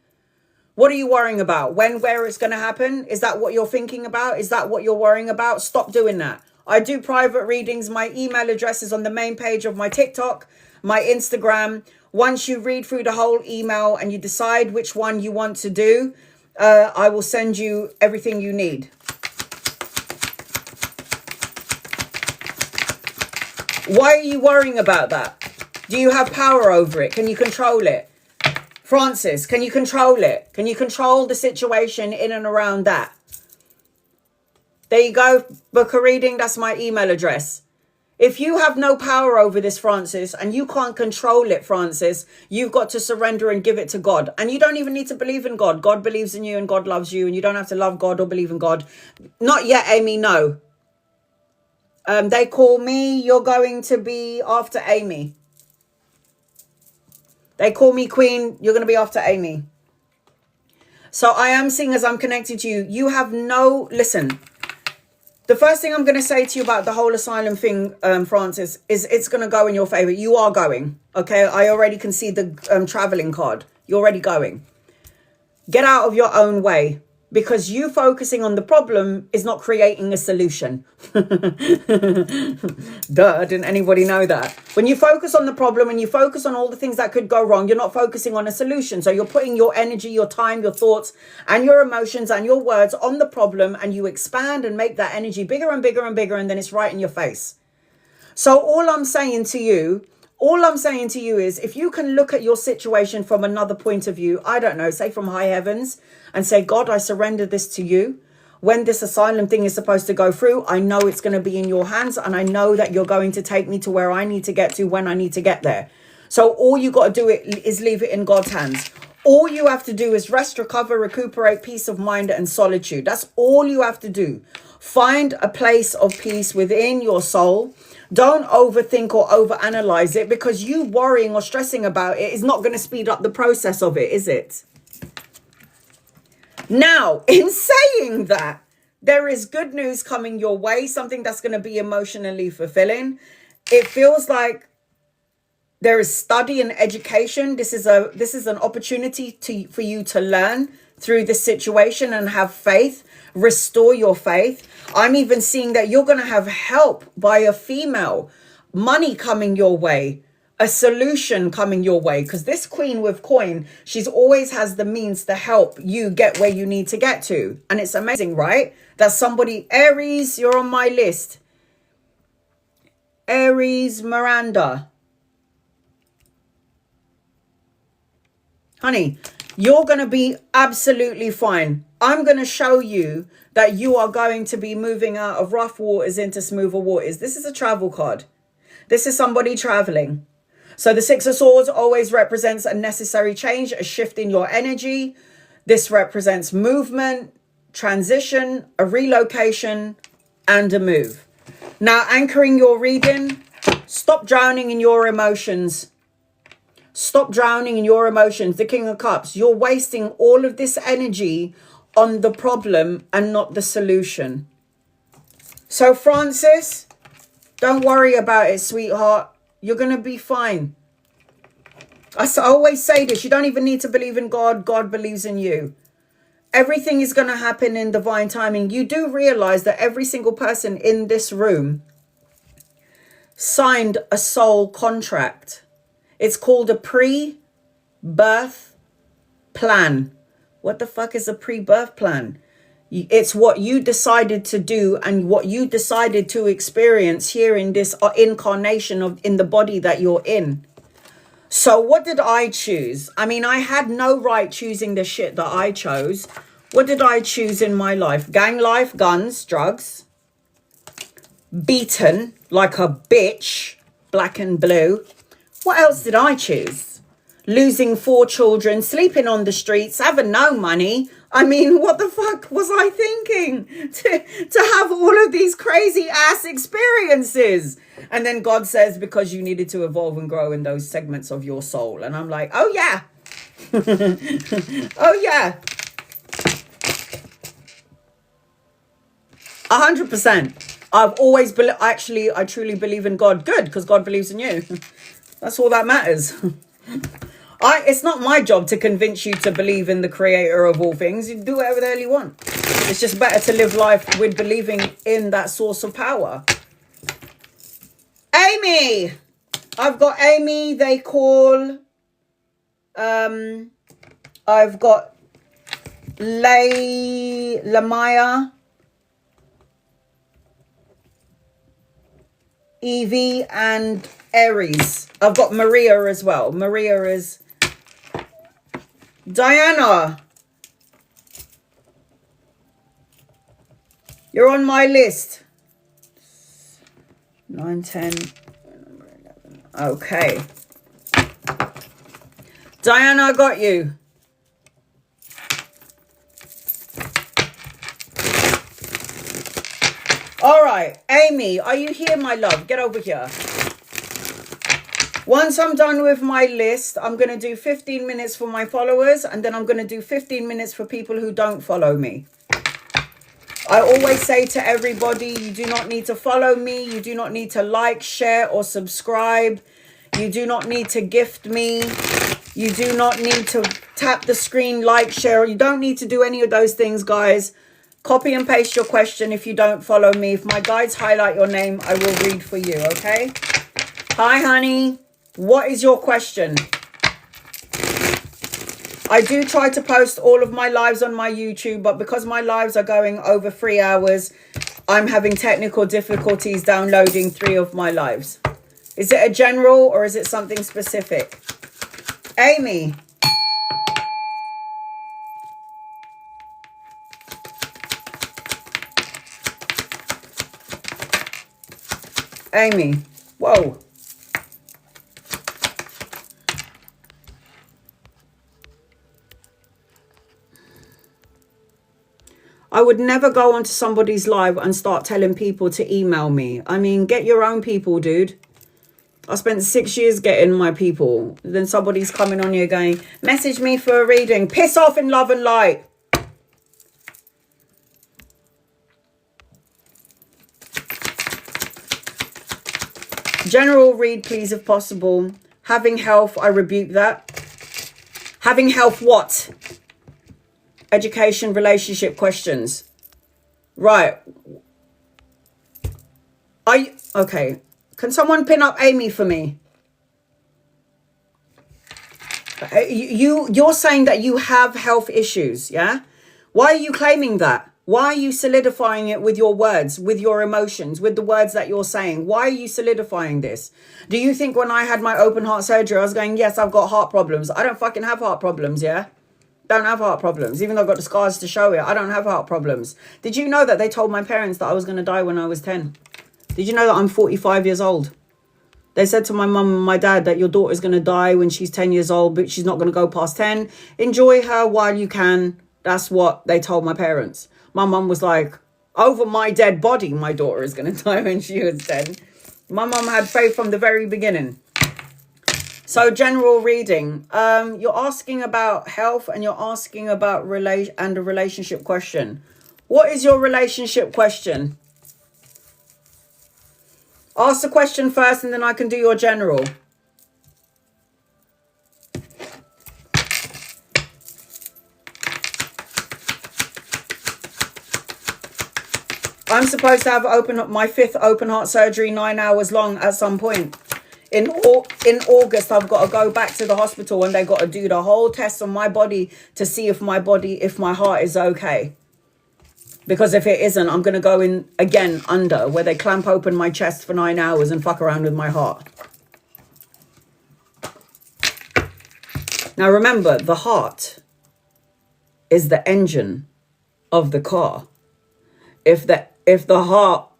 What are you worrying about? When, where it's going to happen? Is that what you're thinking about? Is that what you're worrying about? Stop doing that. I do private readings. My email address is on the main page of my TikTok, my Instagram. Once you read through the whole email and you decide which one you want to do, I will send you everything you need. Why are you worrying about that? Do you have power over it? Can you control it? Francis, can you control it? Can you control the situation in and around that? There you go. Book a reading. That's my email address. If you have no power over this, Francis, and you can't control it, Francis, you've got to surrender and give it to God. And you don't even need to believe in God. God believes in you and God loves you, and you don't have to love God or believe in God. Not yet, Amy, no. They call me, you're going to be after Amy. They call me Queen, you're going to be after Amy. So I am seeing as I'm connected to you, you have no, listen. The first thing I'm going to say to you about the whole asylum thing, Francis, is it's going to go in your favor. You are going, okay? I already can see the traveling card. You're already going. Get out of your own way, because you focusing on the problem is not creating a solution. Duh, didn't anybody know that? When you focus on the problem and you focus on all the things that could go wrong, you're not focusing on a solution. So you're putting your energy, your time, your thoughts, and your emotions and your words on the problem, and you expand and make that energy bigger and bigger and bigger, and then it's right in your face. So all I'm saying to you is, if you can look at your situation from another point of view, I don't know, say from high heavens, and say, God, I surrender this to you. When this asylum thing is supposed to go through, I know it's going to be in your hands, and I know that you're going to take me to where I need to get to when I need to get there. So all you got to do is leave it in God's hands. All you have to do is rest, recover, recuperate, peace of mind and solitude. That's all you have to do. Find a place of peace within your soul. Don't overthink or overanalyze it, because you worrying or stressing about it is not going to speed up the process of it, is it? Now, in saying that, there is good news coming your way, something that's going to be emotionally fulfilling. It feels like there is study and education. This is an opportunity for you to learn through this situation and have faith, restore your faith. I'm even seeing that you're going to have help by a female, money coming your way, a solution coming your way, because this queen with coin, she's always has the means to help you get where you need to get to. And it's amazing, right? That somebody, Aries, you're on my list. Aries Miranda. Honey, you're going to be absolutely fine. I'm going to show you that you are going to be moving out of rough waters into smoother waters. This is a travel card. This is somebody traveling. So the Six of Swords always represents a necessary change, a shift in your energy. This represents movement. transition, a relocation, and a move. Now, anchoring your reading, stop drowning in your emotions. Stop drowning in your emotions. The King of Cups, you're wasting all of this energy on the problem and not the solution. So, Francis, don't worry about it, sweetheart. You're going to be fine. I always say this. You don't even need to believe in God. God believes in you. Everything is going to happen in divine timing. You do realize that every single person in this room signed a soul contract. It's called a pre-birth plan. What the fuck is a pre-birth plan? It's what you decided to do and what you decided to experience here in this incarnation in the body that you're in. So what did I choose? I mean, I had no right choosing the shit that I chose. What did I choose in my life? Gang life, guns, drugs. Beaten like a bitch, black and blue. What else did I choose? Losing 4 children, sleeping on the streets, having no money. I mean, what the fuck was I thinking? To have all of these crazy ass experiences. And then God says, because you needed to evolve and grow in those segments of your soul. And I'm like, oh yeah. Oh yeah. 100%. I've always actually, I truly believe in God. Good, because God believes in you. That's all that matters. It's not my job to convince you to believe in the creator of all things. You do whatever the hell you want. It's just better to live life with believing in that source of power. Amy. I've got Amy. They call. I've got Lamaya. Evie and Aries. I've got Maria as well. Maria is Diana. You're on my list. 9, 10, 11. Okay. Diana, I got you. All right, Amy, are you here, my love? Get over here. Once I'm done with my list, I'm going to do 15 minutes for my followers, and then I'm going to do 15 minutes for people who don't follow me. I always say to everybody, you do not need to follow me. You do not need to like, share, or subscribe. You do not need to gift me. You do not need to tap the screen, like, share. You don't need to do any of those things, guys. Copy and paste your question if you don't follow me. If my guides highlight your name, I will read for you, okay? Hi, honey. What is your question? I do try to post all of my lives on my YouTube, but because my lives are going over 3 hours, I'm having technical difficulties downloading 3 of my lives. Is it a general or is it something specific? Amy. Amy. Whoa. I would never go onto somebody's live and start telling people to email me. I mean, get your own people, dude. I spent 6 years getting my people. Then somebody's coming on here going, message me for a reading. Piss off in love and light. General read, please, if possible. Having health, I rebuke that. Having health, what? Education, relationship questions. Right. Okay. Can someone pin up Amy for me? You're saying that you have health issues, yeah? Why are you claiming that? Why are you solidifying it with your words, with your emotions, with the words that you're saying? Why are you solidifying this? Do you think when I had my open heart surgery, I was going, yes, I've got heart problems. I don't fucking have heart problems, yeah? Don't have heart problems. Even though I've got the scars to show it, I don't have heart problems. Did you know that they told my parents that I was going to die when I was 10? Did you know that I'm 45 years old? They said to my mum and my dad that your daughter's going to die when she's 10 years old, but she's not going to go past 10. Enjoy her while you can. That's what they told my parents. My mum was like, over my dead body, my daughter is going to die when she was dead. My mum had faith from the very beginning. So general reading, you're asking about health and you're asking about a relationship question. What is your relationship question? Ask the question first and then I can do your general. I'm supposed to have my 5th open heart surgery 9 hours long at some point. In August, I've got to go back to the hospital and they got to do the whole test on my body to see if my heart is okay. Because if it isn't, I'm going to go in again under where they clamp open my chest for 9 hours and fuck around with my heart. Now remember, the heart is the engine of the car. If the heart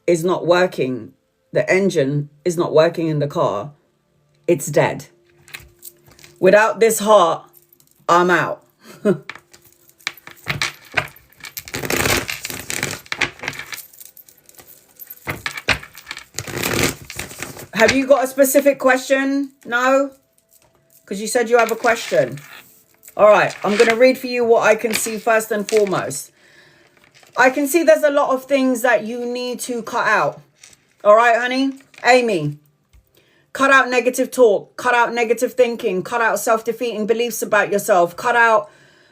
is not working, the engine is not working in the car, it's dead. Without this heart, I'm out. Have you got a specific question? No? Because you said you have a question. All right, I'm going to read for you what I can see first and foremost. I can see there's a lot of things that you need to cut out. All right, honey? Amy, cut out negative talk, cut out negative thinking, cut out self-defeating beliefs about yourself, cut out,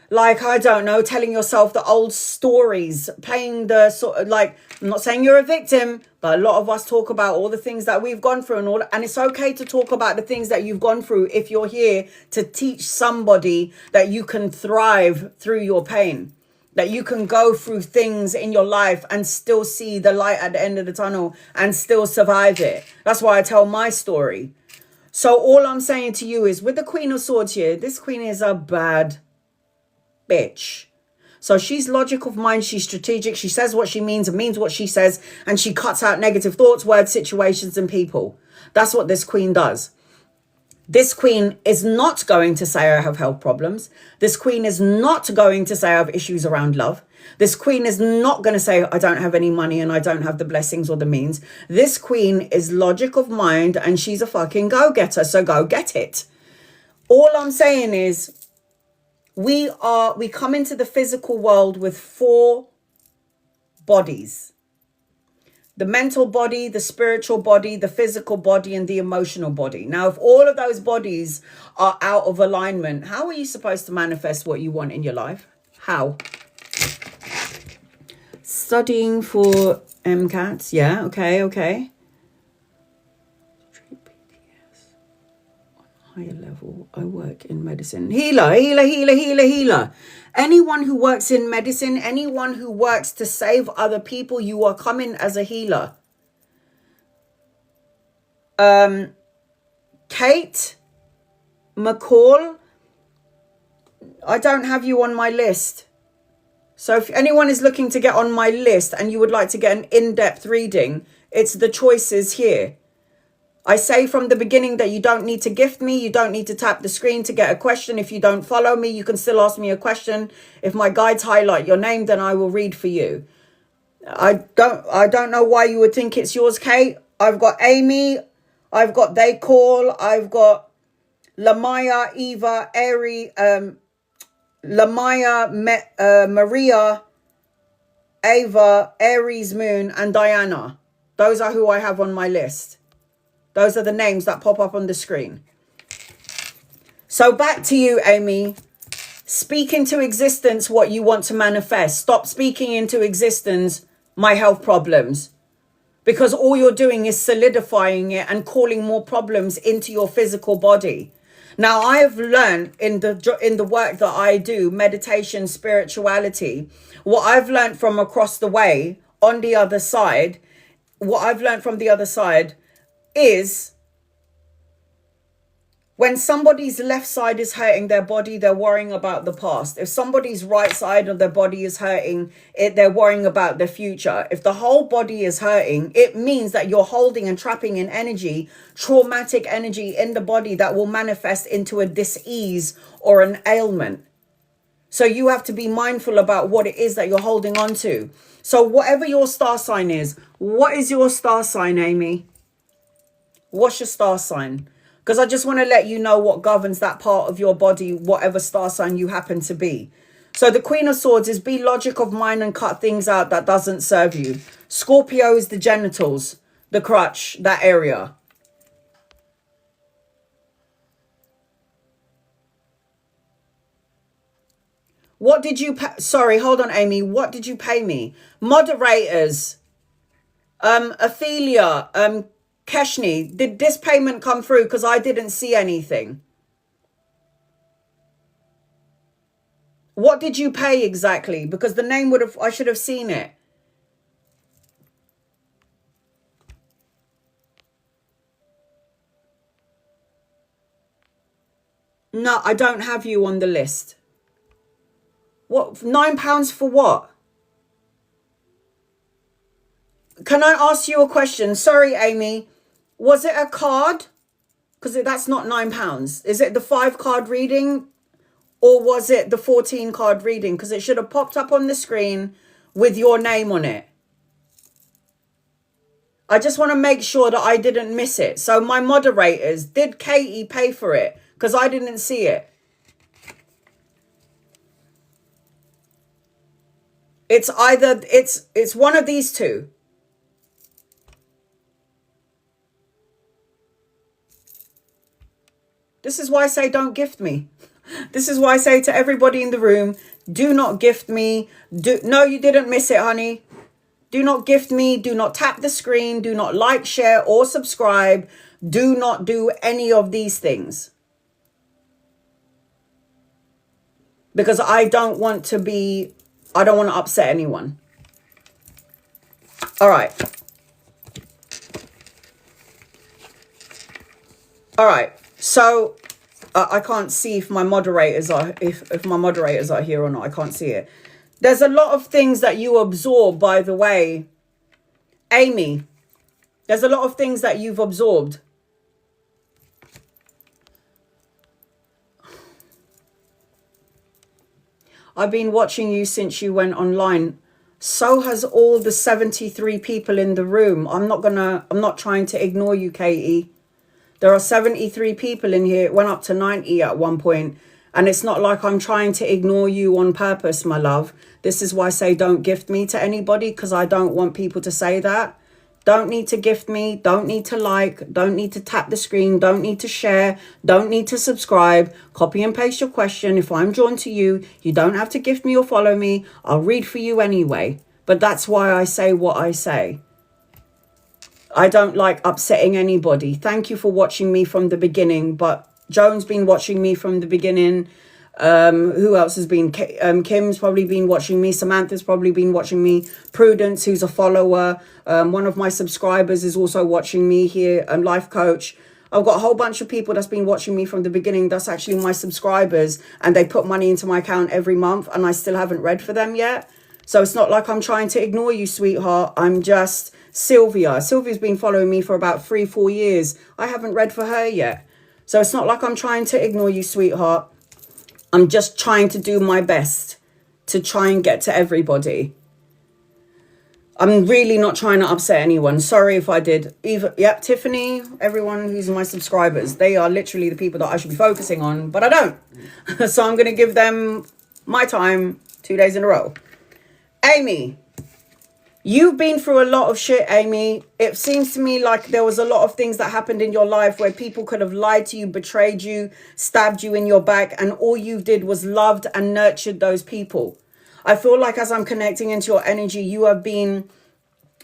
like, I don't know, telling yourself the old stories, playing the sort of, like, I'm not saying you're a victim, but a lot of us talk about all the things that we've gone through and it's okay to talk about the things that you've gone through if you're here to teach somebody that you can thrive through your pain. That you can go through things in your life and still see the light at the end of the tunnel and still survive it. That's why I tell my story. So all I'm saying to you is with the Queen of Swords here, this queen is a bad bitch. So she's logical of mind. She's strategic. She says what she means and means what she says. And she cuts out negative thoughts, words, situations, and people. That's what this queen does. This queen is not going to say I have health problems. This queen is not going to say I have issues around love. This queen is not going to say I don't have any money and I don't have the blessings or the means. This queen is logic of mind and she's a fucking go-getter. So go get it. All I'm saying is we come into the physical world with 4 bodies. The mental body, the spiritual body, the physical body, and the emotional body. Now, if all of those bodies are out of alignment, how are you supposed to manifest what you want in your life? How? Studying for MCATs. Yeah, okay. Treat PTS on a higher level. I work in medicine. Healer. Anyone who works in medicine, anyone who works to save other people, you are coming as a healer. Kate McCall, I don't have you on my list. So if anyone is looking to get on my list and you would like to get an in-depth reading, it's the choices here. I say from the beginning that you don't need to gift me. You don't need to tap the screen to get a question. If you don't follow me, you can still ask me a question. If my guides highlight your name, then I will read for you. I don't know why you would think it's yours, Kate. I've got Amy. I've got They Call. I've got Lamaya, Eva, Ari, Lamaya, Maria, Ava, Aries Moon, and Diana. Those are who I have on my list. Those are the names that pop up on the screen. So back to you, Amy. Speak into existence what you want to manifest. Stop speaking into existence my health problems. Because all you're doing is solidifying it and calling more problems into your physical body. Now, I have learned in the work that I do, meditation, spirituality, what I've learned from across the way on the other side, what I've learned from the other side is when somebody's left side is hurting their body, they're worrying about the past. If somebody's right side of their body is hurting, they're worrying about the future. If the whole body is hurting, it means that you're holding and trapping in energy, traumatic energy in the body that will manifest into a dis-ease or an ailment. So you have to be mindful about what it is that you're holding on to. So whatever your star sign is, what is your star sign, Amy? What's your star sign? Because I just want to let you know what governs that part of your body, whatever star sign you happen to be. So the Queen of Swords is be logic of mind and cut things out that doesn't serve you. Scorpio is the genitals, the crotch, that area. What did you pay? Sorry, hold on, Amy. What did you pay me? Moderators, Ophelia, Keshni, did this payment come through? Because I didn't see anything. What did you pay exactly? Because the name would have, I should have seen it. No, I don't have you on the list. What, £9 for what? Can I ask you a question? Sorry, Amy. Was it a card? Because that's not £9. Is it the 5 card reading? Or was it the 14 card reading? Because it should have popped up on the screen with your name on it. I just want to make sure that I didn't miss it. So my moderators, did Katie pay for it? Because I didn't see it. It's either, it's one of these two. This is why I say don't gift me. This is why I say to everybody in the room, do not gift me. No, you didn't miss it, honey. Do not gift me. Do not tap the screen. Do not like, share, or subscribe. Do not do any of these things. Because I don't want to upset anyone. All right. All right. So I can't see if my moderators are if my moderators are here or not. I can't see it. There's a lot of things that you absorb, by the way. Amy, there's a lot of things that you've absorbed. I've been watching you since you went online. So has all the 73 people in the room. I'm not trying to ignore you, Katie. There are 73 people in here. It went up to 90 at one point. And it's not like I'm trying to ignore you on purpose, my love. This is why I say don't gift me to anybody, because I don't want people to say that. Don't need to gift me. Don't need to like. Don't need to tap the screen. Don't need to share. Don't need to subscribe. Copy and paste your question. If I'm drawn to you, you don't have to gift me or follow me. I'll read for you anyway. But that's why I say what I say. I don't like upsetting anybody. Thank you for watching me from the beginning. But Joan's been watching me from the beginning. Who else has been? Kim's probably been watching me. Samantha's probably been watching me. Prudence, who's a follower. One of my subscribers is also watching me here. Life coach. I've got a whole bunch of people that's been watching me from the beginning. That's actually my subscribers. And they put money into my account every month. And I still haven't read for them yet. So it's not like I'm trying to ignore you, sweetheart. I'm just Sylvia. Sylvia's been following me for about 3-4 years. I haven't read for her yet. So it's not like I'm trying to ignore you, sweetheart. I'm just trying to do my best to try and get to everybody. I'm really not trying to upset anyone. Sorry if I did. Yep, Tiffany, everyone who's my subscribers. They are literally the people that I should be focusing on, but I don't. So I'm going to give them my time 2 days in a row. Amy, you've been through a lot of shit, Amy. It seems to me like there was a lot of things that happened in your life where people could have lied to you, betrayed you, stabbed you in your back, and all you did was loved and nurtured those people. I feel like as I'm connecting into your energy,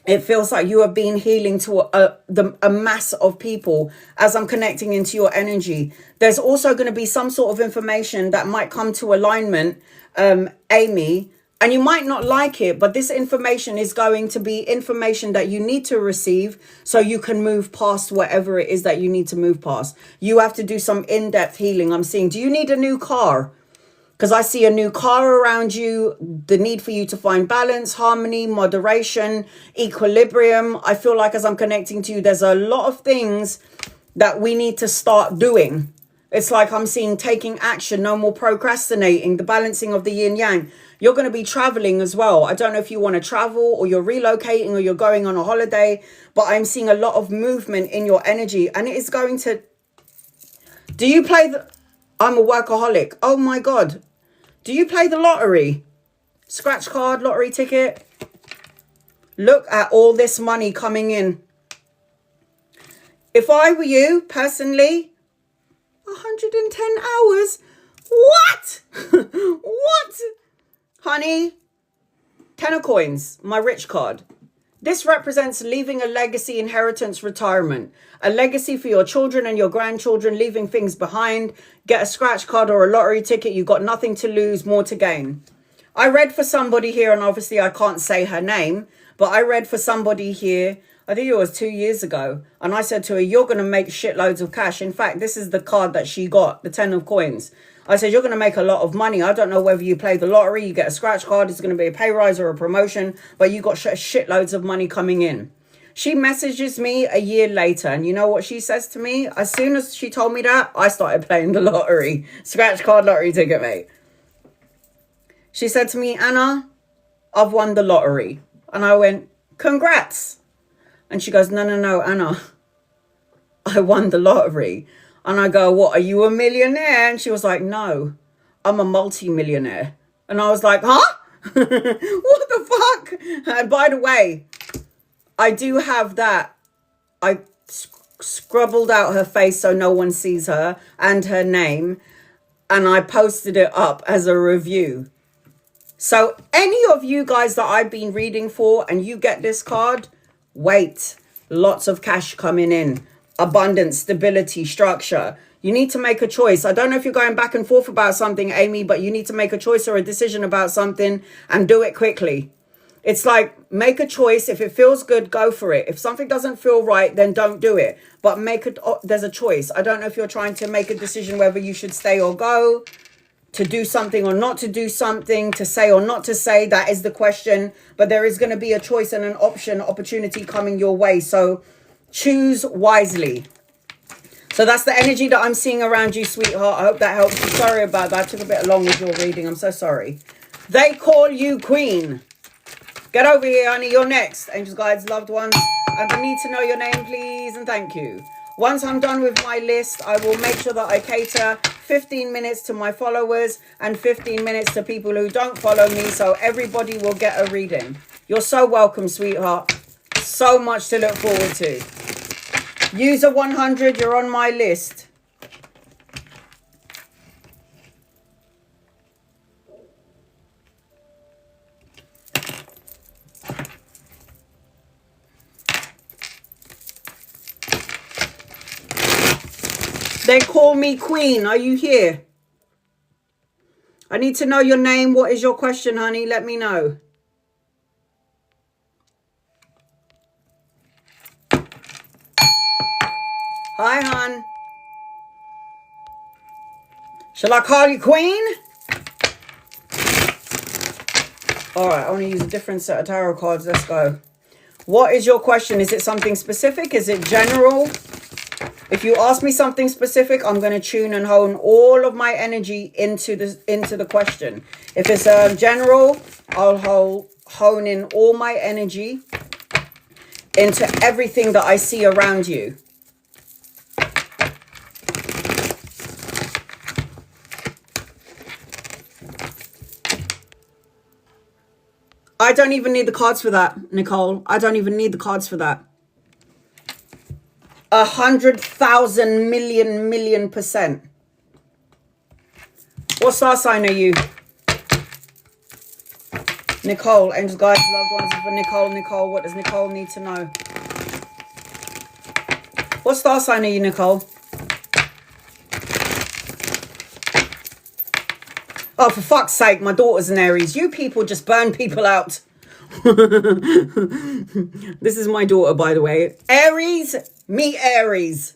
it feels like you have been healing to a mass of people as I'm connecting into your energy. There's also going to be some sort of information that might come to alignment, Amy. And you might not like it, but this information is going to be information that you need to receive so you can move past whatever it is that you need to move past. You have to do some in-depth healing. I'm seeing, do you need a new car? Because I see a new car around you, the need for you to find balance, harmony, moderation, equilibrium. I feel like as I'm connecting to you, there's a lot of things that we need to start doing. It's like I'm seeing taking action, no more procrastinating, the balancing of the yin yang. You're going to be traveling as well. I don't know if you want to travel or you're relocating or you're going on a holiday, but I'm seeing a lot of movement in your energy, and it is going to... Do you play the... I'm a workaholic. Oh my God. Do you play the lottery? Scratch card, lottery ticket? Look at all this money coming in. If I were you, personally, 110 hours? What? What? Honey, 10 of coins, my rich card. This represents leaving a legacy, inheritance, retirement. A legacy for your children and your grandchildren, leaving things behind. Get a scratch card or a lottery ticket. You've got nothing to lose, more to gain. I read for somebody here, and obviously I can't say her name, but I read for somebody here, I think it was 2 years ago, and I said to her, you're going to make shitloads of cash. In fact, this is the card that she got, the 10 of coins. I said, you're going to make a lot of money. I don't know whether you play the lottery, you get a scratch card, it's going to be a pay rise or a promotion, but you got shitloads of money coming in. She messages me a year later, and you know what she says to me? As soon as she told me that, I started playing the lottery. Scratch card, lottery ticket, mate. She said to me, Anna, I've won the lottery. And I went, congrats. And she goes, no, Anna, I won the lottery. And I go, what, are you a millionaire? And she was like, no, I'm a multi-millionaire. And I was like, huh? What the fuck? And by the way, I do have that. I scribbled out her face so no one sees her and her name. And I posted it up as a review. So any of you guys that I've been reading for and you get this card, wait, lots of cash coming in, abundance, stability, structure. You need to make a choice. I don't know if you're going back and forth about something, Amy, but you need to make a choice or a decision about something and do it quickly. It's like, make a choice. If it feels good, go for it. If something doesn't feel right, then don't do it. But there's a choice. I don't know if you're trying to make a decision whether you should stay or go, to do something or not to do something, to say or not to say. That is the question. But there is going to be a choice and an opportunity coming your way. So choose wisely. So that's the energy that I'm seeing around you, sweetheart. I hope that helps you. Sorry about that. I took a bit long with your reading. I'm so sorry. They call you queen. Get over here, honey. You're next. Angels, guides, loved ones. I need to know your name, please. And thank you. Once I'm done with my list, I will make sure that I cater 15 minutes to my followers and 15 minutes to people who don't follow me. So everybody will get a reading. You're so welcome, sweetheart. So much to look forward to. User 100, you're on my list. They call me queen. Are you here? I need to know your name. What is your question, honey? Let me know. Hi, hon. Shall I call you queen? All right, I want to use a different set of tarot cards. Let's go. What is your question? Is it something specific? Is it general? If you ask me something specific, I'm going to tune and hone all of my energy into the question. If it's general, I'll hone in all my energy into everything that I see around you. I don't even need the cards for that, Nicole. I don't even need the cards for that. 100,000 million%. What star sign are you? Nicole, angels, guides, loved ones for Nicole. Nicole, what does Nicole need to know? What star sign are you, Nicole? Oh, for fuck's sake, my daughter's an Aries. You people just burn people out. This is my daughter, by the way. Aries, me Aries.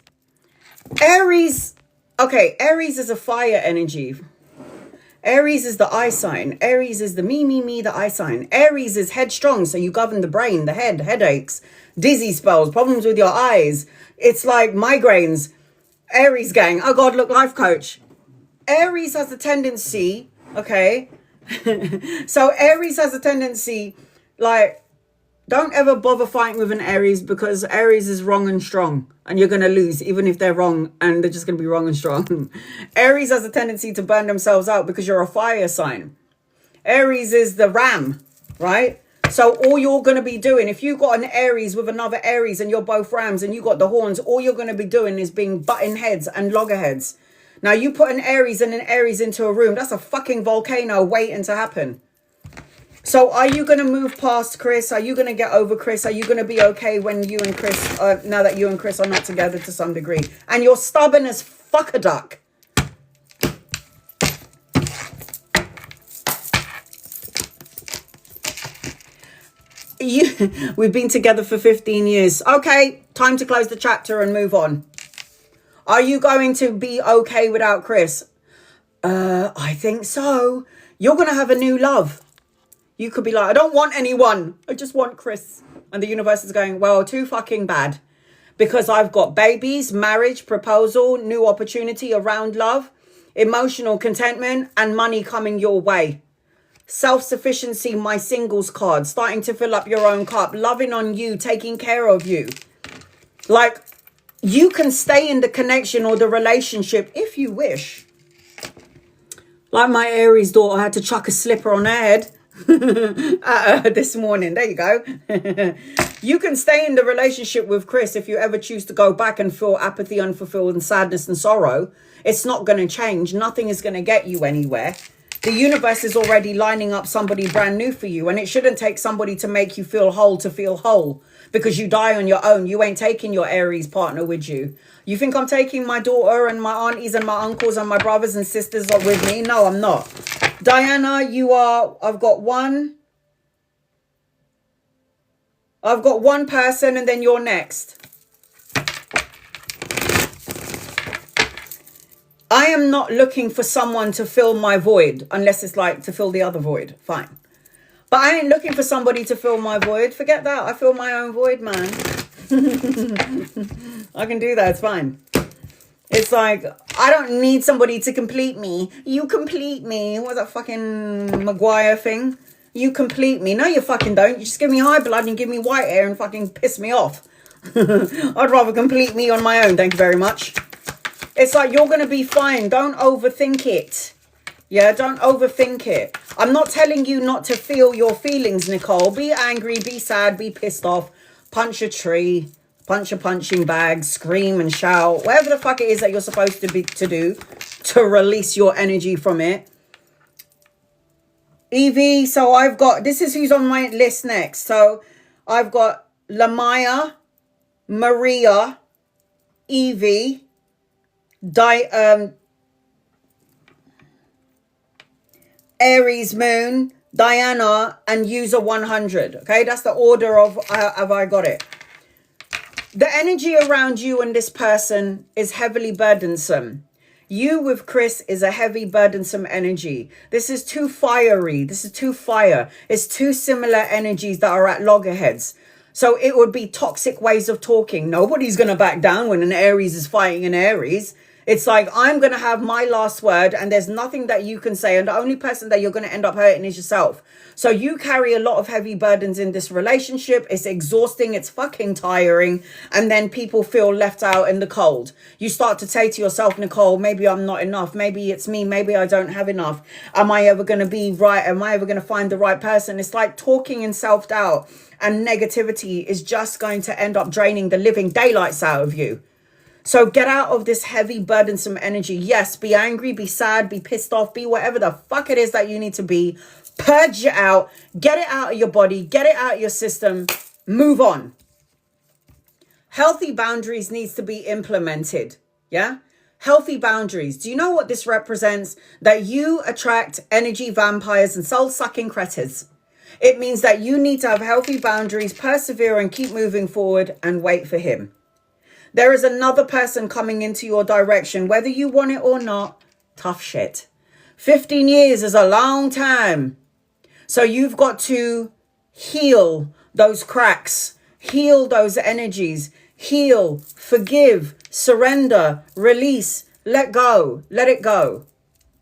Aries, okay, Aries is a fire energy. Aries is the I sign. Aries is the me, the I sign. Aries is headstrong, so you govern the brain, the head, headaches, dizzy spells, problems with your eyes. It's like migraines. Aries gang. Oh God, look, life coach. Aries has a tendency, okay? So Aries has a tendency, like, don't ever bother fighting with an Aries, because Aries is wrong and strong, and you're going to lose even if they're wrong, and they're just going to be wrong and strong. Aries has a tendency to burn themselves out because you're a fire sign. Aries is the ram, right? So all you're going to be doing, if you got an Aries with another Aries and you're both rams and you got the horns, all you're going to be doing is being butting heads and loggerheads. Now, you put an Aries and an Aries into a room, that's a fucking volcano waiting to happen. So are you going to move past Chris? Are you going to get over Chris? Are you going to be okay when you and Chris, now that you and Chris are not together to some degree? And you're stubborn as fuck a duck. We've been together for 15 years. Okay, time to close the chapter and move on. Are you going to be okay without Chris? I think so. You're going to have a new love. You could be like, I don't want anyone. I just want Chris. And the universe is going, well, too fucking bad. Because I've got babies, marriage, proposal, new opportunity around love, emotional contentment, and money coming your way. Self-sufficiency, my singles card, starting to fill up your own cup, loving on you, taking care of you. Like, you can stay in the connection or the relationship if you wish. Like my Aries daughter had to chuck a slipper on her head this morning. There you go. You can stay in the relationship with Chris if you ever choose to go back and feel apathy, unfulfilled, and sadness and sorrow. It's not going to change. Nothing is going to get you anywhere. The universe is already lining up somebody brand new for you, and it shouldn't take somebody to make you feel whole, because you die on your own. You ain't taking your Aries partner with you. You think I'm taking my daughter and my aunties and my uncles and my brothers and sisters with me? No, I'm not. Diana, I've got one person, and then you're next. I am not looking for someone to fill my void, unless it's like to fill the other void. Fine. But I ain't looking for somebody to fill my void. Forget that. I fill my own void, man. I can do that. It's fine. It's like, I don't need somebody to complete me. You complete me. What's that fucking Maguire thing? You complete me. No, you fucking don't. You just give me high blood and give me white hair and fucking piss me off. I'd rather complete me on my own. Thank you very much. It's like, you're going to be fine. Don't overthink it. Yeah, don't overthink it. I'm not telling you not to feel your feelings, Nicole. Be angry, be sad, be pissed off. Punch a tree, punch a punching bag, scream and shout. Whatever the fuck it is that you're supposed to do to release your energy from it. Evie, so I've got, this is who's on my list next. So I've got Lamaya, Maria, Evie, Aries Moon, Diana, and User 100. Okay, that's the order of have I got it. The energy around you and this person is heavily burdensome. You with Chris is a heavy, burdensome energy. This is too fiery. This is too fire. It's two similar energies that are at loggerheads. So it would be toxic ways of talking. Nobody's going to back down when an Aries is fighting an Aries. It's like, I'm going to have my last word, and there's nothing that you can say. And the only person that you're going to end up hurting is yourself. So you carry a lot of heavy burdens in this relationship. It's exhausting. It's fucking tiring. And then people feel left out in the cold. You start to say to yourself, Nicole, maybe I'm not enough. Maybe it's me. Maybe I don't have enough. Am I ever going to be right? Am I ever going to find the right person? It's like talking in self-doubt and negativity is just going to end up draining the living daylights out of you. So get out of this heavy, burdensome energy. Yes, be angry, be sad, be pissed off, be whatever the fuck it is that you need to be. Purge it out. Get it out of your body. Get it out of your system. Move on. Healthy boundaries needs to be implemented. Yeah? Healthy boundaries. Do you know what this represents? That you attract energy vampires and soul-sucking cretters. It means that you need to have healthy boundaries, persevere and keep moving forward and wait for him. There is another person coming into your direction, whether you want it or not. Tough shit. 15 years is a long time. So you've got to heal those cracks, heal those energies, heal, forgive, surrender, release, let go, let it go.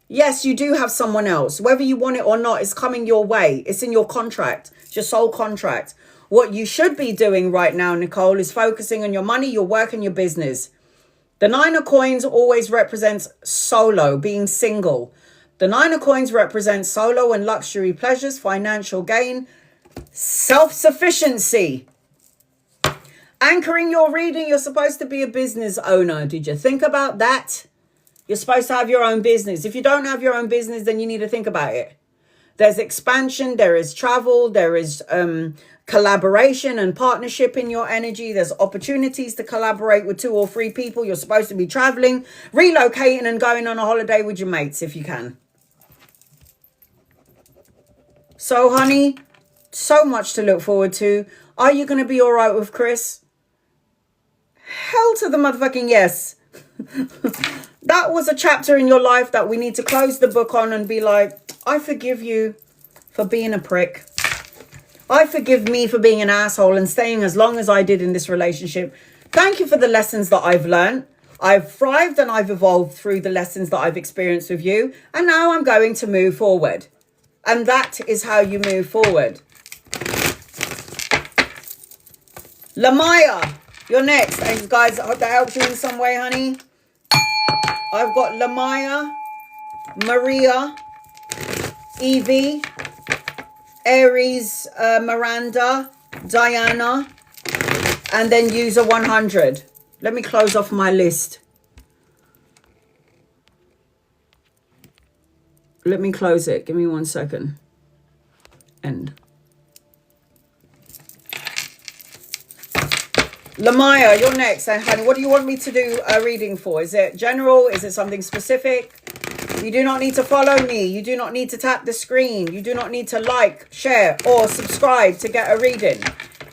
Yes, you do have someone else. Whether you want it or not, it's coming your way. It's in your contract. It's your soul contract. What you should be doing right now, Nicole, is focusing on your money, your work, and your business. The Nine of Coins always represents solo, being single. The Nine of Coins represents solo and luxury pleasures, financial gain, self-sufficiency. Anchoring your reading, you're supposed to be a business owner. Did you think about that? You're supposed to have your own business. If you don't have your own business, then you need to think about it. There's expansion, there is travel, there is collaboration and partnership in your energy. There's opportunities to collaborate with 2 or 3 people. You're supposed to be traveling, relocating, and going on a holiday with your mates if you can. So, honey, so much to look forward to. Are you going to be all right with Chris? Hell to the motherfucking yes. That was a chapter in your life that we need to close the book on and be like, I forgive you for being a prick. I forgive me for being an asshole and staying as long as I did in this relationship. Thank you for the lessons that I've learned. I've thrived and I've evolved through the lessons that I've experienced with you. And now I'm going to move forward. And that is how you move forward. Lamaya, you're next. And guys, I hope that helped you in some way, honey. I've got Lamaya, Maria, Evie, Aries, Miranda, Diana, and then user 100. Let me close off my list. Let me close it. Give me 1 second. End. Lamaya, you're next. And honey, what do you want me to do a reading for? Is it general? Is it something specific? You do not need to follow me. You do not need to tap the screen. You do not need to like, share, or subscribe to get a reading.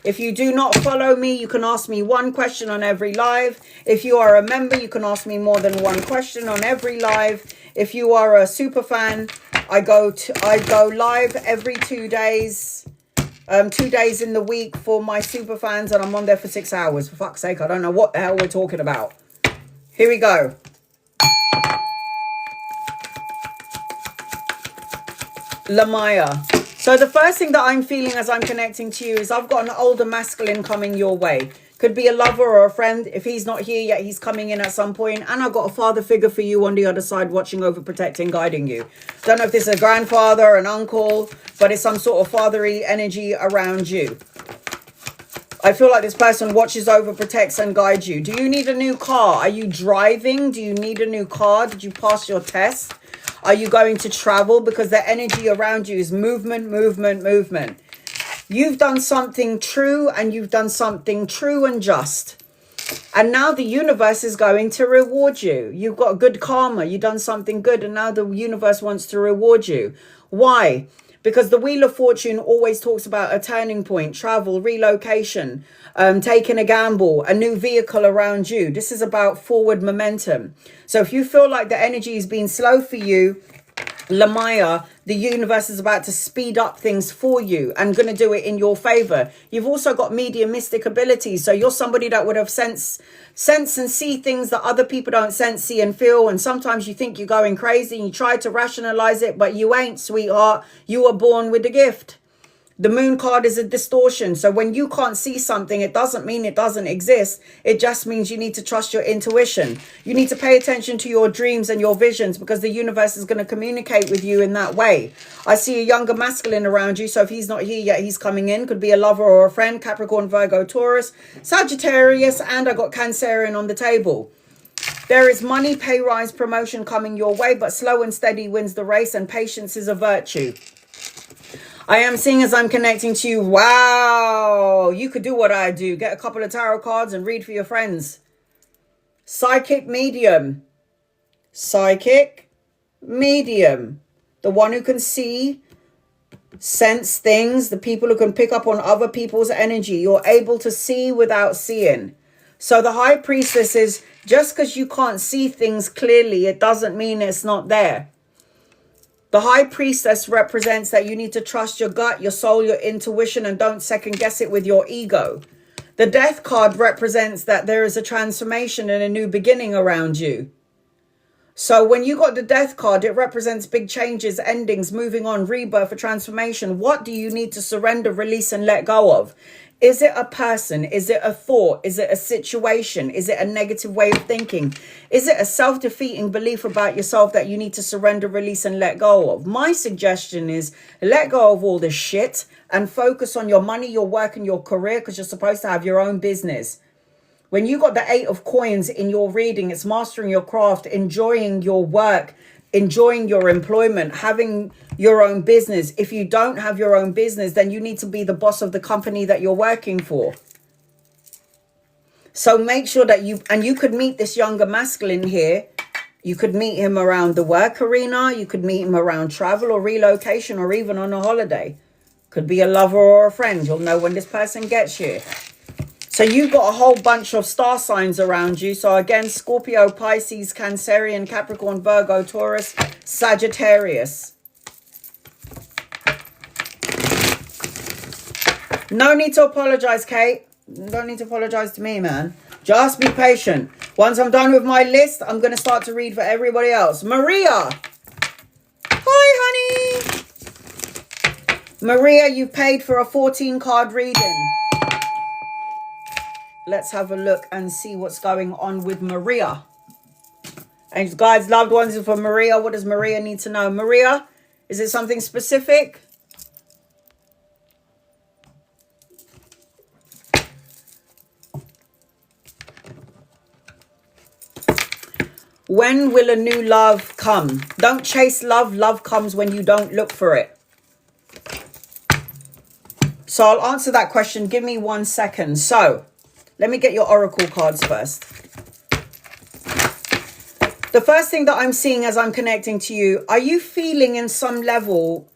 If you do not follow me, you can ask me 1 question on every live. If you are a member, you can ask me more than 1 question on every live. If you are a super fan, I go live every 2 days. 2 days in the week for my super fans, and I'm on there for 6 hours. For fuck's sake, I don't know what the hell we're talking about. Here we go. Lamaya. So the first thing that I'm feeling as I'm connecting to you is I've got an older masculine coming your way. Could be a lover or a friend. If he's not here yet, he's coming in at some point. And I've got a father figure for you on the other side, watching over, protecting, guiding you. Don't know if this is a grandfather, an uncle, but it's some sort of fatherly energy around you. I feel like this person watches over, protects, and guides you. Do you need a new car? Are you driving? Do you need a new car? Did you pass your test? Are you going to travel? Because the energy around you is movement, movement, movement. You've done something true, and you've done something true and just. And now the universe is going to reward you. You've got good karma. You've done something good, and now the universe wants to reward you. Why? Because the Wheel of Fortune always talks about a turning point, travel, relocation, taking a gamble, a new vehicle around you. This is about forward momentum. So if you feel like the energy has been slow for you, Lamaya, the universe is about to speed up things for you and going to do it in your favor. You've also got mediumistic abilities. So you're somebody that would have sense and see things that other people don't sense, see, and feel. And sometimes you think you're going crazy and you try to rationalize it, but you ain't, sweetheart. You were born with a gift. The moon card is a distortion. So when you can't see something, it doesn't mean it doesn't exist. It just means you need to trust your intuition. You need to pay attention to your dreams and your visions, because the universe is going to communicate with you in that way. I see a younger masculine around you. So if he's not here yet, he's coming in. Could be a lover or a friend. Capricorn, Virgo, Taurus, Sagittarius, and I got Cancerian on the table. There is money, pay rise, promotion coming your way, but slow and steady wins the race, and patience is a virtue. I am seeing as I'm connecting to you, wow, you could do what I do. Get a couple of tarot cards and read for your friends. Psychic medium. Psychic medium. The one who can see, sense things, the people who can pick up on other people's energy. You're able to see without seeing. So the High Priestess is, just because you can't see things clearly, it doesn't mean it's not there. The High Priestess represents that you need to trust your gut, your soul, your intuition, and don't second guess it with your ego. The Death card represents that there is a transformation and a new beginning around you. So when you got the Death card, it represents big changes, endings, moving on, rebirth, a transformation. What do you need to surrender, release, and let go of? Is it a person? Is it a thought? Is it a situation? Is it a negative way of thinking? Is it a self-defeating belief about yourself that you need to surrender, release, and let go of? My suggestion is let go of all this shit and focus on your money, your work, and your career, because you're supposed to have your own business. When you got the 8 of coins in your reading, it's mastering your craft, enjoying your work, enjoying your employment, having your own business. If you don't have your own business, then you need to be the boss of the company that you're working for. So make sure that you could meet this younger masculine here. You could meet him around the work arena. You could meet him around travel or relocation or even on a holiday. Could be a lover or a friend. You'll know when this person gets here. So you've got a whole bunch of star signs around you. So again, Scorpio, Pisces, Cancerian, Capricorn, Virgo, Taurus, Sagittarius. No need to apologize, Kate. Don't need to apologize to me, man. Just be patient. Once I'm done with my list, I'm going to start to read for everybody else. Maria. Hi, honey. Maria, you've paid for a 14-card reading. Let's have a look and see what's going on with Maria. And guys, loved ones for Maria. What does Maria need to know? Maria, is it something specific? When will a new love come? Don't chase love. Love comes when you don't look for it. So I'll answer that question. Give me 1 second. So let me get your oracle cards first. The first thing that I'm seeing as I'm connecting to you, are you feeling in some level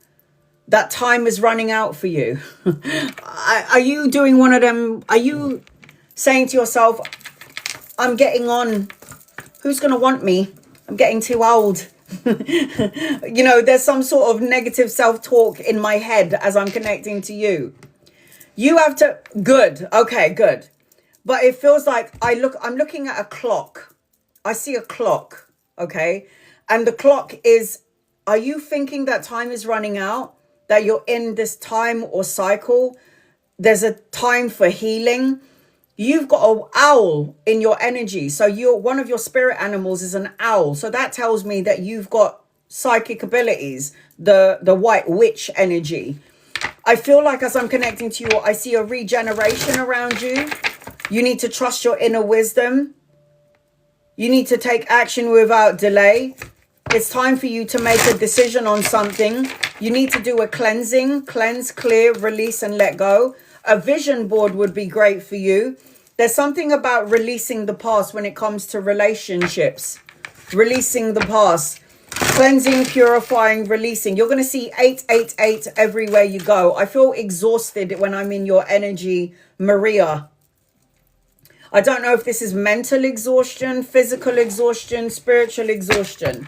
that time is running out for you? Are you doing one of them? Are you saying to yourself, I'm getting on. Who's going to want me? I'm getting too old. You know, there's some sort of negative self-talk in my head as I'm connecting to you. You have to, good. Okay, good. But it feels like I'm looking at a clock. I see a clock, okay? And the clock is, are you thinking that time is running out? That you're in this time or cycle? There's a time for healing. You've got an owl in your energy. So one of your spirit animals is an owl. So that tells me that you've got psychic abilities, the white witch energy. I feel like as I'm connecting to you, I see a regeneration around you. You need to trust your inner wisdom. You need to take action without delay. It's time for you to make a decision on something. You need to do a cleansing, cleanse, clear, release, and let go. A vision board would be great for you. There's something about releasing the past when it comes to relationships. Releasing the past. Cleansing, purifying, releasing. You're going to see 888 everywhere you go. I feel exhausted when I'm in your energy, Maria. I don't know if this is mental exhaustion, physical exhaustion, spiritual exhaustion.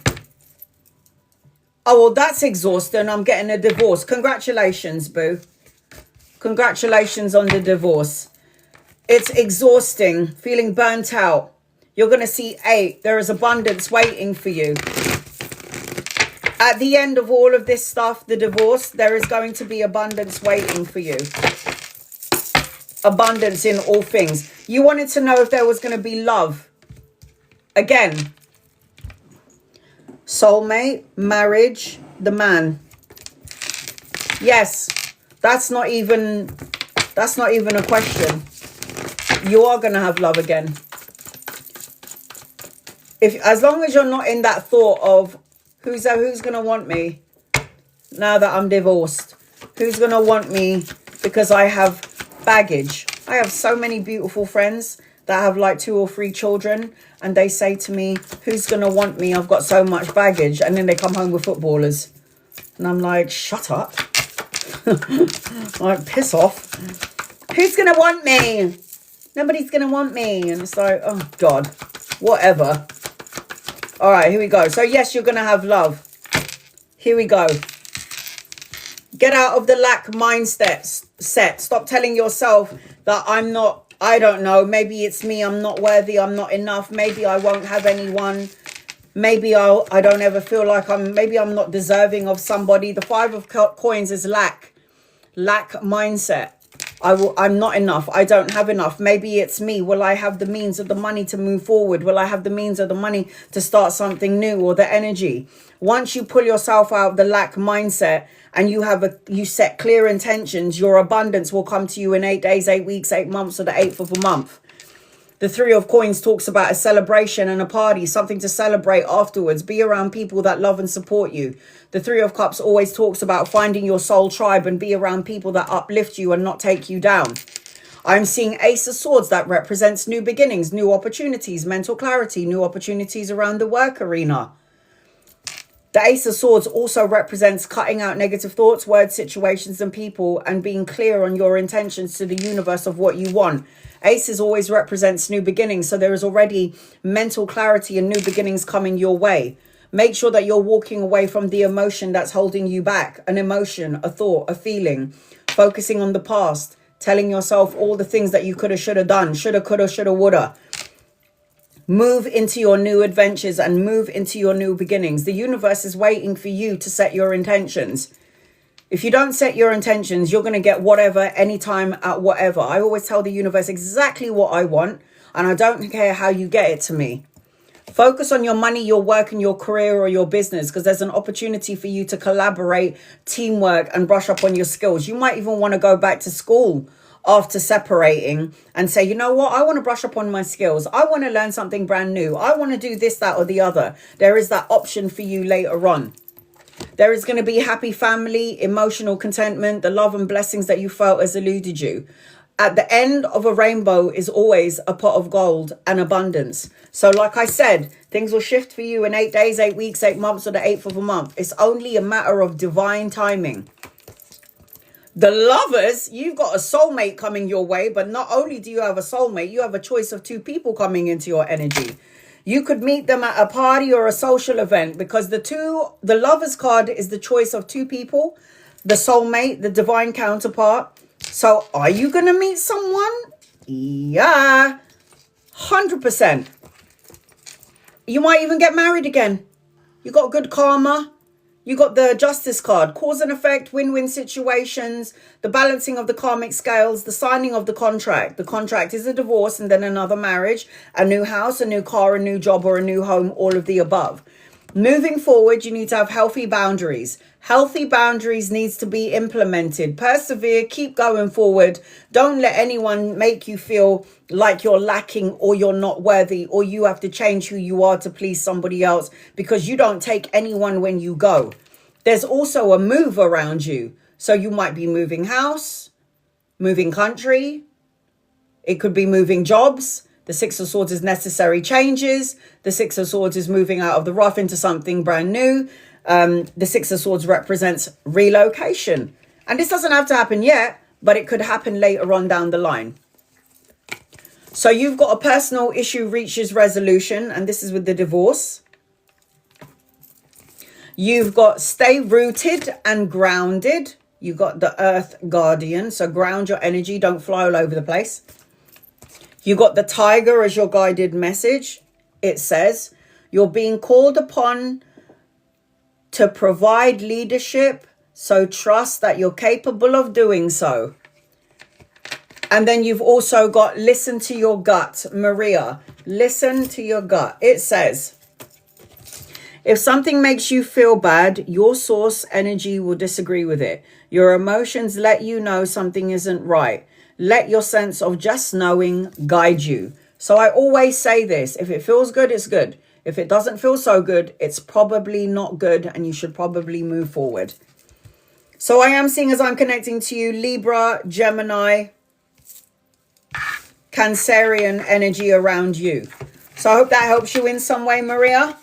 Oh, well, that's exhausting. I'm getting a divorce. Congratulations, boo. Congratulations on the divorce. It's exhausting, feeling burnt out. You're going to see 8. There is abundance waiting for you. At the end of all of this stuff, the divorce, there is going to be abundance waiting for you. Abundance in all things. You wanted to know if there was going to be love. Again. Soulmate, marriage, the man. Yes. That's not even a question. You are going to have love again. As long as you're not in that thought of who's going to want me now that I'm divorced? Who's going to want me because I have baggage? I have so many beautiful friends that have like 2 or 3 children, and they say to me, who's going to want me? I've got so much baggage. And then they come home with footballers. And I'm like, shut up. Like, piss off. Who's going to want me? Nobody's going to want me. And it's like, oh, God, whatever. All right, here we go. So, yes, you're going to have love. Here we go. Get out of the lack mindset. Stop telling yourself that I'm not I don't know. Maybe it's me. I'm not worthy. I'm not enough. Maybe I won't have anyone. Maybe I don't ever feel like maybe I'm not deserving of somebody. The Five of Coins is lack mindset. I'm not enough. I don't have enough. Maybe it's me. Will I have the means of the money to move forward? Will I have the means of the money to start something new, or the energy? Once you pull yourself out of the lack mindset and you set clear intentions, your abundance will come to you in 8 days, 8 weeks, 8 months, or the 8th of a month. The Three of Coins talks about a celebration and a party, something to celebrate afterwards. Be around people that love and support you. The Three of Cups always talks about finding your soul tribe and be around people that uplift you and not take you down. I'm seeing Ace of Swords that represents new beginnings, new opportunities, mental clarity, new opportunities around the work arena. The Ace of Swords also represents cutting out negative thoughts, words, situations, and people, and being clear on your intentions to the universe of what you want. Aces always represents new beginnings, so there is already mental clarity and new beginnings coming your way. Make sure that you're walking away from the emotion that's holding you back. An emotion, a thought, a feeling. Focusing on the past. Telling yourself all the things that you coulda, shoulda done. Shoulda, coulda, shoulda, woulda. Move into your new adventures and move into your new beginnings. The universe is waiting for you to set your intentions. If you don't set your intentions, you're going to get whatever, anytime, at whatever. I always tell the universe exactly what I want, and I don't care how you get it to me. Focus on your money, your work, and your career or your business, because there's an opportunity for you to collaborate, teamwork, and brush up on your skills. You might even want to go back to school after separating and say, you know what, I want to brush up on my skills. I want to learn something brand new. I want to do this, that, or the other. There is that option for you later on. There is going to be happy family, emotional contentment, the love and blessings that you felt has eluded you. At the end of a rainbow is always a pot of gold and abundance. So like I said, things will shift for you in 8 days, 8 weeks, 8 months, or the 8th of a month. It's only a matter of divine timing. The lovers, you've got a soulmate coming your way, but not only do you have a soulmate, you have a choice of 2 people coming into your energy. You could meet them at a party or a social event, because the lovers card is the choice of 2 people, the soulmate, the divine counterpart. So are you going to meet someone? Yeah, 100%. You might even get married again. You got good karma. You got the Justice card, cause and effect, win-win situations, the balancing of the karmic scales, the signing of the contract. The contract is a divorce and then another marriage, a new house, a new car, a new job, or a new home, all of the above. Moving forward, you need to have healthy boundaries. Healthy boundaries needs to be implemented. Persevere, keep going forward. Don't let anyone make you feel like you're lacking or you're not worthy or you have to change who you are to please somebody else, because you don't take anyone when you go. There's also a move around you. So you might be moving house, moving country. It could be moving jobs. The Six of Swords is necessary changes. The Six of Swords is moving out of the rough into something brand new. The Six of Swords represents relocation. And this doesn't have to happen yet, but it could happen later on down the line. So you've got a personal issue reaches resolution, and this is with the divorce. You've got stay rooted and grounded. You've got the Earth Guardian, so ground your energy, don't fly all over the place. You got the Tiger as your guided message. It says, you're being called upon to provide leadership, so trust that you're capable of doing so. And then you've also got listen to your gut. Maria, listen to your gut. It says, if something makes you feel bad, your source energy will disagree with it. Your emotions let you know something isn't right. Let your sense of just knowing guide you. So I always say this, if it feels good, it's good. If it doesn't feel so good, it's probably not good and you should probably move forward. So I am seeing, as I'm connecting to you, Libra, Gemini, Cancerian energy around you. So I hope that helps you in some way, Maria.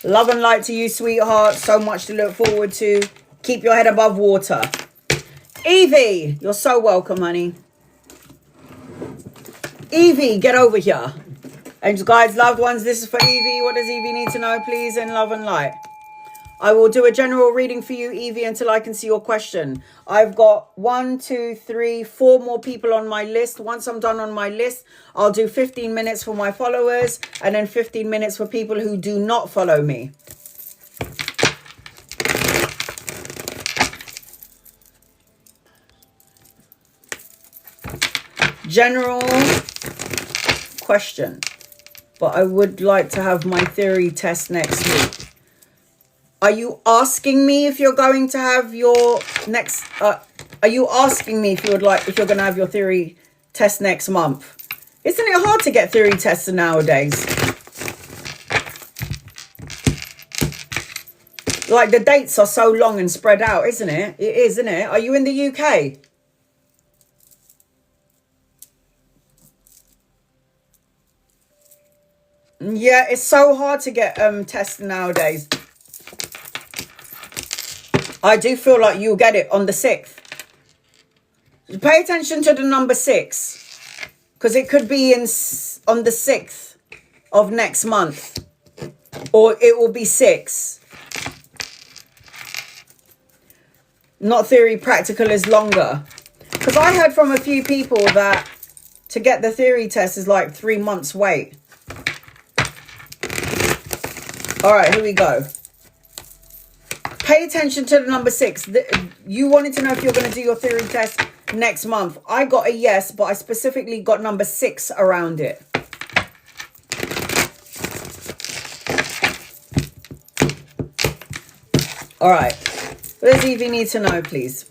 Love and light to you, sweetheart. So much to look forward to. Keep your head above water. Evie, you're so welcome, honey. Evie, get over here. Angels, guides, loved ones, this is for Evie. What does Evie need to know, please, in love and light? I will do a general reading for you, Evie, until I can see your question. I've got 1, 2, 3, 4 more people on my list. Once I'm done on my list, I'll do 15 minutes for my followers and then 15 minutes for people who do not follow me. General question, but I would like to have my theory test next week. Are you asking me if you're going to have your next, are you asking me if you're going to have your theory test next month? Isn't it hard to get theory tests nowadays? Like, the dates are so long and spread out, isn't it? It is, isn't it? Are you in the UK? Yeah, it's so hard to get tests nowadays. I do feel like you'll get it on the 6th. Pay attention to the number 6. Because it could be on the 6th of next month. Or it will be 6. Not theory, practical is longer. Because I heard from a few people that to get the theory test is like 3 months wait. All right, here we go. Pay attention to the number 6. You wanted to know if you're going to do your theory test next month. I got a yes, but I specifically got number 6 around it. All right. What does Evie need to know, please?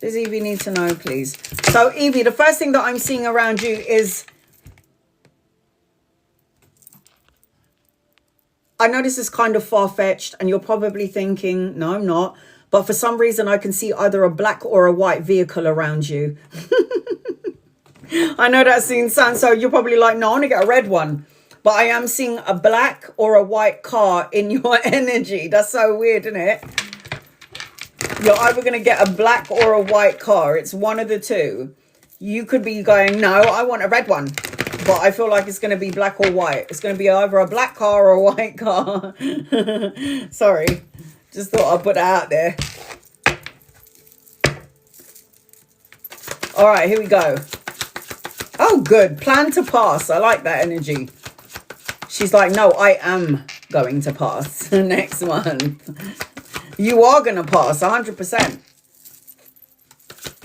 Does Evie need to know, please? So, Evie, the first thing that I'm seeing around you is... I know this is kind of far-fetched and you're probably thinking, no, I'm not. But for some reason, I can see either a black or a white vehicle around you. I know that sounds so, you're probably like, no, I want to get a red one. But I am seeing a black or a white car in your energy. That's so weird, isn't it? You're either going to get a black or a white car. It's one of the two. You could be going, no, I want a red one. But I feel like it's going to be black or white. It's going to be either a black car or a white car. Sorry. Just thought I'd put that out there. All right, here we go. Oh, good. Plan to pass. I like that energy. She's like, no, I am going to pass next month. You are going to pass 100%.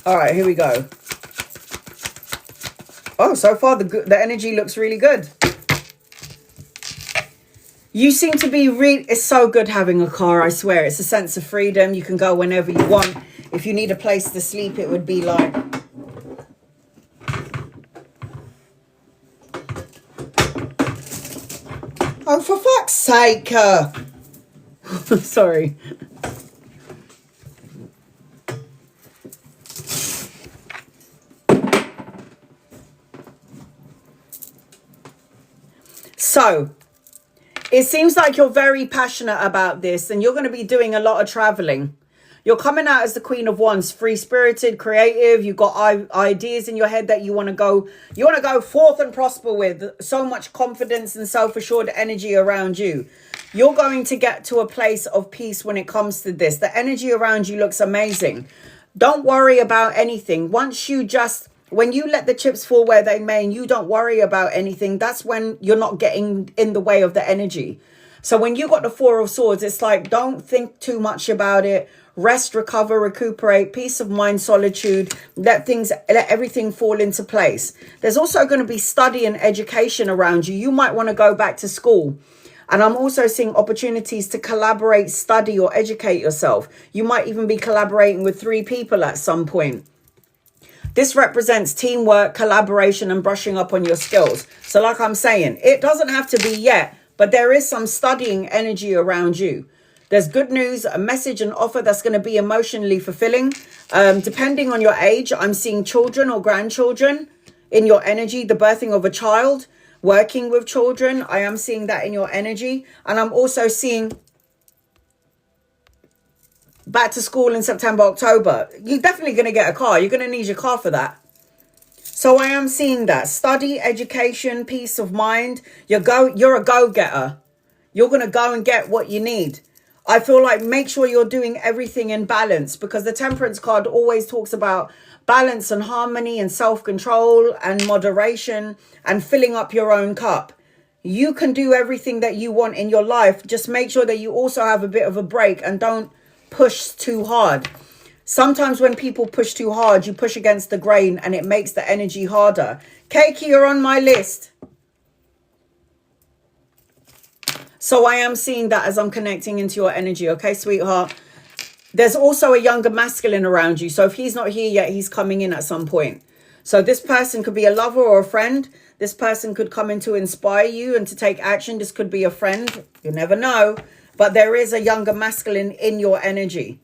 All right, here we go. Oh, so far the energy looks really good. You seem to be it's so good having a car, I swear. It's a sense of freedom. You can go whenever you want. If you need a place to sleep, it would be like... Oh, for fuck's sake. Sorry. So, it seems like you're very passionate about this and you're going to be doing a lot of traveling. You're coming out as the Queen of Wands, free-spirited, creative. You've got ideas in your head that you want to go forth and prosper with. So much confidence and self-assured energy around you. You're going to get to a place of peace when it comes to this. The energy around you looks amazing. Don't worry about anything. When you let the chips fall where they may and you don't worry about anything, that's when you're not getting in the way of the energy. So when you got the 4 of Swords, it's like, don't think too much about it. Rest, recover, recuperate, peace of mind, solitude. Let everything fall into place. There's also going to be study and education around you. You might want to go back to school. And I'm also seeing opportunities to collaborate, study or educate yourself. You might even be collaborating with 3 people at some point. This represents teamwork, collaboration, and brushing up on your skills. So like I'm saying, it doesn't have to be yet, but there is some studying energy around you. There's good news, a message, an offer that's going to be emotionally fulfilling. Depending on your age, I'm seeing children or grandchildren in your energy, the birthing of a child, working with children. I am seeing that in your energy. And I'm also seeing back to school in September, October. You're definitely going to get a car. You're going to need your car for that. So I am seeing that. Study, education, peace of mind. You're a go-getter. You're going to go and get what you need. I feel like make sure you're doing everything in balance, because the Temperance card always talks about balance and harmony and self-control and moderation and filling up your own cup. You can do everything that you want in your life. Just make sure that you also have a bit of a break and don't push too hard. Sometimes when people push too hard, you push against the grain and it makes the energy harder. Keiki, you're on my list. So I am seeing that as I'm connecting into your energy. Okay, sweetheart. There's also a younger masculine around you. So if he's not here yet, he's coming in at some point. So this person could be a lover or a friend. This person could come in to inspire you and to take action. This could be a friend. You never know. But there is a younger masculine in your energy.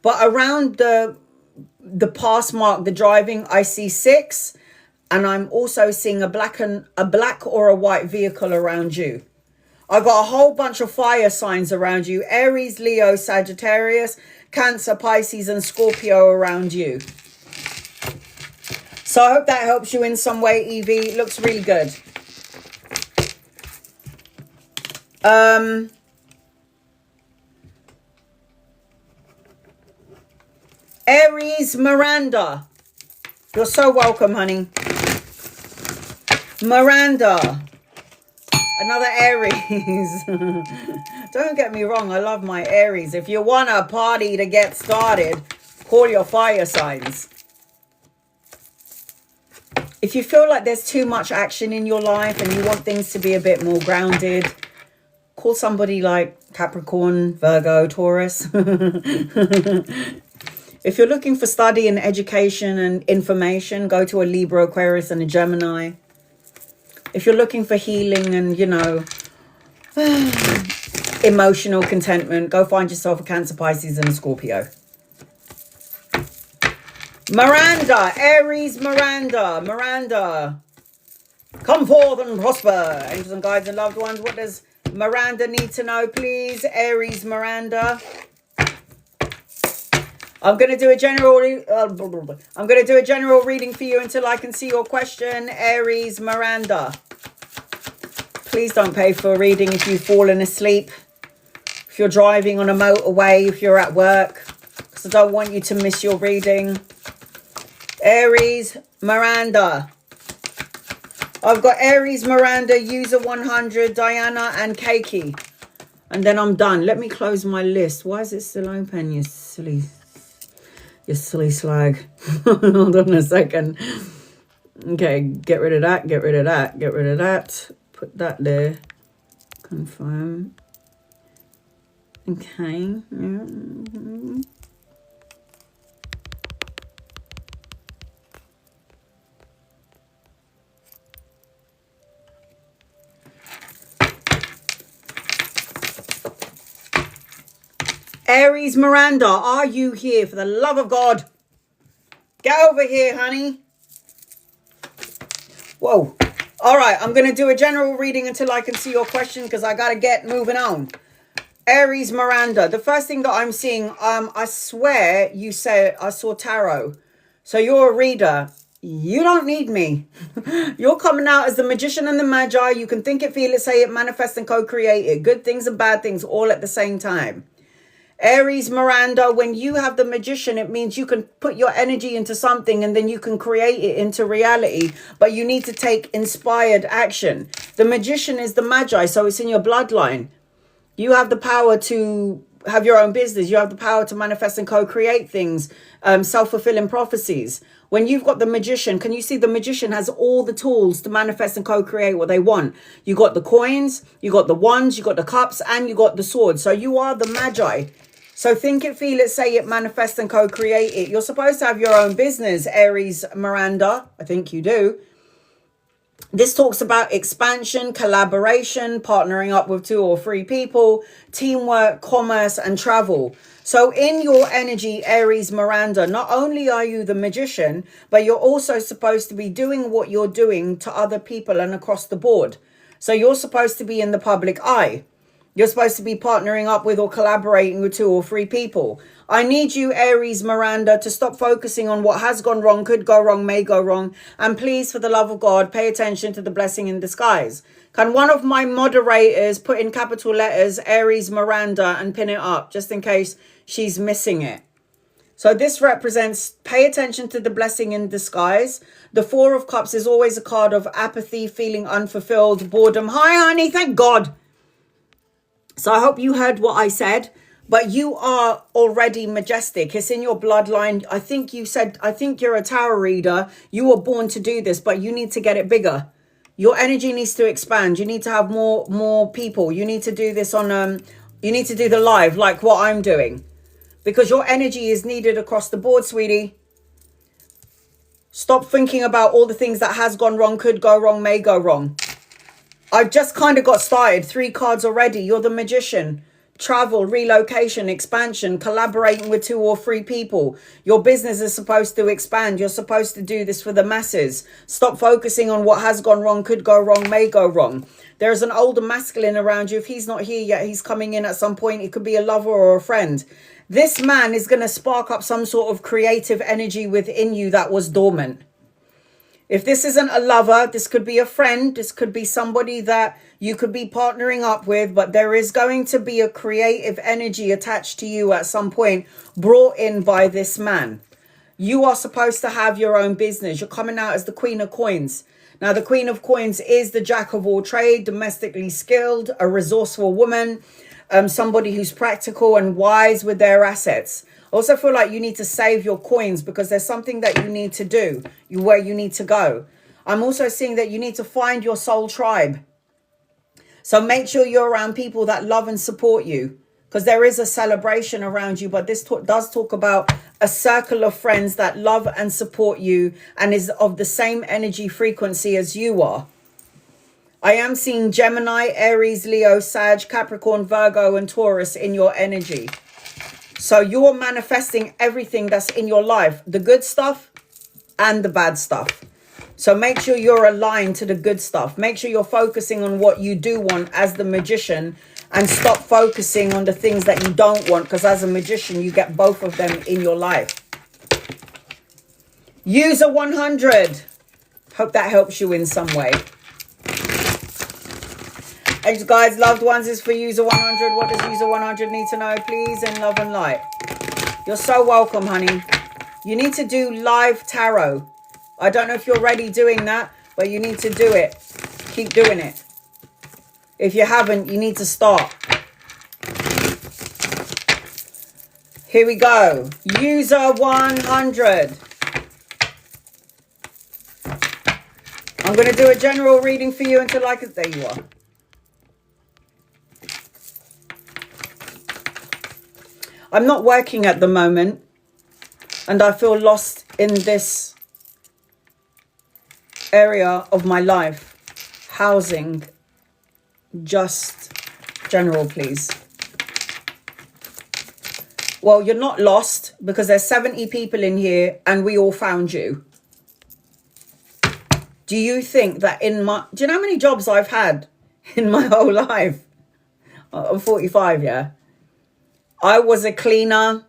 But around the pass mark, the driving, I see 6. And I'm also seeing a black or a white vehicle around you. I got a whole bunch of fire signs around you. Aries, Leo, Sagittarius, Cancer, Pisces, and Scorpio around you. So I hope that helps you in some way, Evie. It looks really good. Aries, Miranda. You're so welcome, honey. Miranda. Another Aries. Don't get me wrong, I love my Aries. If you want a party to get started, call your fire signs. If you feel like there's too much action in your life and you want things to be a bit more grounded, call somebody like Capricorn, Virgo, Taurus. If you're looking for study and education and information, go to a Libra, Aquarius, and a Gemini. If you're looking for healing and, you know, emotional contentment, go find yourself a Cancer, Pisces, and a Scorpio. Miranda, Aries, Miranda. Come forth and prosper. Angels and guides and loved ones. What does Miranda need to know, please? Aries, Miranda. I'm going to do a general reading for you until I can see your question. Aries, Miranda. Please don't pay for a reading if you've fallen asleep. If you're driving on a motorway, if you're at work, because I don't want you to miss your reading. Aries, Miranda. I've got Aries, Miranda, user 100, Diana, and Keiki. And then I'm done. Let me close my list. Why is it still open, you silly slag? Hold on a second. Okay, get rid of that, get rid of that, get rid of that. Put that there. Confirm. Okay. Aries, Miranda, are you here? For the love of God, get over here, honey. Whoa. All right, I'm going to do a general reading until I can see your question, because I got to get moving on. Aries, Miranda, the first thing that I'm seeing, I swear you said I saw tarot. So you're a reader. You don't need me. You're coming out as the magician and the magi. You can think it, feel it, say it, manifest and co-create it. Good things and bad things all at the same time. Aries, Miranda, when you have the magician, it means you can put your energy into something and then you can create it into reality. But you need to take inspired action. The magician is the magi, so it's in your bloodline. You have the power to have your own business. You have the power to manifest and co-create things, self-fulfilling prophecies. When you've got the magician, can you see the magician has all the tools to manifest and co-create what they want? You got the coins, you got the wands, you got the cups, and you got the sword. So you are the magi. So think it, feel it, say it, manifest and co-create it. You're supposed to have your own business, Aries, Miranda. I think you do. This talks about expansion, collaboration, partnering up with 2 or 3 people, teamwork, commerce, and travel. So in your energy, Aries, Miranda, not only are you the magician, but you're also supposed to be doing what you're doing to other people and across the board. So you're supposed to be in the public eye. You're supposed to be partnering up with or collaborating with 2 or 3 people. I need you, Aries Miranda, to stop focusing on what has gone wrong, could go wrong, may go wrong. And please, for the love of God, pay attention to the blessing in disguise. Can one of my moderators put in capital letters Aries Miranda and pin it up, just in case she's missing it? So this represents pay attention to the blessing in disguise. The 4 of Cups is always a card of apathy, feeling unfulfilled, boredom. Hi, honey. Thank God. So I hope you heard what I said. But you are already majestic. It's in your bloodline. I think you're a tarot reader. You were born to do this, but you need to get it bigger. Your energy needs to expand. You need to have more people. You need to do this on, you need to do the live like what I'm doing. Because your energy is needed across the board, sweetie. Stop thinking about all the things that has gone wrong, could go wrong, may go wrong. I've just kind of got started. 3 cards already. You're the magician. Travel, relocation, expansion, collaborating with 2 or 3 people. Your business is supposed to expand. You're supposed to do this for the masses. Stop focusing on what has gone wrong, could go wrong, may go wrong. There's an older masculine around you. If he's not here yet, he's coming in at some point. It could be a lover or a friend. This man is going to spark up some sort of creative energy within you that was dormant. If this isn't a lover, this could be a friend. This could be somebody that you could be partnering up with. But there is going to be a creative energy attached to you at some point, brought in by this man. You are supposed to have your own business. You're coming out as the Queen of Coins. Now, the Queen of Coins is the jack of all trade, domestically skilled, a resourceful woman, somebody who's practical and wise with their assets. Also feel like you need to save your coins because there's something that you need to do, where you need to go. I'm also seeing that you need to find your soul tribe. So make sure you're around people that love and support you, because there is a celebration around you. But this does talk about a circle of friends that love and support you and is of the same energy frequency as you are. I am seeing Gemini, Aries, Leo, Sag, Capricorn, Virgo, and Taurus in your energy. So you're manifesting everything that's in your life, the good stuff and the bad stuff. So make sure you're aligned to the good stuff. Make sure you're focusing on what you do want as the magician, and stop focusing on the things that you don't want, because as a magician, you get both of them in your life. User 100. Hope that helps you in some way. And guys, loved ones is for user 100. What does user 100 need to know? Please, in love and light. You're so welcome, honey. You need to do live tarot. I don't know if you're already doing that, but you need to do it. Keep doing it. If you haven't, you need to start. Here we go. User 100. I'm going to do a general reading for you until there you are. I'm not working at the moment, and I feel lost in this area of my life. Housing, just general, please. Well, you're not lost because there's 70 people in here and we all found you. Do you think that do you know how many jobs I've had in my whole life? I'm 45, yeah. I was a cleaner,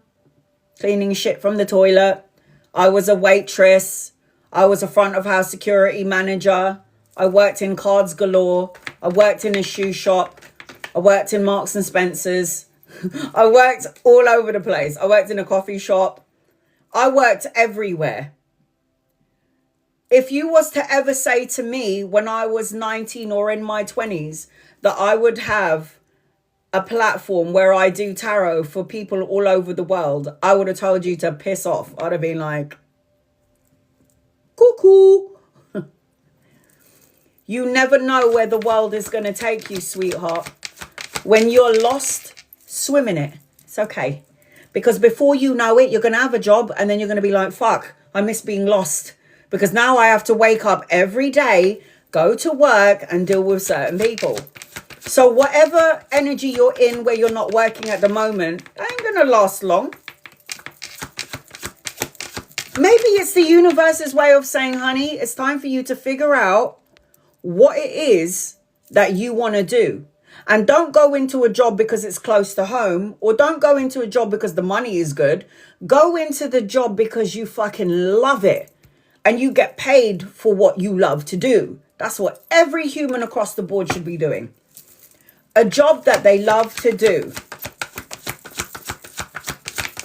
cleaning shit from the toilet. I was a waitress. I was a front of house security manager. I worked in Cards Galore. I worked in a shoe shop. I worked in Marks and Spencer's. I worked all over the place. I worked in a coffee shop. I worked everywhere. If you was to ever say to me when I was 19 or in my 20s that I would have a platform where I do tarot for people all over the world, I would have told you to piss off. I'd have been like, cuckoo. You never know where the world is going to take you, sweetheart. When you're lost, swim in it. It's okay. Because before you know it, you're going to have a job and then you're going to be like, fuck, I miss being lost. Because now I have to wake up every day, go to work and deal with certain people. So whatever energy you're in where you're not working at the moment, that ain't going to last long. Maybe it's the universe's way of saying, honey, it's time for you to figure out what it is that you want to do. And don't go into a job because it's close to home, or don't go into a job because the money is good. Go into the job because you fucking love it and you get paid for what you love to do. That's what every human across the board should be doing. A job that they love to do.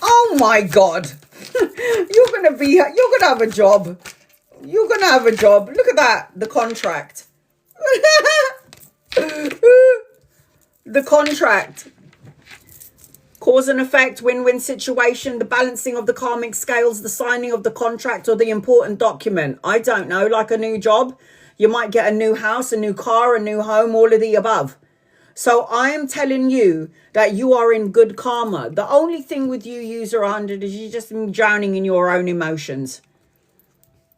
Oh my God. You're going to have a job. You're going to have a job. Look at that. The contract. The contract. Cause and effect, win-win situation, the balancing of the karmic scales, the signing of the contract or the important document. I don't know, like a new job. You might get a new house, a new car, a new home, all of the above. So I am telling you that you are in good karma. The only thing with you, user 100, is you're just drowning in your own emotions.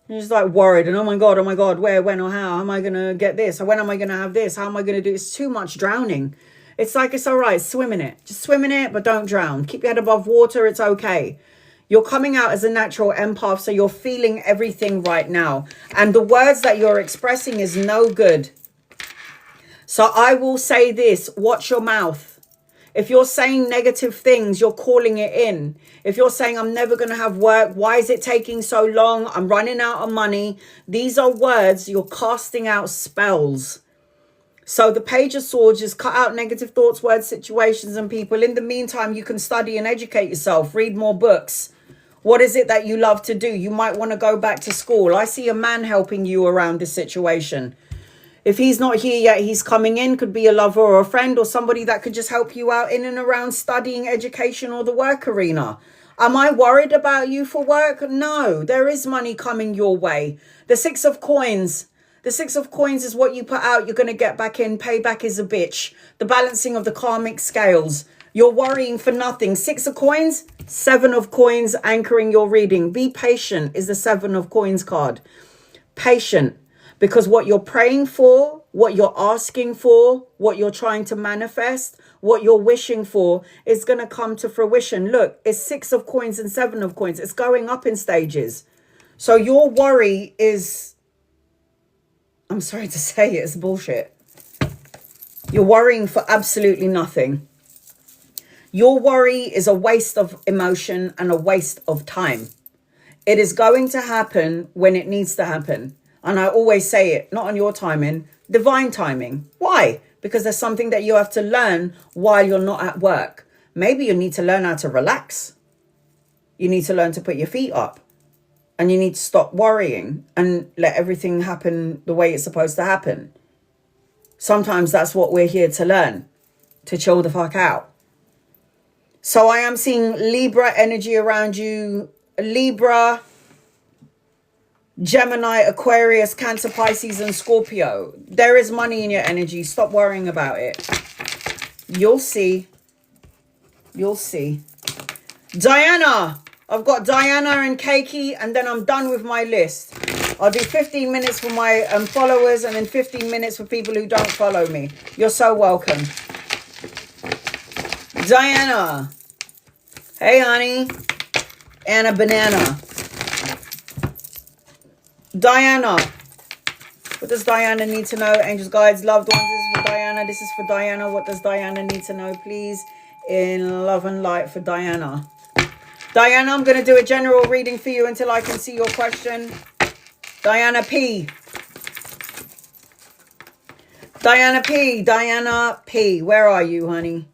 You're just like worried and oh my God, where, when or how am I going to get this? Or when am I going to have this? How am I going to do it? It's too much drowning. It's like, it's all right, swim in it. Just swim in it, but don't drown. Keep your head above water. It's okay. You're coming out as a natural empath, so you're feeling everything right now. And the words that you're expressing is no good. So I will say this, watch your mouth. If you're saying negative things, you're calling it in. If you're saying, I'm never going to have work, why is it taking so long? I'm running out of money. These are words, you're casting out spells. So the Page of Swords is cut out negative thoughts, words, situations, and people. In the meantime, you can study and educate yourself, read more books. What is it that you love to do? You might want to go back to school. I see a man helping you around this situation. If he's not here yet, he's coming in. Could be a lover or a friend or somebody that could just help you out in and around studying, education, or the work arena. Am I worried about you for work? No, there is money coming your way. The Six of Coins. The Six of Coins is what you put out, you're going to get back in. Payback is a bitch. The balancing of the karmic scales. You're worrying for nothing. Six of Coins, Seven of Coins anchoring your reading. Be patient is the Seven of Coins card. Patient. Because what you're praying for, what you're asking for, what you're trying to manifest, what you're wishing for is going to come to fruition. Look, it's Six of Coins and Seven of Coins. It's going up in stages. So your worry is, I'm sorry to say it, it's bullshit. You're worrying for absolutely nothing. Your worry is a waste of emotion and a waste of time. It is going to happen when it needs to happen. And I always say it, not on your timing, divine timing. Why? Because there's something that you have to learn while you're not at work. Maybe you need to learn how to relax. You need to learn to put your feet up. And you need to stop worrying and let everything happen the way it's supposed to happen. Sometimes that's what we're here to learn, to chill the fuck out. So I am seeing Libra energy around you. Libra, Gemini, Aquarius, Cancer, Pisces, and Scorpio. There is money in your energy. Stop worrying about it. You'll see. You'll see. Diana. I've got Diana and Keiki, and then I'm done with my list. I'll do 15 minutes for my followers and then 15 minutes for people who don't follow me. You're so welcome. Diana. Hey, honey. Anna Banana. Diana. What does Diana need to know? Angels, guides, loved ones. This is for Diana. This is for Diana. What does Diana need to know, please? In love and light for Diana. Diana, I'm going to do a general reading for you until I can see your question. Diana P. Diana P. Diana P. Where are you, honey?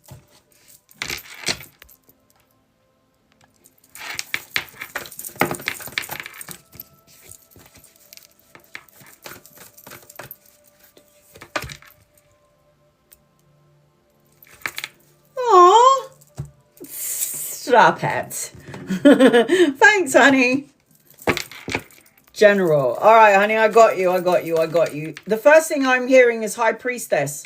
Aww. Stop it. Thanks, honey. General. All right, honey, I got you. The first thing I'm hearing is High Priestess.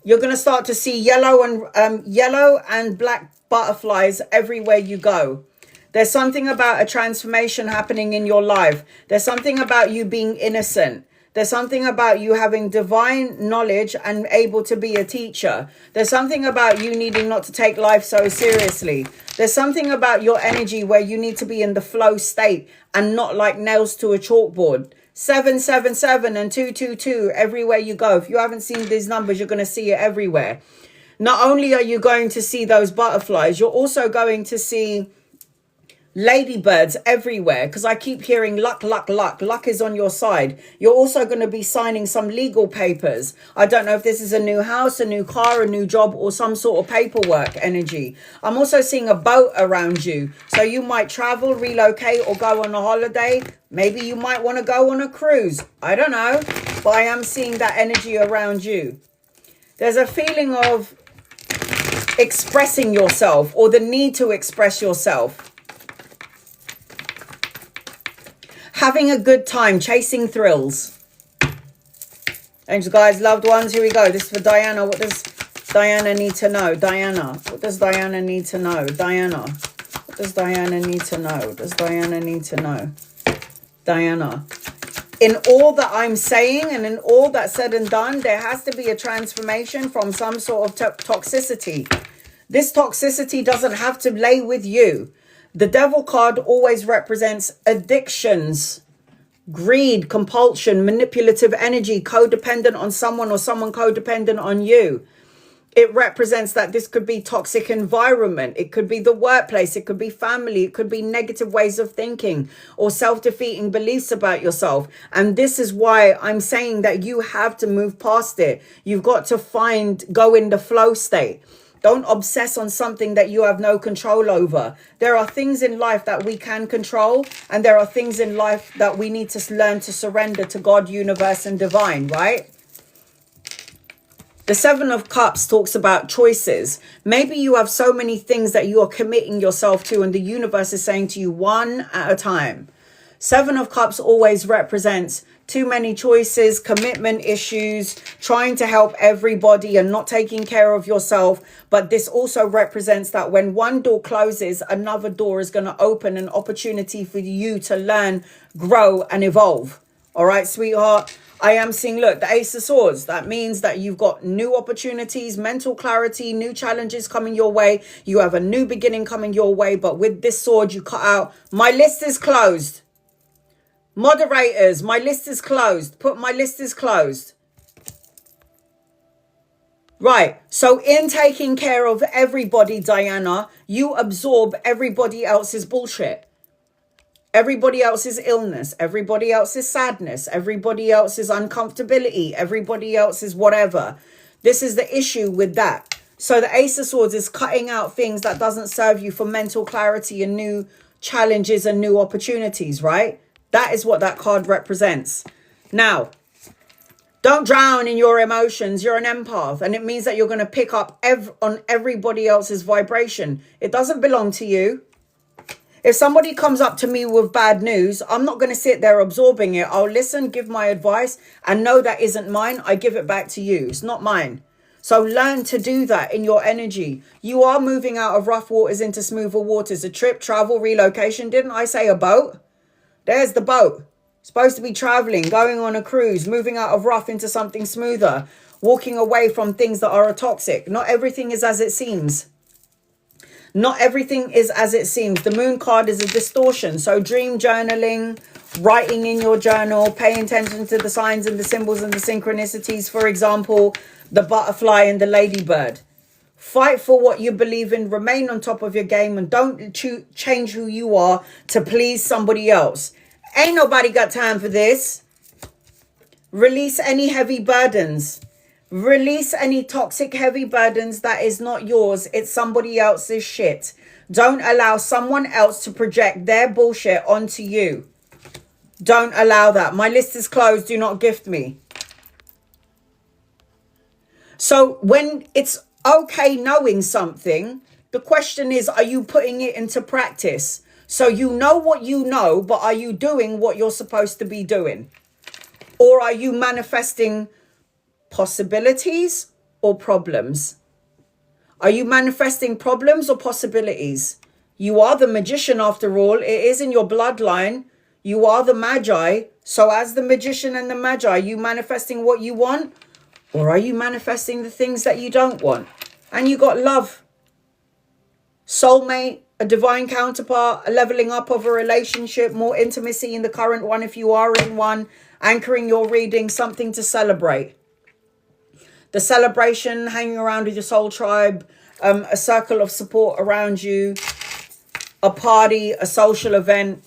You're going to start to see yellow and black butterflies everywhere you go. There's something about a transformation happening in your life. There's something about you being innocent. There's something about you having divine knowledge and able to be a teacher. There's something about you needing not to take life so seriously. There's something about your energy where you need to be in the flow state and not like nails to a chalkboard. 777 and 222 everywhere you go. If you haven't seen these numbers, you're going to see it everywhere. Not only are you going to see those butterflies, you're also going to see ladybirds everywhere, because I keep hearing luck, luck, luck. Luck is on your side. You're also going to be signing some legal papers. I don't know if this is a new house, a new car, a new job, or some sort of paperwork energy. I'm also seeing a boat around you. So you might travel, relocate, or go on a holiday. Maybe you might want to go on a cruise. I don't know. But I am seeing that energy around you. There's a feeling of expressing yourself, or the need to express yourself. Having a good time, chasing thrills. Angels, guys, loved ones, here we go. This is for Diana. What does Diana need to know? Diana. What does Diana need to know? Diana. What does Diana need to know? What does Diana need to know? Diana. In all that I'm saying and in all that's said and done, there has to be a transformation from some sort of toxicity. This toxicity doesn't have to lay with you. The devil card always represents addictions, greed, compulsion, manipulative energy, codependent on someone or someone codependent on you. It represents that this could be toxic environment. It could be the workplace. It could be family. It could be negative ways of thinking or self-defeating beliefs about yourself. And this is why I'm saying that you have to move past it. You've got to go in the flow state. Don't obsess on something that you have no control over. There are things in life that we can control, and there are things in life that we need to learn to surrender to God, universe, and divine, right? The Seven of Cups talks about choices. Maybe you have so many things that you are committing yourself to, and the universe is saying to you one at a time. Seven of Cups always represents too many choices, commitment issues, trying to help everybody and not taking care of yourself. But this also represents that when one door closes, another door is going to open, an opportunity for you to learn, grow, and evolve. All right, sweetheart. I am seeing, look, the Ace of Swords. That means that you've got new opportunities, mental clarity, new challenges coming your way. You have a new beginning coming your way. But with this sword, you cut out, my list is closed. Moderators, my list is closed. Put my list is closed. Right. So in taking care of everybody, Diana, you absorb everybody else's bullshit. Everybody else's illness, everybody else's sadness, everybody else's uncomfortability, everybody else's whatever. This is the issue with that. So the Ace of Swords is cutting out things that doesn't serve you for mental clarity and new challenges and new opportunities, right? That is what that card represents. Now, don't drown in your emotions. You're an empath, and it means that you're going to pick up on everybody else's vibration. It doesn't belong to you. If somebody comes up to me with bad news, I'm not going to sit there absorbing it. I'll listen, give my advice, and know that isn't mine. I give it back to you. It's not mine. So learn to do that in your energy. You are moving out of rough waters into smoother waters. A trip, travel, relocation. Didn't I say a boat? There's the boat. Supposed to be traveling, going on a cruise, moving out of rough into something smoother, walking away from things that are toxic. Not everything is as it seems. Not everything is as it seems. The moon card is a distortion. So dream journaling, writing in your journal, paying attention to the signs and the symbols and the synchronicities. For example, the butterfly and the ladybird. Fight for what you believe in. Remain on top of your game, and don't change who you are to please somebody else. Ain't nobody got time for this. Release any heavy burdens. Release any toxic heavy burdens that is not yours. It's somebody else's shit. Don't allow someone else to project their bullshit onto you. Don't allow that. My list is closed. Do not gift me. So when it's okay knowing something, the question is, are you putting it into practice? So you know what you know, but are you doing what you're supposed to be doing? Or are you manifesting possibilities or problems? Are you manifesting problems or possibilities? You are the magician after all. It is in your bloodline. You are the magi. So as the magician and the magi, are you manifesting what you want? Or are you manifesting the things that you don't want? And you got love, soulmate, a divine counterpart, a leveling up of a relationship, more intimacy in the current one if you are in one, anchoring your reading, something to celebrate. The celebration, hanging around with your soul tribe, a circle of support around you, a party, a social event.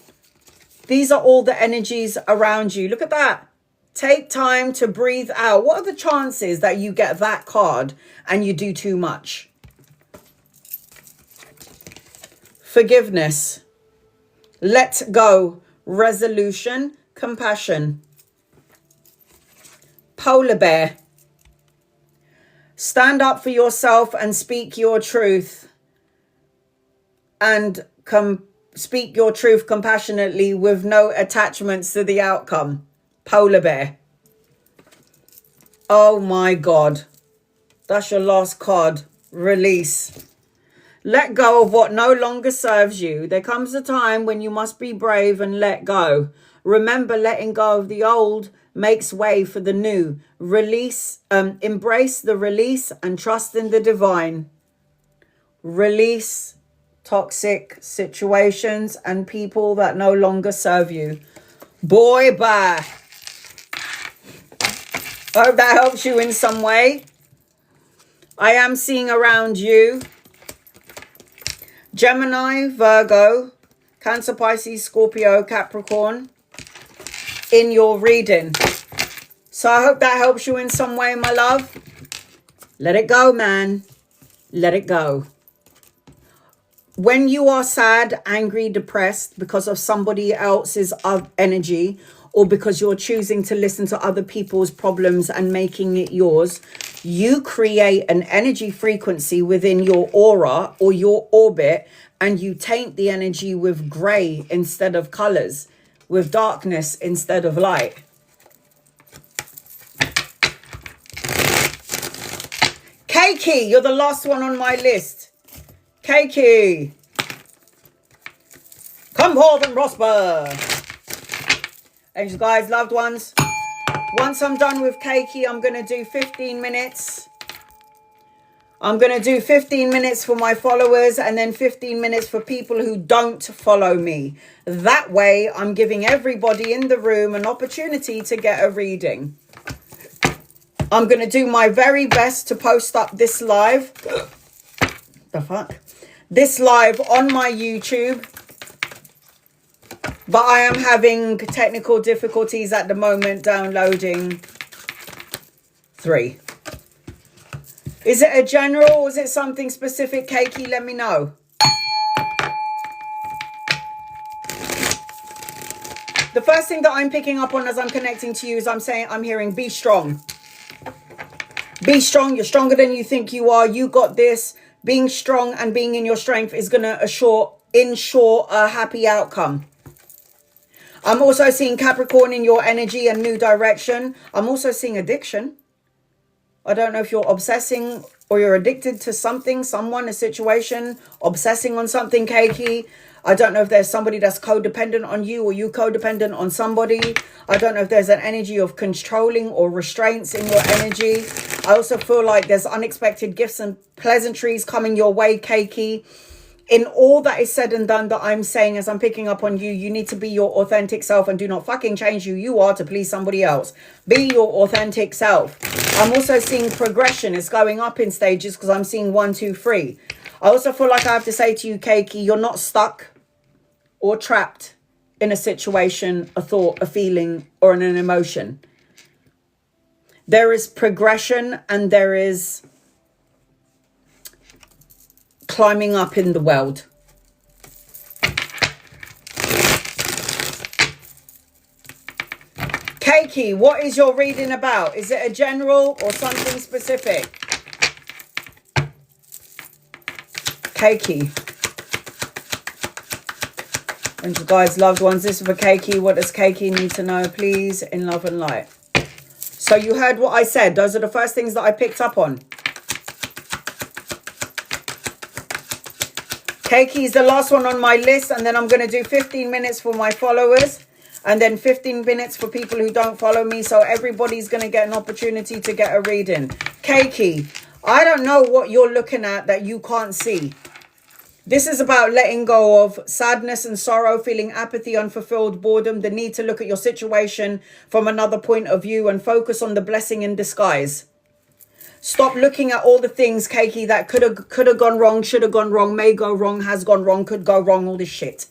These are all the energies around you. Look at that. Take time to breathe out. What are the chances that you get that card and you do too much? Forgiveness, let go, resolution, compassion. Polar bear, stand up for yourself and speak your truth, and speak your truth compassionately with no attachments to the outcome. Polar bear. Oh my God, that's your last card. Release. Let go of what no longer serves you. There comes a time when you must be brave and let go. Remember, letting go of the old makes way for the new. Release, embrace the release and trust in the divine. Release toxic situations and people that no longer serve you. Boy, bye. I hope that helps you in some way. I am seeing around you Gemini, Virgo, Cancer, Pisces, Scorpio, Capricorn in your reading. So I hope that helps you in some way, my love. Let it go, man. Let it go. When you are sad, angry, depressed because of somebody else's energy, or because you're choosing to listen to other people's problems and making it yours, you create an energy frequency within your aura or your orbit, and you taint the energy with gray instead of colors, with darkness instead of light. Keiki, you're the last one on my list. Keiki, come forth and prosper. Angels, guys, loved ones, once I'm done with Keiki, I'm going to do 15 minutes. I'm going to do 15 minutes for my followers and then 15 minutes for people who don't follow me. That way, I'm giving everybody in the room an opportunity to get a reading. I'm going to do my very best to post up this live. The fuck? This live on my YouTube. But I am having technical difficulties at the moment downloading 3. Is it a general or is it something specific, Keiki? Let me know. The first thing that I'm picking up on as I'm connecting to you is I'm hearing be strong. Be strong. You're stronger than you think you are. You got this. Being strong and being in your strength is going to ensure a happy outcome. I'm also seeing Capricorn in your energy and new direction. I'm also seeing addiction. I don't know if you're obsessing or you're addicted to something, someone, a situation, obsessing on something, Keiki. I don't know if there's somebody that's codependent on you or you codependent on somebody. I don't know if there's an energy of controlling or restraints in your energy. I also feel like there's unexpected gifts and pleasantries coming your way, Keiki. In all that is said and done that I'm saying as I'm picking up on you, you need to be your authentic self and do not fucking change who you are to please somebody else. Be your authentic self. I'm also seeing progression. It's going up in stages because I'm seeing 1, 2, 3. I also feel like I have to say to you, Keiki, you're not stuck or trapped in a situation, a thought, a feeling, or an emotion. There is progression and there is climbing up in the world. Keiki, what is your reading about? Is it a general or something specific? Keiki. And you guys, loved ones, this is for Keiki. What does Keiki need to know, please, in love and light? So you heard what I said. Those are the first things that I picked up on. Keiki is the last one on my list, and then I'm going to do 15 minutes for my followers and then 15 minutes for people who don't follow me, so everybody's going to get an opportunity to get a reading. Keiki, I don't know what you're looking at that you can't see. This is about letting go of sadness and sorrow, feeling apathy, unfulfilled, boredom, the need to look at your situation from another point of view and focus on the blessing in disguise. Stop looking at all the things, Keiki, that could have gone wrong, should have gone wrong, may go wrong, has gone wrong, could go wrong, all this shit.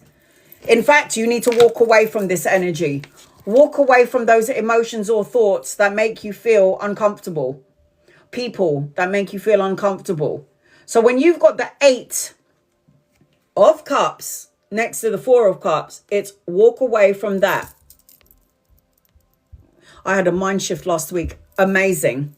In fact, you need to walk away from this energy. Walk away from those emotions or thoughts that make you feel uncomfortable. People that make you feel uncomfortable. So when you've got the 8 of Cups next to the 4 of Cups, it's walk away from that. I had a mind shift last week. Amazing.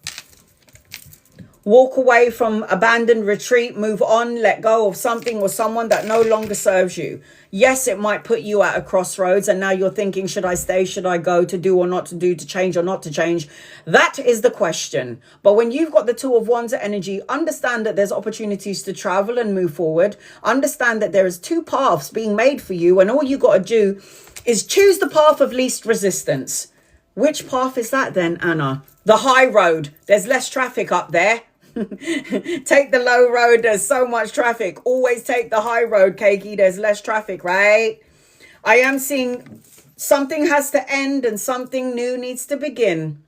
Walk away from abandon, retreat, move on, let go of something or someone that no longer serves you. Yes, it might put you at a crossroads and now you're thinking, should I stay, should I go, to do or not to do, to change or not to change? That is the question. But when you've got the 2 of Wands energy, understand that there's opportunities to travel and move forward. Understand that there is 2 paths being made for you and all you got to do is choose the path of least resistance. Which path is that then, Anna? The high road. There's less traffic up there. Take the low road, there's so much traffic. Always take the high road, Keiki, there's less traffic, right? I am seeing something has to end and something new needs to begin.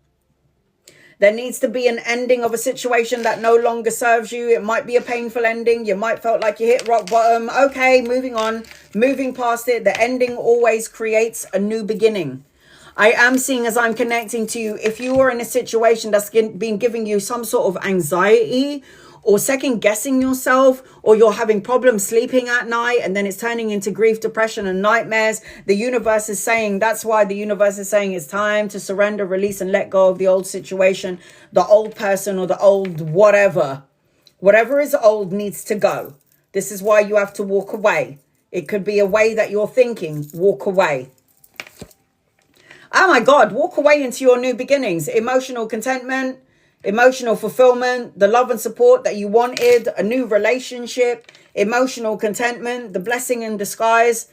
There needs to be an ending of a situation that no longer serves you. It might be a painful ending. You might felt like you hit rock bottom. Okay, moving on, moving past it. The ending always creates a new beginning. I am seeing, as I'm connecting to you, if you are in a situation that's been giving you some sort of anxiety or second guessing yourself, or you're having problems sleeping at night and then it's turning into grief, depression and nightmares, the universe is saying, that's why the universe is saying it's time to surrender, release and let go of the old situation, the old person or the old whatever. Whatever is old needs to go. This is why you have to walk away. It could be a way that you're thinking, walk away. Oh my God, walk away into your new beginnings. Emotional contentment, emotional fulfillment, the love and support that you wanted, a new relationship, emotional contentment, the blessing in disguise.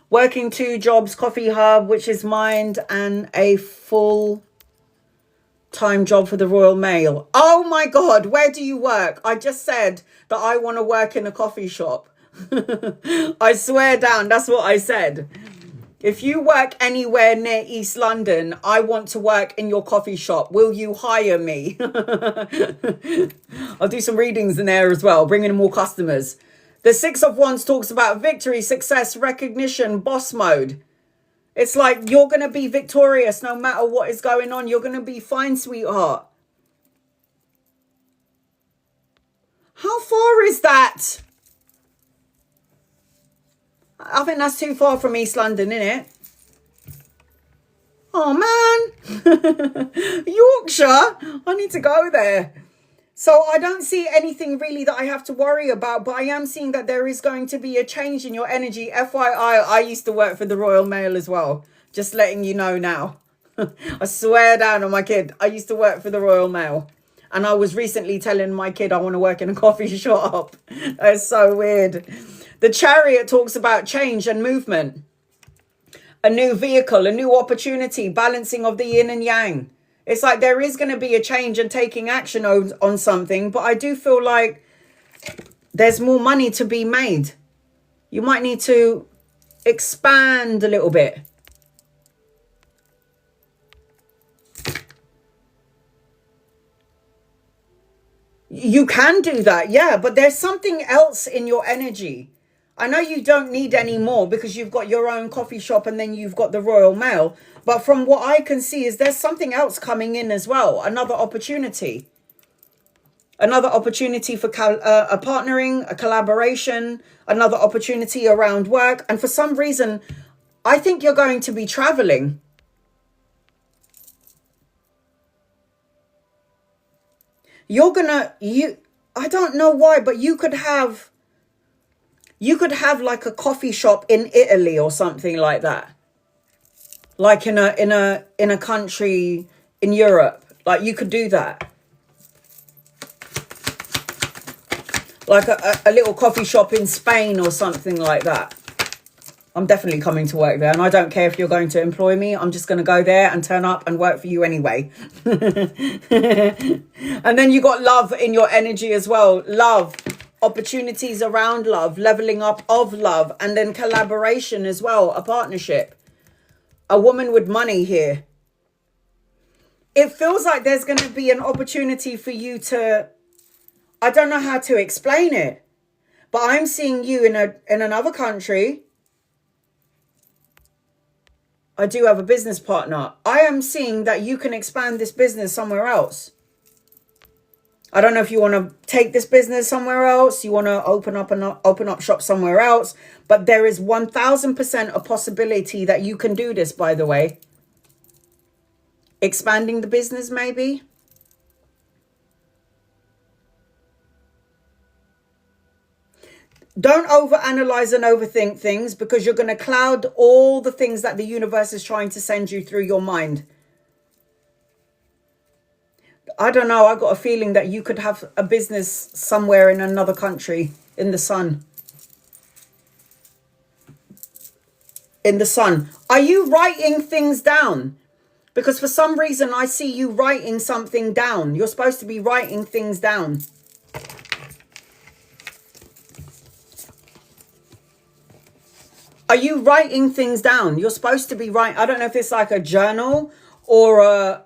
Working 2 jobs, coffee hub, which is mind, and a full-time job for the Royal Mail. Oh my God, where do you work? I just said that I want to work in a coffee shop. I swear down, that's what I said. If you work anywhere near East London, I want to work in your coffee shop. Will you hire me? I'll do some readings in there as well, bringing in more customers. The 6 of Wands talks about victory, success, recognition, boss mode. It's like you're going to be victorious no matter what is going on. You're going to be fine, sweetheart. How far is that? I think that's too far from East London, innit? Oh, man. Yorkshire. I need to go there. So I don't see anything really that I have to worry about, but I am seeing that there is going to be a change in your energy. FYI, I used to work for the Royal Mail as well. Just letting you know now. I swear down on my kid. I used to work for the Royal Mail. And I was recently telling my kid I want to work in a coffee shop. That's so weird. The Chariot talks about change and movement. A new vehicle, a new opportunity, balancing of the yin and yang. It's like there is going to be a change and taking action on something. But I do feel like there's more money to be made. You might need to expand a little bit. You can do that, yeah. But there's something else in your energy. I know you don't need any more because you've got your own coffee shop and then you've got the Royal Mail. But from what I can see is there's something else coming in as well. Another opportunity. Another opportunity for a partnering, a collaboration, another opportunity around work. And for some reason, I think you're going to be traveling. I don't know why, but you could have like a coffee shop in Italy or something like that. Like in a country in Europe. Like you could do that. Like a little coffee shop in Spain or something like that. I'm definitely coming to work there. And I don't care if you're going to employ me. I'm just going to go there and turn up and work for you anyway. And then you got love in your energy as well. Love, opportunities around love, leveling up of love, and then collaboration as well, a partnership. A woman with money here. It feels like there's going to be an opportunity for you to, I don't know how to explain it, but I'm seeing you in another country. I do have a business partner. I am seeing that you can expand this business somewhere else. I don't know if you want to take this business somewhere else. You want to open up shop somewhere else. But there is 1000% a possibility that you can do this, by the way. Expanding the business, maybe. Don't overanalyze and overthink things, because you're going to cloud all the things that the universe is trying to send you through your mind. I don't know. I got a feeling that you could have a business somewhere in another country, in the sun. In the sun. Are you writing things down? Because for some reason I see you writing something down. You're supposed to be writing things down. Are you writing things down? You're supposed to be writing. I don't know if it's like a journal or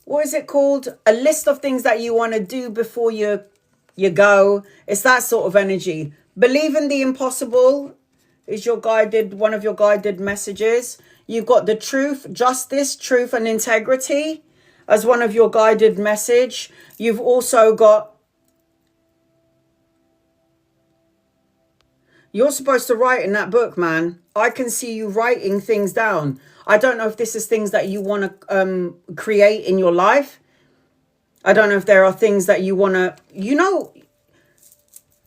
what is it called? A list of things that you want to do before you go. It's that sort of energy. Believe in the impossible is your one of your guided messages. You've got the truth, justice, truth, and integrity as one of your guided message. You've also got, you're supposed to write in that book, man. I can see you writing things down. I don't know if this is things that you want to create in your life. I don't know if there are things that you want to,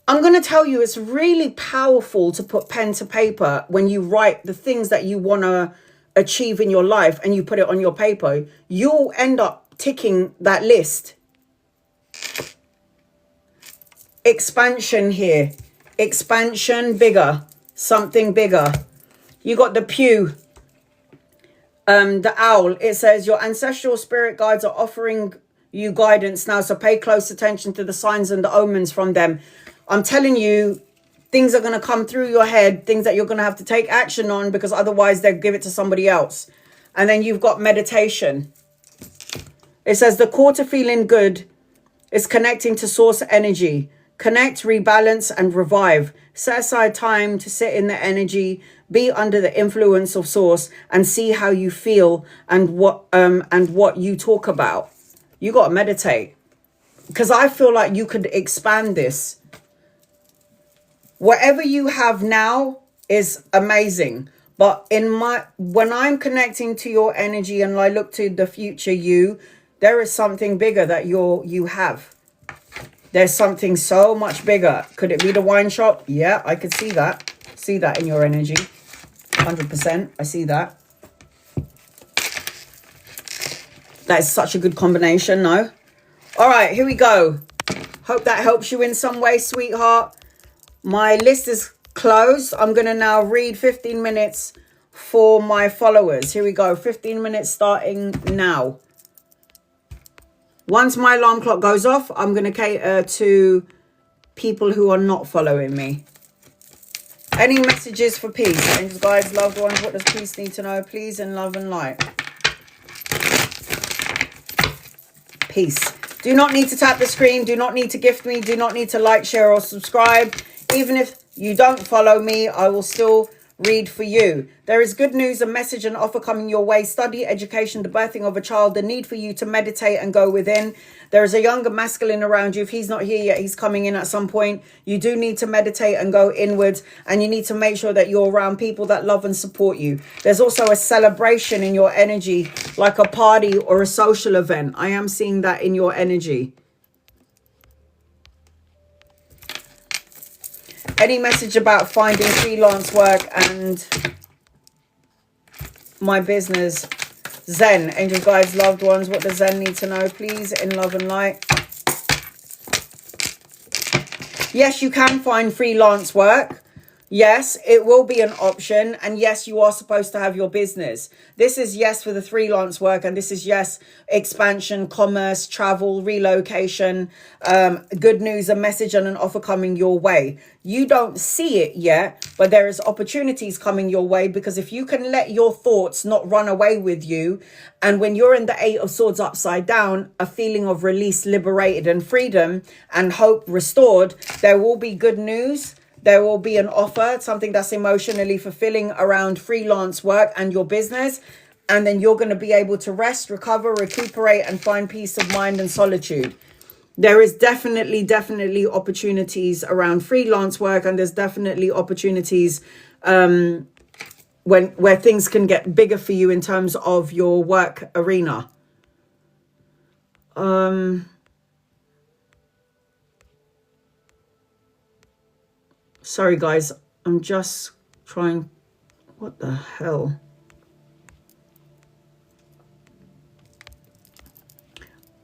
I'm going to tell you, it's really powerful to put pen to paper when you write the things that you want to achieve in your life and you put it on your paper. You'll end up ticking that list. Expansion here. Expansion, bigger. Something bigger. You got the pew. The owl. It says your ancestral spirit guides are offering you guidance now, so pay close attention to the signs and the omens from them. I'm telling you, things are going to come through your head, things that you're going to have to take action on, because otherwise they'll give it to somebody else. And then you've got meditation. It says the core to feeling good is connecting to source energy. Connect, rebalance, and revive. Set aside time to sit in the energy, be under the influence of source, and see how you feel and what you talk about. You got to meditate, because I feel like you could expand this. Whatever you have now is amazing, but when I'm connecting to your energy and I look to the future you, there is something bigger that you have. There's something so much bigger. Could it be the wine shop? Yeah, I could see that. See that in your energy. 100%. I see that. That is such a good combination, no? All right, here we go. Hope that helps you in some way, sweetheart. My list is closed. I'm going to now read 15 minutes for my followers. Here we go. 15 minutes starting now. Once my alarm clock goes off, I'm going to cater to people who are not following me. Any messages for peace? Angels, guides, loved ones, what does peace need to know? Please, in love and light. Peace. Do not need to tap the screen. Do not need to gift me. Do not need to like, share, or subscribe. Even if you don't follow me, I will still read for you. There is good news, a message and offer coming your way. Study, education, the birthing of a child, the need for you to meditate and go within. There is a younger masculine around you. If he's not here yet, he's coming in at some point. You do need to meditate and go inwards, and you need to make sure that you're around people that love and support you. There's also a celebration in your energy, like a party or a social event. I am seeing that in your energy. Any message about finding freelance work and my business? Zen, angel guides, loved ones, what does Zen need to know? Please, in love and light. Yes, you can find freelance work. Yes, it will be an option. And yes, you are supposed to have your business. This is yes for the freelance work. And this is yes, expansion, commerce, travel, relocation, good news, a message and an offer coming your way. You don't see it yet, but there is opportunities coming your way, because if you can let your thoughts not run away with you, and when you're in the Eight of Swords upside down, a feeling of release, liberated and freedom and hope restored, there will be good news. There will be an offer, something that's emotionally fulfilling around freelance work and your business. And then you're going to be able to rest, recover, recuperate, and find peace of mind and solitude. There is definitely opportunities around freelance work. And there's definitely opportunities where things can get bigger for you in terms of your work arena. Sorry, guys. I'm just trying. What the hell?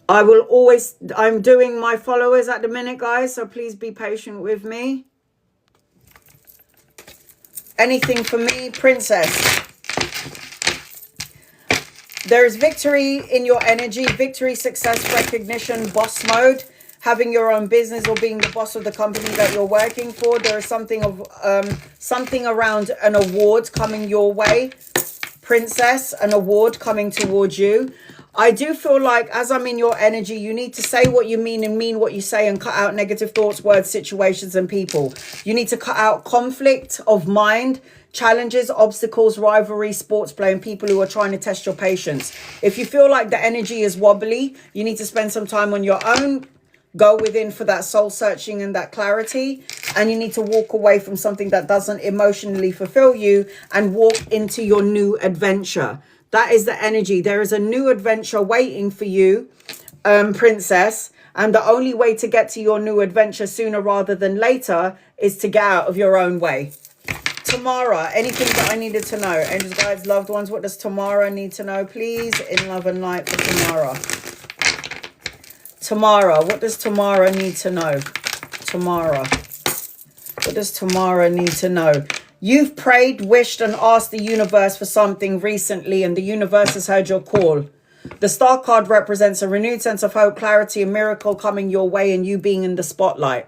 I will always. I'm doing my followers at the minute, guys. So please be patient with me. Anything for me, princess. There is victory in your energy. Victory, success, recognition, boss mode. Having your own business or being the boss of the company that you're working for. There is something of something around an award coming your way, princess. An award coming towards you. I do feel like as I'm in your energy, you need to say what you mean and mean what you say, and cut out negative thoughts, words, situations, and people. You need to cut out conflict of mind, challenges, obstacles, rivalry, sports play, and people who are trying to test your patience. If you feel like the energy is wobbly, you need to spend some time on your own. Go within for that soul searching and that clarity. And you need to walk away from something that doesn't emotionally fulfill you and walk into your new adventure. That is the energy. There is a new adventure waiting for you, princess. And the only way to get to your new adventure sooner rather than later is to get out of your own way. Tamara, anything that I needed to know? Angels, guides, loved ones, what does Tamara need to know, please? In love and light for Tamara. Tamara, what does Tamara need to know? Tamara, what does Tamara need to know? You've prayed, wished, and asked the universe for something recently, and the universe has heard your call. The star card represents a renewed sense of hope, clarity, a miracle coming your way, and you being in the spotlight.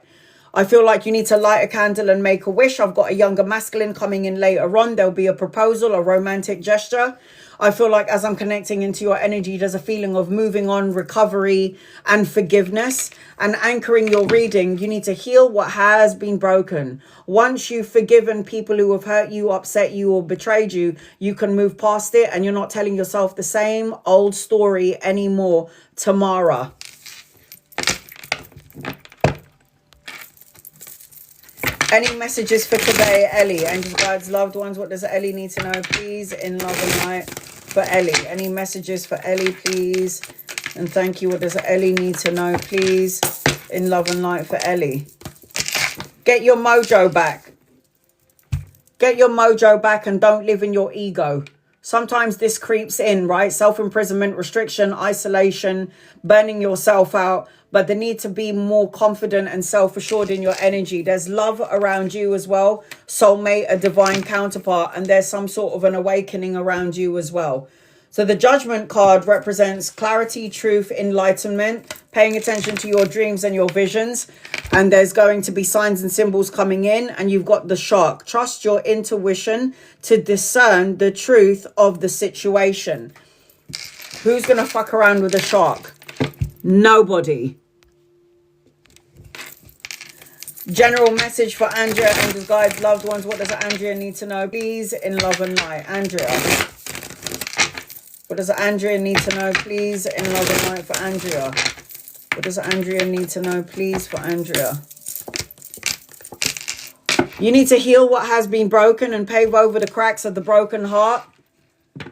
I feel like you need to light a candle and make a wish. I've got a younger masculine coming in later on. There'll be a proposal, a romantic gesture. I feel like as I'm connecting into your energy, there's a feeling of moving on, recovery, and forgiveness. And anchoring your reading, you need to heal what has been broken. Once you've forgiven people who have hurt you, upset you, or betrayed you, you can move past it, and you're not telling yourself the same old story anymore. Tamara. Any messages for today, Ellie? Angels, guides, loved ones, what does Ellie need to know, please? In love and light for Ellie. Any messages for Ellie, please? And thank you. What does Ellie need to know, please? In love and light for Ellie. Get your mojo back. Get your mojo back and don't live in your ego. Sometimes this creeps in, right? Self-imprisonment, restriction, isolation, burning yourself out. But the need to be more confident and self-assured in your energy. There's love around you as well. Soulmate, a divine counterpart. And there's some sort of an awakening around you as well. So the Judgment card represents clarity, truth, enlightenment, paying attention to your dreams and your visions. And there's going to be signs and symbols coming in. And you've got the Shark. Trust your intuition to discern the truth of the situation. Who's going to fuck around with the Shark? Nobody. General message for Andrea, angels, guides, loved ones. What does Andrea need to know, please? In love and light. Andrea. What does Andrea need to know, please? In love and light for Andrea. What does Andrea need to know, please, for Andrea? You need to heal what has been broken and pave over the cracks of the broken heart.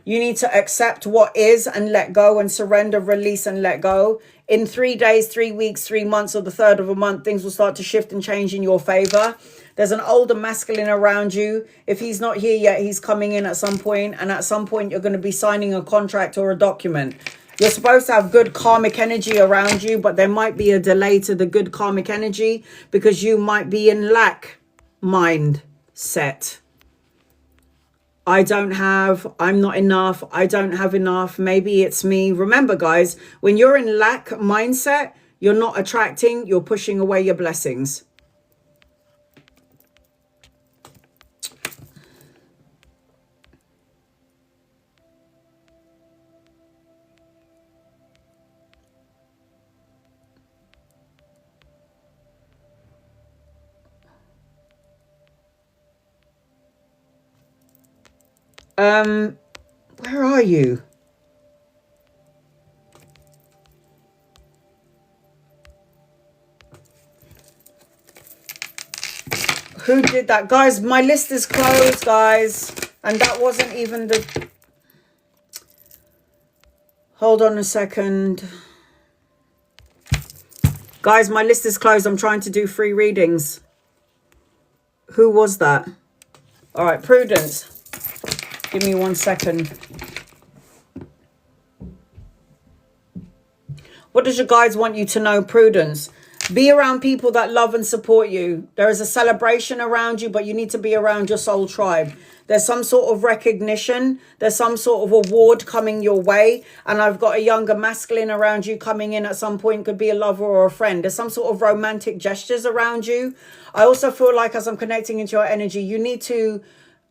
You need to accept what is and let go and surrender, release and let go. In 3 days, 3 weeks, 3 months, or the third of a month, things will start to shift and change in your favor. There's an older masculine around you. If he's not here yet, he's coming in at some point. And at some point, you're going to be signing a contract or a document. You're supposed to have good karmic energy around you, but there might be a delay to the good karmic energy because you might be in lack mind set. I'm not enough, I don't have enough, maybe it's me. Remember, guys, when you're in lack mindset, you're not attracting, you're pushing away your blessings. Where are you? Who did that? Guys, my list is closed, guys. And that wasn't even the... Hold on a second. Guys, my list is closed. I'm trying to do free readings. Who was that? All right, Prudence. Give me 1 second. What does your guides want you to know, Prudence? Be around people that love and support you. There is a celebration around you, but you need to be around your soul tribe. There's some sort of recognition. There's some sort of award coming your way. And I've got a younger masculine around you coming in at some point. Could be a lover or a friend. There's some sort of romantic gestures around you. I also feel like as I'm connecting into your energy, you need to...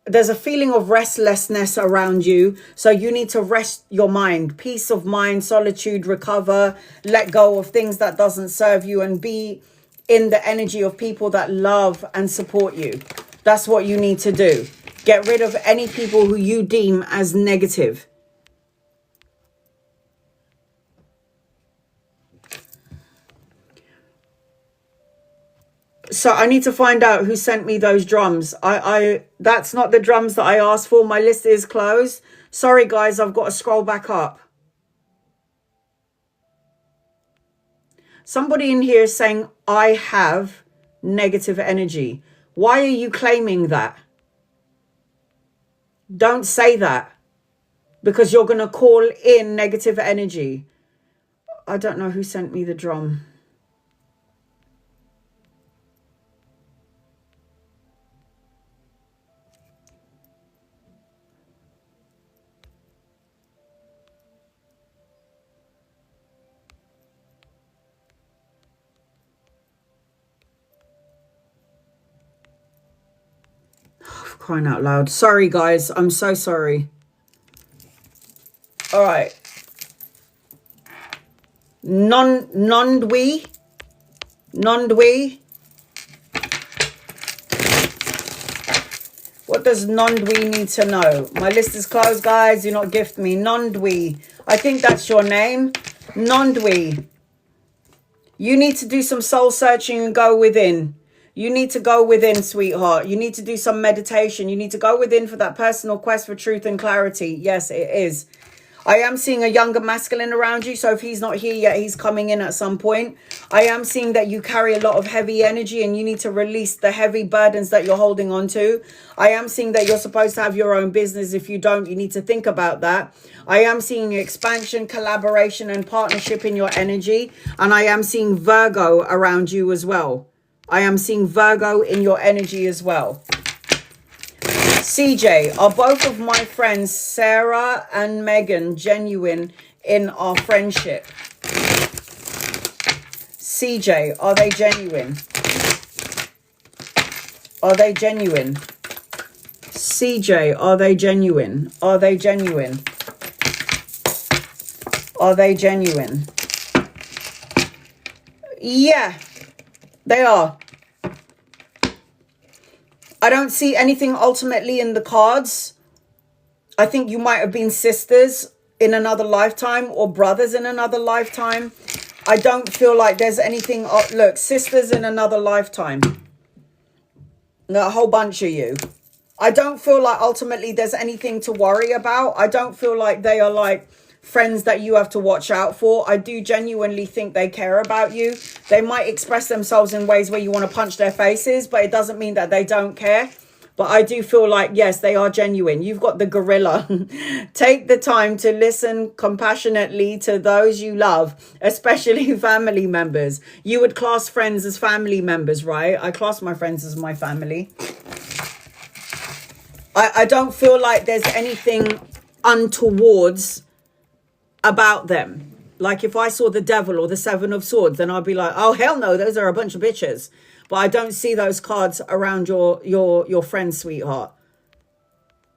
There's a feeling of restlessness around you. So you need to rest your mind, peace of mind, solitude, recover, let go of things that doesn't serve you and be in the energy of people that love and support you. That's what you need to do. Get rid of any people who you deem as negative. So I need to find out who sent me those drums. That's not the drums that I asked for. My list is closed. Sorry, guys, I've got to scroll back up. Somebody in here is saying, I have negative energy. Why are you claiming that? Don't say that. Because you're going to call in negative energy. I don't know who sent me the drum. Crying out loud. Sorry, guys. I'm so sorry. All right. Nondwi. What does Nondwi need to know? My list is closed, guys. Do not gift me. Nondwi. I think that's your name. Nondwi. You need to do some soul searching and go within. You need to go within, sweetheart. You need to do some meditation. You need to go within for that personal quest for truth and clarity. Yes, it is. I am seeing a younger masculine around you. So if he's not here yet, he's coming in at some point. I am seeing that you carry a lot of heavy energy and you need to release the heavy burdens that you're holding on to. I am seeing that you're supposed to have your own business. If you don't, you need to think about that. I am seeing expansion, collaboration, and partnership in your energy. And I am seeing Virgo around you as well. I am seeing Virgo in your energy as well. CJ, are both of my friends, Sarah and Megan, genuine in our friendship? CJ, are they genuine? Are they genuine? CJ, are they genuine? Are they genuine? Are they genuine? Yeah. They are. I don't see anything ultimately in the cards. I think you might have been sisters in another lifetime or brothers in another lifetime. I don't feel like there's anything. Look, sisters in another lifetime. A whole bunch of you. I don't feel like ultimately there's anything to worry about. I don't feel like they are like friends that you have to watch out for. I do genuinely think they care about you. They might express themselves in ways where you want to punch their faces, but it doesn't mean that they don't care. But I do feel like, yes, they are genuine. You've got the gorilla. Take the time to listen compassionately to those you love, especially family members. You would class friends as family members, right? I class my friends as my family. I don't feel like there's anything untowards about them. Like if I saw the devil or the Seven of Swords, then I'd be like, oh hell no, those are a bunch of bitches. But I don't see those cards around your friend, sweetheart.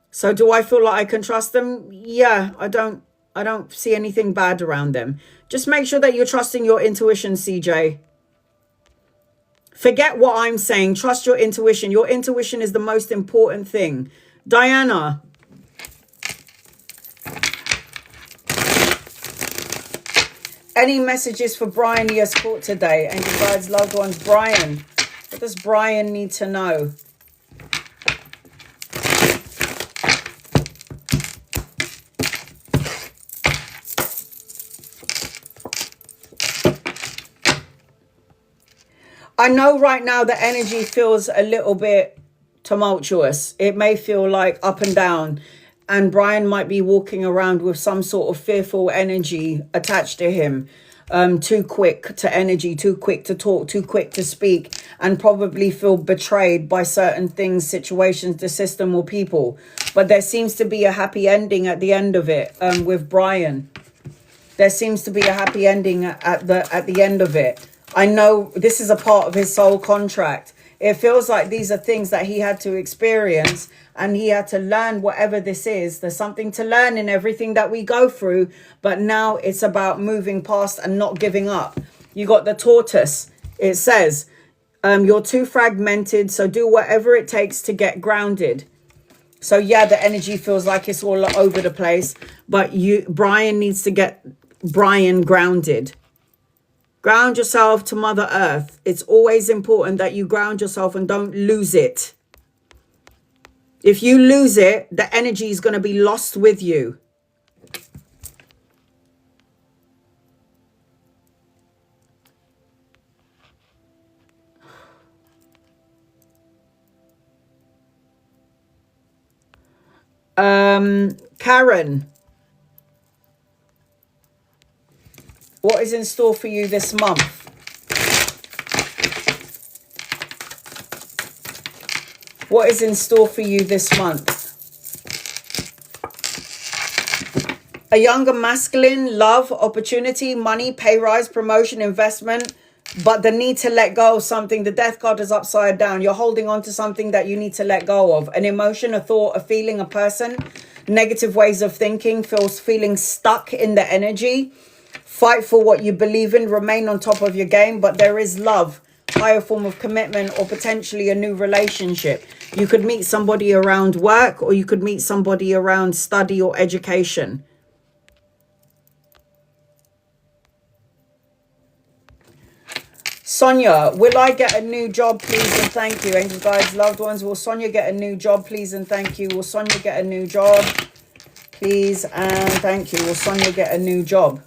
So do I feel like I can trust them? Yeah, I don't see anything bad around them. Just make sure that you're trusting your intuition, CJ. Forget what I'm saying. Trust your intuition. Your intuition is the most important thing. Diana. Any messages for Brian he has caught today? And your guys, loved ones. Brian. What does Brian need to know? I know right now the energy feels a little bit tumultuous. It may feel like up and down. And Brian might be walking around with some sort of fearful energy attached to him. Too quick to energy, too quick to talk, too quick to speak. And probably feel betrayed by certain things, situations, the system or people. But there seems to be a happy ending at the end of it with Brian. There seems to be a happy ending at the end of it. I know this is a part of his soul contract. It feels like these are things that he had to experience and he had to learn whatever this is. There's something to learn in everything that we go through, but now it's about moving past and not giving up. You got the tortoise. It says, you're too fragmented, so do whatever it takes to get grounded. So yeah, the energy feels like it's all over the place, but Brian needs to get Brian grounded. Ground yourself to Mother Earth. It's always important that you ground yourself and don't lose it. If you lose it, the energy is going to be lost with you. Karen. What is in store for you this month? What is in store for you this month? A younger masculine, love, opportunity, money, pay rise, promotion, investment, but the need to let go of something. The death card is upside down. You're holding on to something that you need to let go of. An emotion, a thought, a feeling, a person, negative ways of thinking, feeling stuck in the energy. Fight for what you believe in, remain on top of your game, but there is love, higher form of commitment, or potentially a new relationship. You could meet somebody around work, or you could meet somebody around study or education. Sonia, will I get a new job, please and thank you? Angel guides, loved ones, will Sonia get a new job, please and thank you? Will Sonia get a new job, please and thank you? Will Sonia get a new job?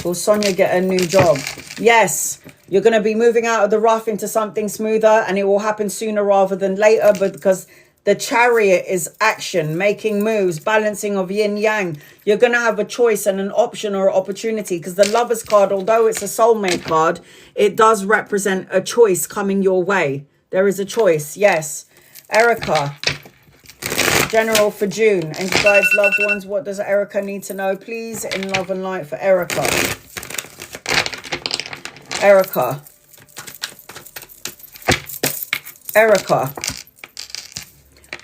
Will Sonia get a new job? Yes, you're going to be moving out of the rough into something smoother, and it will happen sooner rather than later, but because the Chariot is action, making moves, balancing of yin yang. You're going to have a choice and an option or opportunity, because the Lover's card, although it's a soulmate card, it does represent a choice coming your way. There is a choice, yes. Erica, general for June. And you guys, loved ones, what does Erica need to know, please, in love and light for Erica? Erica. Erica.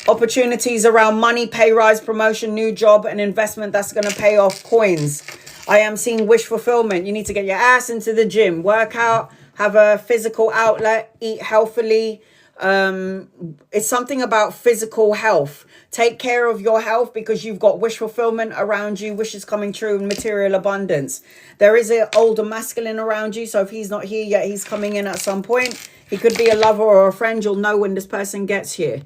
Opportunities around money, pay rise, promotion, new job, and investment that's going to pay off. Coins. I am seeing wish fulfillment. You need to get your ass into the gym, work out, have a physical outlet, eat healthily. It's something about physical health. Take care of your health, because you've got wish fulfillment around you, wishes coming true, and material abundance. There is an older masculine around you, so if he's not here yet, he's coming in at some point. He could be a lover or a friend. You'll know when this person gets here.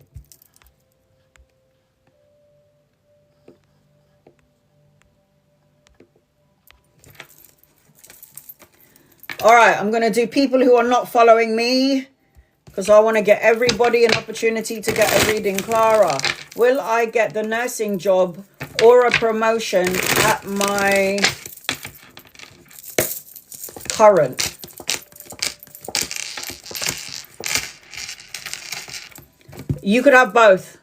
All right, I'm going to do people who are not following me, because I want to get everybody an opportunity to get a reading. Clara, will I get the nursing job or a promotion at my current? You could have both.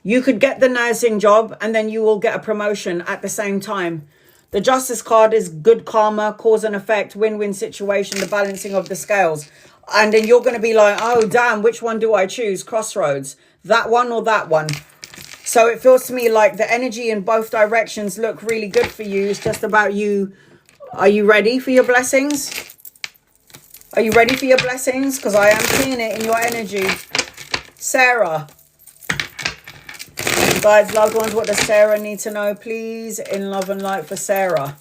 You could get the nursing job and then you will get a promotion at the same time. The Justice card is good karma, cause and effect, win-win situation, the balancing of the scales. And then you're going to be like, oh, damn, which one do I choose? Crossroads. That one or that one? So it feels to me like the energy in both directions look really good for you. It's just about you. Are you ready for your blessings? Are you ready for your blessings? Because I am seeing it in your energy. Sarah. Guys, loved ones, what does Sarah need to know, please? In love and light for Sarah.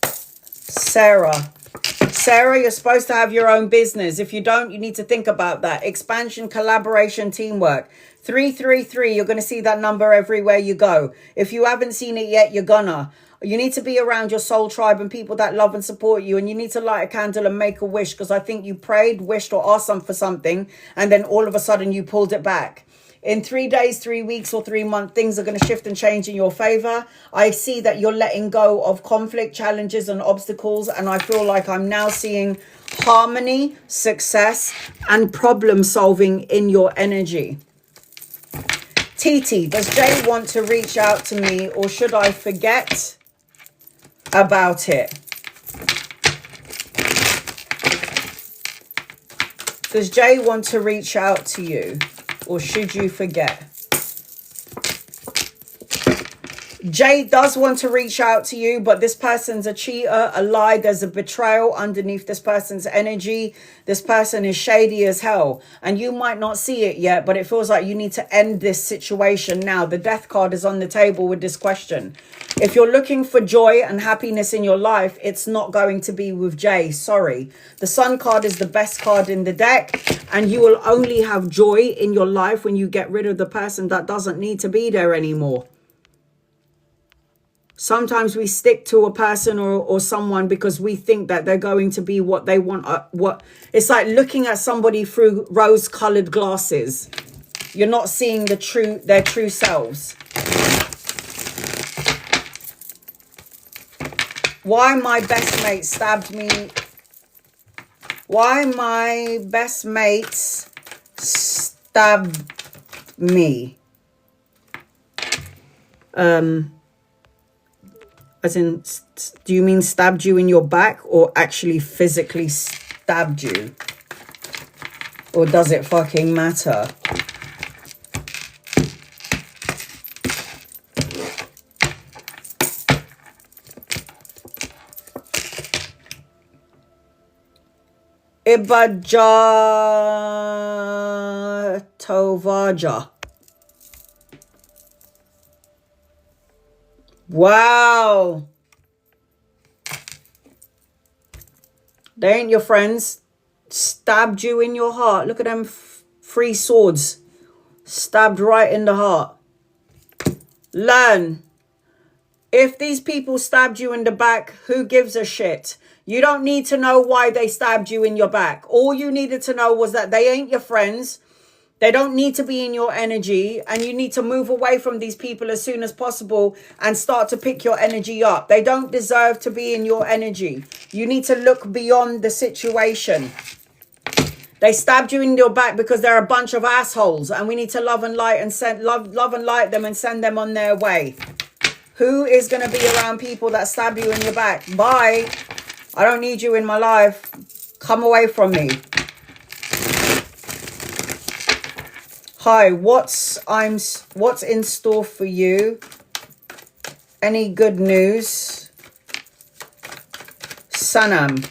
Sarah. Sarah, you're supposed to have your own business. If you don't, you need to think about that. Expansion, collaboration, teamwork. 333, you're going to see that number everywhere you go. If you haven't seen it yet, you're gonna. You need to be around your soul tribe and people that love and support you. And you need to light a candle and make a wish. Because I think you prayed, wished or asked them for something. And then all of a sudden you pulled it back. In 3 days, 3 weeks or 3 months, things are going to shift and change in your favor. I see that you're letting go of conflict, challenges and obstacles. And I feel like I'm now seeing harmony, success and problem solving in your energy. Titi, does Jay want to reach out to me or should I forget about it? Does Jay want to reach out to you? Or should you forget? Jay does want to reach out to you, but this person's a cheater, a lie. There's a betrayal underneath this person's energy. This person is shady as hell. And you might not see it yet, but it feels like you need to end this situation now. The death card is on the table with this question. If you're looking for joy and happiness in your life, it's not going to be with Jay. Sorry. The Sun card is the best card in the deck. And you will only have joy in your life when you get rid of the person that doesn't need to be there anymore. Sometimes we stick to a person or someone because we think that they're going to be what they want. It's like looking at somebody through rose-colored glasses. You're not seeing their true selves. Why my best mate stabbed me. Why my best mates stabbed me. As in, do you mean stabbed you in your back or actually physically stabbed you? Or does it fucking matter? Ibajatovaja. Wow. They ain't your friends. Stabbed you in your heart. Look at them 3 swords. Stabbed right in the heart. Learn. If these people stabbed you in the back, who gives a shit? You don't need to know why they stabbed you in your back. All you needed to know was that they ain't your friends. They don't need to be in your energy, and you need to move away from these people as soon as possible and start to pick your energy up. They don't deserve to be in your energy. You need to look beyond the situation. They stabbed you in your back because they're a bunch of assholes, and we need to love and light and send love and light them and send them on their way. Who is going to be around people that stab you in your back? Bye. I don't need you in my life. Come away from me. Hi, what's in store for you? Any good news? Sanam.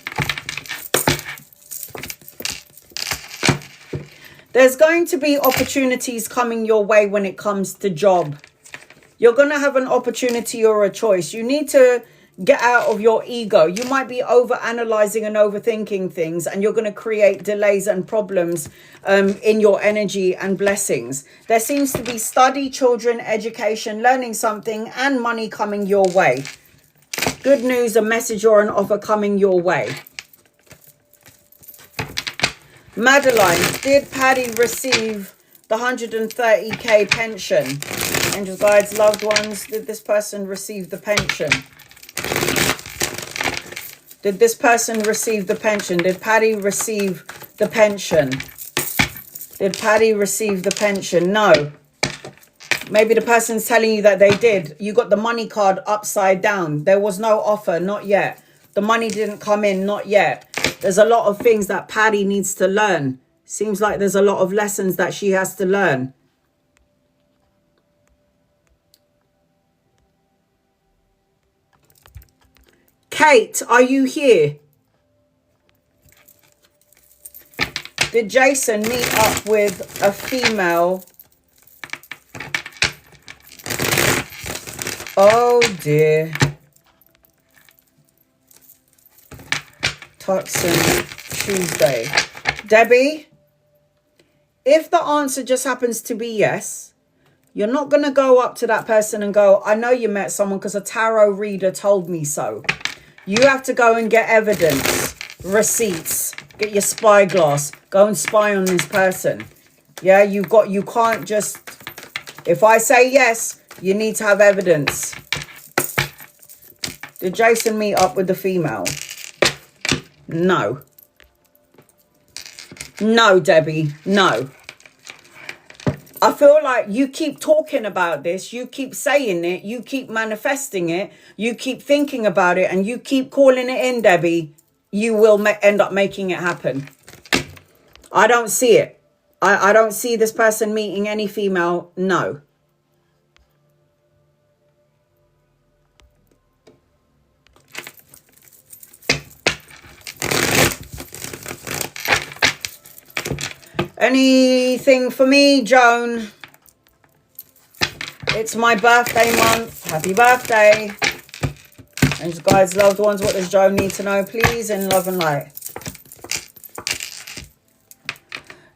There's going to be opportunities coming your way when it comes to job. You're going to have an opportunity or a choice. You need to get out of your ego. You might be over-analyzing and overthinking things, and you're going to create delays and problems in your energy and blessings. There seems to be study, children, education, learning something, and money coming your way. Good news, a message or an offer coming your way. Madeline, did Paddy receive the 130k pension? Angels, guides, loved ones, did this person receive the pension? Did this person receive the pension? Did Paddy receive the pension? Did Paddy receive the pension? No. Maybe the person's telling you that they did. You got the money card upside down. There was no offer, not yet. The money didn't come in, not yet. There's a lot of things that Paddy needs to learn. Seems like there's a lot of lessons that she has to learn. Kate, are you here? Did Jason meet up with a female? Oh dear. Tucson Tuesday. Debbie, if the answer just happens to be yes, you're not going to go up to that person and go, I know you met someone because a tarot reader told me so. You have to go and get evidence, receipts, get your spyglass, go and spy on this person. Yeah, you can't just, if I say yes, you need to have evidence. Did Jason meet up with the female? No. No, Debbie, no. I feel like you keep talking about this, you keep saying it, you keep manifesting it, you keep thinking about it, and you keep calling it in, Debbie. You will end up making it happen. I don't see it. I don't see this person meeting any female. No. Anything for me, Joan? It's my birthday month. Happy birthday. And guys, loved ones, what does Joan need to know? Please, in love and light.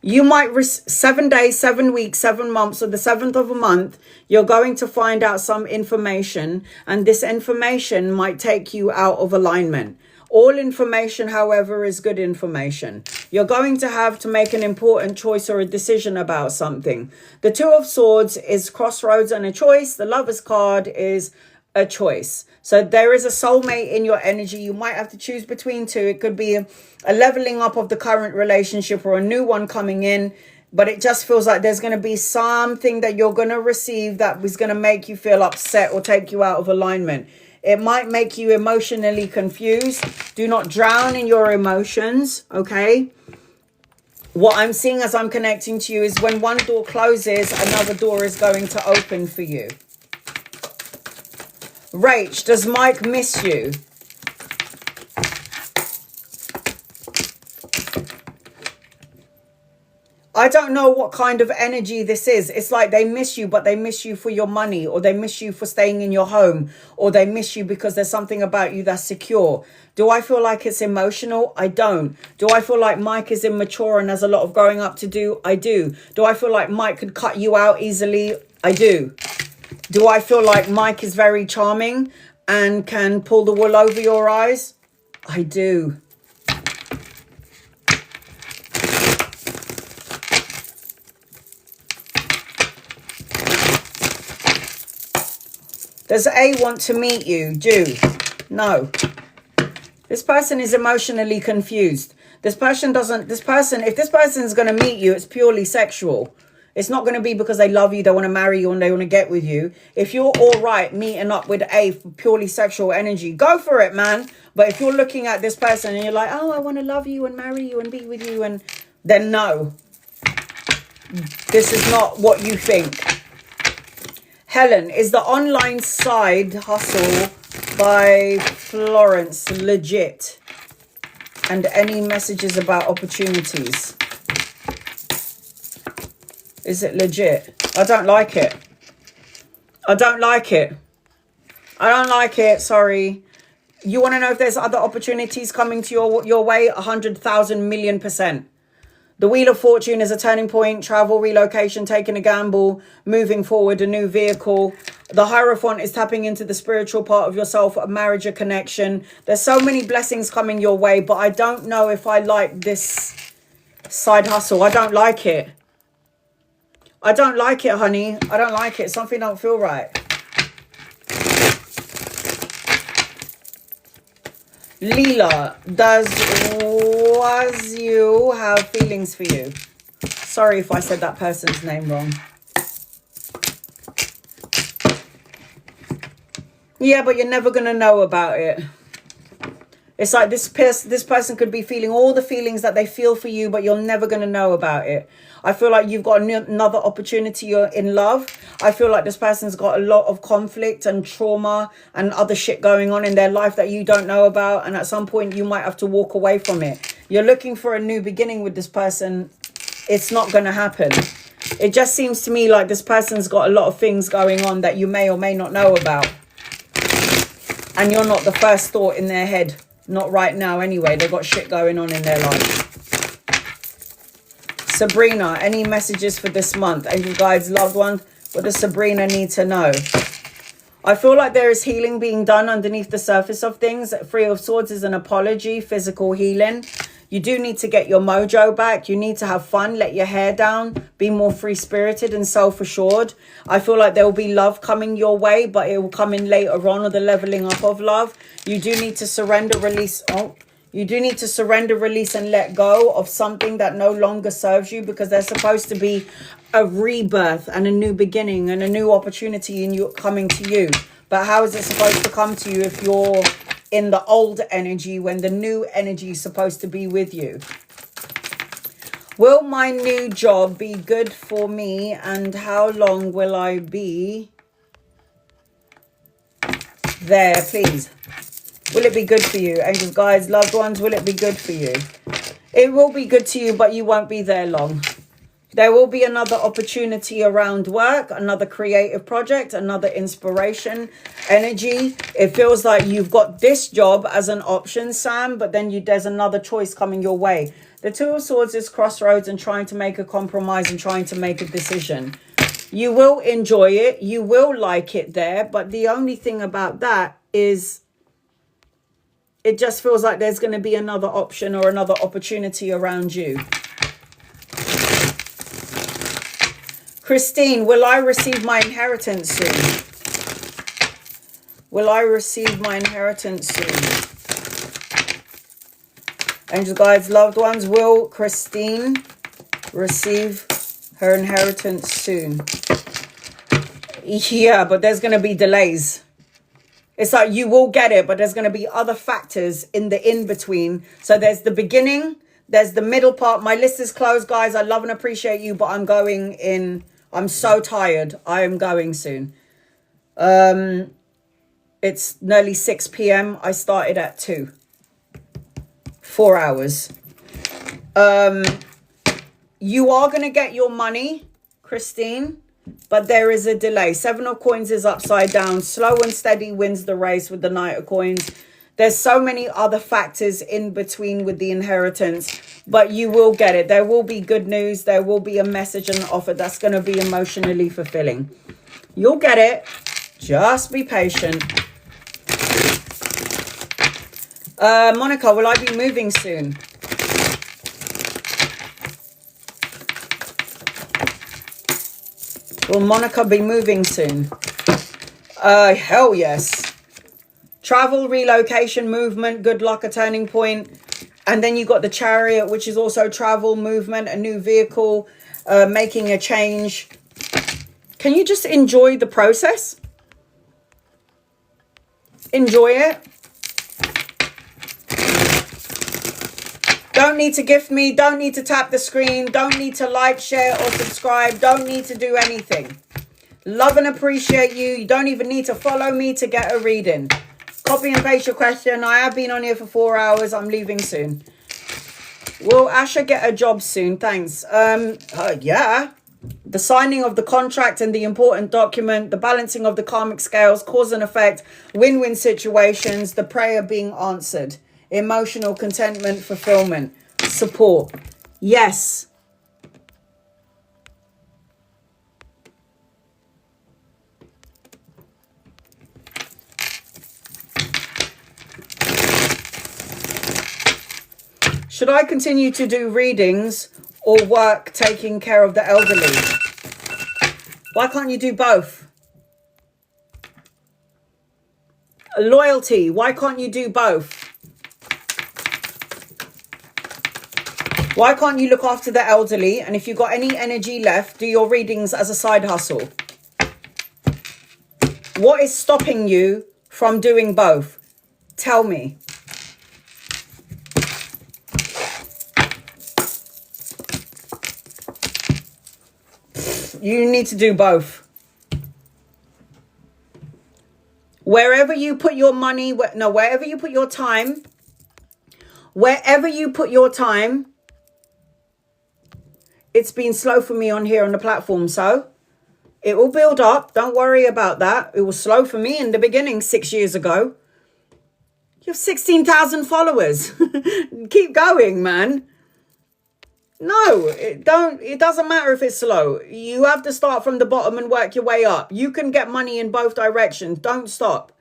You might, 7 days, 7 weeks, 7 months, or the 7th of a month, you're going to find out some information. And this information might take you out of alignment. All information, however, is good information. You're going to have to make an important choice or a decision about something. The Two of Swords is crossroads and a choice. The Lover's card is a choice. So there is a soulmate in your energy. You might have to choose between two. It could be a leveling up of the current relationship or a new one coming in. But it just feels like there's going to be something that you're going to receive that is going to make you feel upset or take you out of alignment. It might make you emotionally confused. Do not drown in your emotions, okay? What I'm seeing as I'm connecting to you is when one door closes, another door is going to open for you. Rach, does Mike miss you? I don't know what kind of energy this is. It's like they miss you, but they miss you for your money, or they miss you for staying in your home, or they miss you because there's something about you that's secure. Do I feel like it's emotional? I don't. Do I feel like Mike is immature and has a lot of growing up to do? I do. Do I feel like Mike could cut you out easily? I do. Do I feel like Mike is very charming and can pull the wool over your eyes? I do. Does A want to meet you? Do. No. This person is emotionally confused. If this person is going to meet you, it's purely sexual. It's not going to be because they love you, they want to marry you, and they want to get with you. If you're all right meeting up with A for purely sexual energy, go for it, man. But if you're looking at this person and you're like, oh, I want to love you and marry you and be with you, and then no. This is not what you think. Helen, is the online side hustle by Florence legit? And any messages about opportunities? Is it legit? I don't like it. I don't like it. I don't like it. Sorry. You want to know if there's other opportunities coming to your way? 100,000,000,000%. The Wheel of Fortune is a turning point, travel, relocation, taking a gamble, moving forward, a new vehicle. The Hierophant is tapping into the spiritual part of yourself, a marriage, a connection. There's so many blessings coming your way, but I don't know if I like this side hustle. I don't like it. I don't like it, honey. I don't like it. Something don't feel right. Leela, does Wazoo have feelings for you? Sorry if I said that person's name wrong. Yeah, but you're never going to know about it. It's like this person could be feeling all the feelings that they feel for you, but you're never going to know about it. I feel like you've got another opportunity. You're in love. I feel like this person's got a lot of conflict and trauma and other shit going on in their life that you don't know about. And at some point, you might have to walk away from it. You're looking for a new beginning with this person. It's not going to happen. It just seems to me like this person's got a lot of things going on that you may or may not know about. And you're not the first thought in their head. Not right now anyway. They've got shit going on in their life. Sabrina, any messages for this month? Angel guides, loved one. What does Sabrina need to know? I feel like there is healing being done underneath the surface of things. Three of Swords is an apology, physical healing. You do need to get your mojo back. You need to have fun, let your hair down, be more free-spirited and self-assured. I feel like there will be love coming your way, but it will come in later on, or the leveling up of love. You do need to surrender, release. You do need to surrender, release and let go of something that no longer serves you, because there's supposed to be a rebirth and a new beginning and a new opportunity in you coming to you. But how is it supposed to come to you if you're in the old energy when the new energy is supposed to be with you? Will my new job be good for me, and how long will I be there, please? Will it be good for you? Angels, guides, loved ones, will it be good for you? It will be good to you, but you won't be there long. There will be another opportunity around work, another creative project, another inspiration, energy. It feels like you've got this job as an option, Sam, but then there's another choice coming your way. The Two of Swords is crossroads and trying to make a compromise and trying to make a decision. You will enjoy it. You will like it there. But the only thing about that is it just feels like there's going to be another option or another opportunity around you. Christine, will I receive my inheritance soon? Will I receive my inheritance soon? Angel guides, loved ones, will Christine receive her inheritance soon? Yeah, but there's going to be delays. It's like you will get it, but there's going to be other factors in the in-between. So there's the beginning, there's the middle part. My list is closed, guys. I love and appreciate you, but I'm going in. I'm so tired. I am going soon. It's nearly 6 p.m. I started at 2. 4 hours. You are going to get your money, Christine, but there is a delay. 7 of Coins is upside down. Slow and steady wins the race with the Knight of Coins. There's so many other factors in between with the inheritance, but you will get it. There will be good news. There will be a message and an offer that's going to be emotionally fulfilling. You'll get it. Just be patient. Monica, will I be moving soon? Will Monica be moving soon? Hell yes. Travel, relocation, movement, good luck, a turning point. And then you got the Chariot, which is also travel, movement, a new vehicle, making a change. Can you just enjoy the process? Enjoy it. Don't need to gift me. Don't need to tap the screen. Don't need to like, share, or subscribe. Don't need to do anything. Love and appreciate you. You don't even need to follow me to get a reading. Copy and paste your question. I have been on here for 4 hours. I'm leaving soon. Will Asha get a job soon? Thanks. Yeah. The signing of the contract and the important document, the balancing of the karmic scales, cause and effect, win-win situations, the prayer being answered, emotional contentment, fulfillment, support. Yes. Should I continue to do readings or work taking care of the elderly? Why can't you do both? Loyalty. Why can't you do both? Why can't you look after the elderly? And if you've got any energy left, do your readings as a side hustle. What is stopping you from doing both? Tell me. You need to do both. Wherever you put your money, wherever you put your time, it's been slow for me on here on the platform. So it will build up. Don't worry about that. It was slow for me in the beginning 6 years ago. You have 16,000 followers. Keep going, man. No, it doesn't matter if it's slow. You have to start from the bottom and work your way up. You can get money in both directions. Don't stop.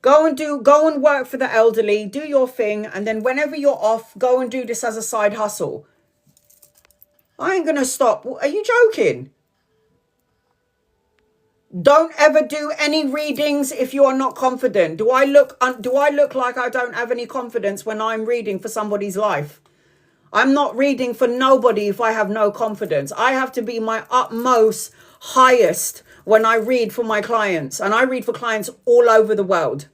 Go and work for the elderly, do your thing, and then whenever you're off, go and do this as a side hustle. I ain't gonna stop. Are you joking? Don't ever do any readings if you are not confident. Do I look like I don't have any confidence when I'm reading for somebody's life? I'm not reading for nobody if I have no confidence. I have to be my utmost highest when I read for my clients. And I read for clients all over the world.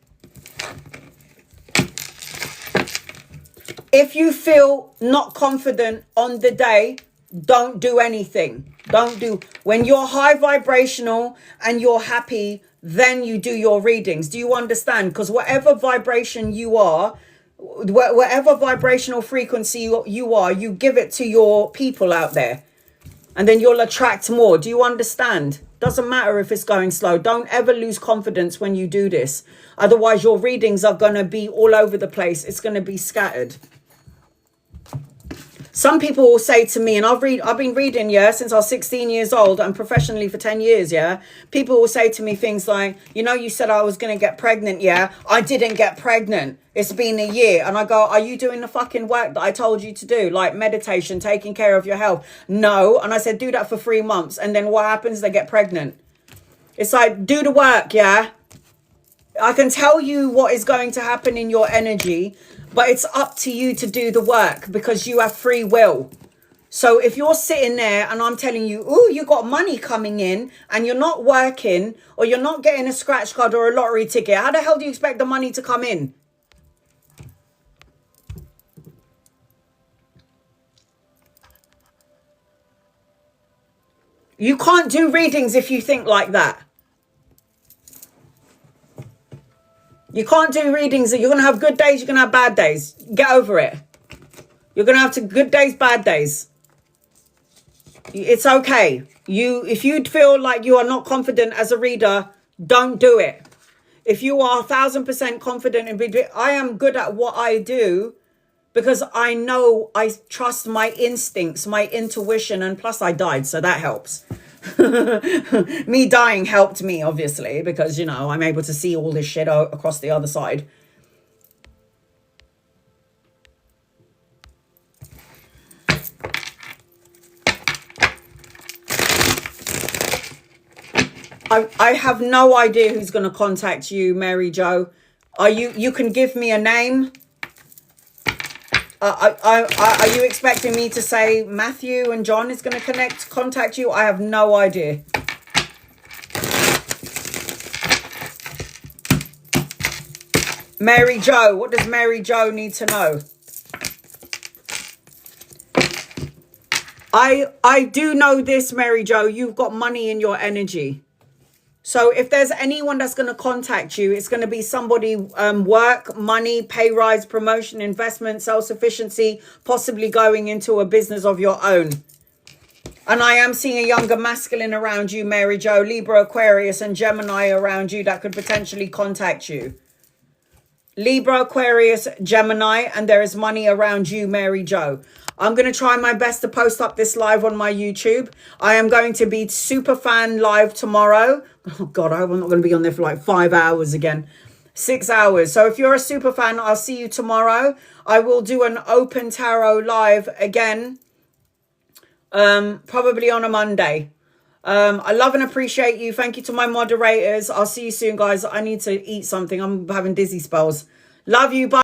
If you feel not confident on the day, don't do anything. When you're high vibrational and you're happy, then you do your readings. Do you understand? Because whatever vibration you are, whatever vibrational frequency you are, you give it to your people out there, and then you'll attract more. Do you understand? Doesn't matter if it's going slow. Don't ever lose confidence when you do this. Otherwise, your readings are going to be all over the place. It's going to be scattered. Some people will say to me, and I've been reading, since I was 16 years old and professionally for 10 years, People will say to me things like, you said I was going to get pregnant, I didn't get pregnant. It's been a year. And I go, are you doing the fucking work that I told you to do? Like meditation, taking care of your health? No. And I said, do that for 3 months. And then what happens? They get pregnant. It's like, do the work, I can tell you what is going to happen in your energy, but it's up to you to do the work because you have free will. So if you're sitting there and I'm telling you, oh, you got money coming in and you're not working or you're not getting a scratch card or a lottery ticket, how the hell do you expect the money to come in? You can't do readings if you think like that. You can't do readings. You're going to have good days. You're going to have bad days. Get over it. You're going to have good days, bad days. It's okay. If you feel like you are not confident as a reader, don't do it. If you are 1000% confident in I am good at what I do because I know I trust my instincts, my intuition, and plus I died, so that helps. Me dying helped me, obviously, because I'm able to see all this shit across the other side. I have no idea who's going to contact you, Mary Jo. You can give me a name. Are you expecting me to say Matthew and John is going to contact you? I have no idea. Mary Jo, what does Mary Jo need to know? I do know this, Mary Jo. You've got money in your energy. So if there's anyone that's going to contact you, it's going to be somebody, work, money, pay rise, promotion, investment, self-sufficiency, possibly going into a business of your own. And I am seeing a younger masculine around you, Mary Jo, Libra, Aquarius, and Gemini around you that could potentially contact you. Libra, Aquarius, Gemini, and there is money around you, Mary Jo. I'm going to try my best to post up this live on my YouTube. I am going to be super fan live tomorrow. Oh God, I'm not going to be on there for like 5 hours again. 6 hours. So if you're a super fan, I'll see you tomorrow. I will do an open tarot live again. Probably on a Monday. I love and appreciate you. Thank you to my moderators. I'll see you soon, guys. I need to eat something. I'm having dizzy spells. Love you. Bye.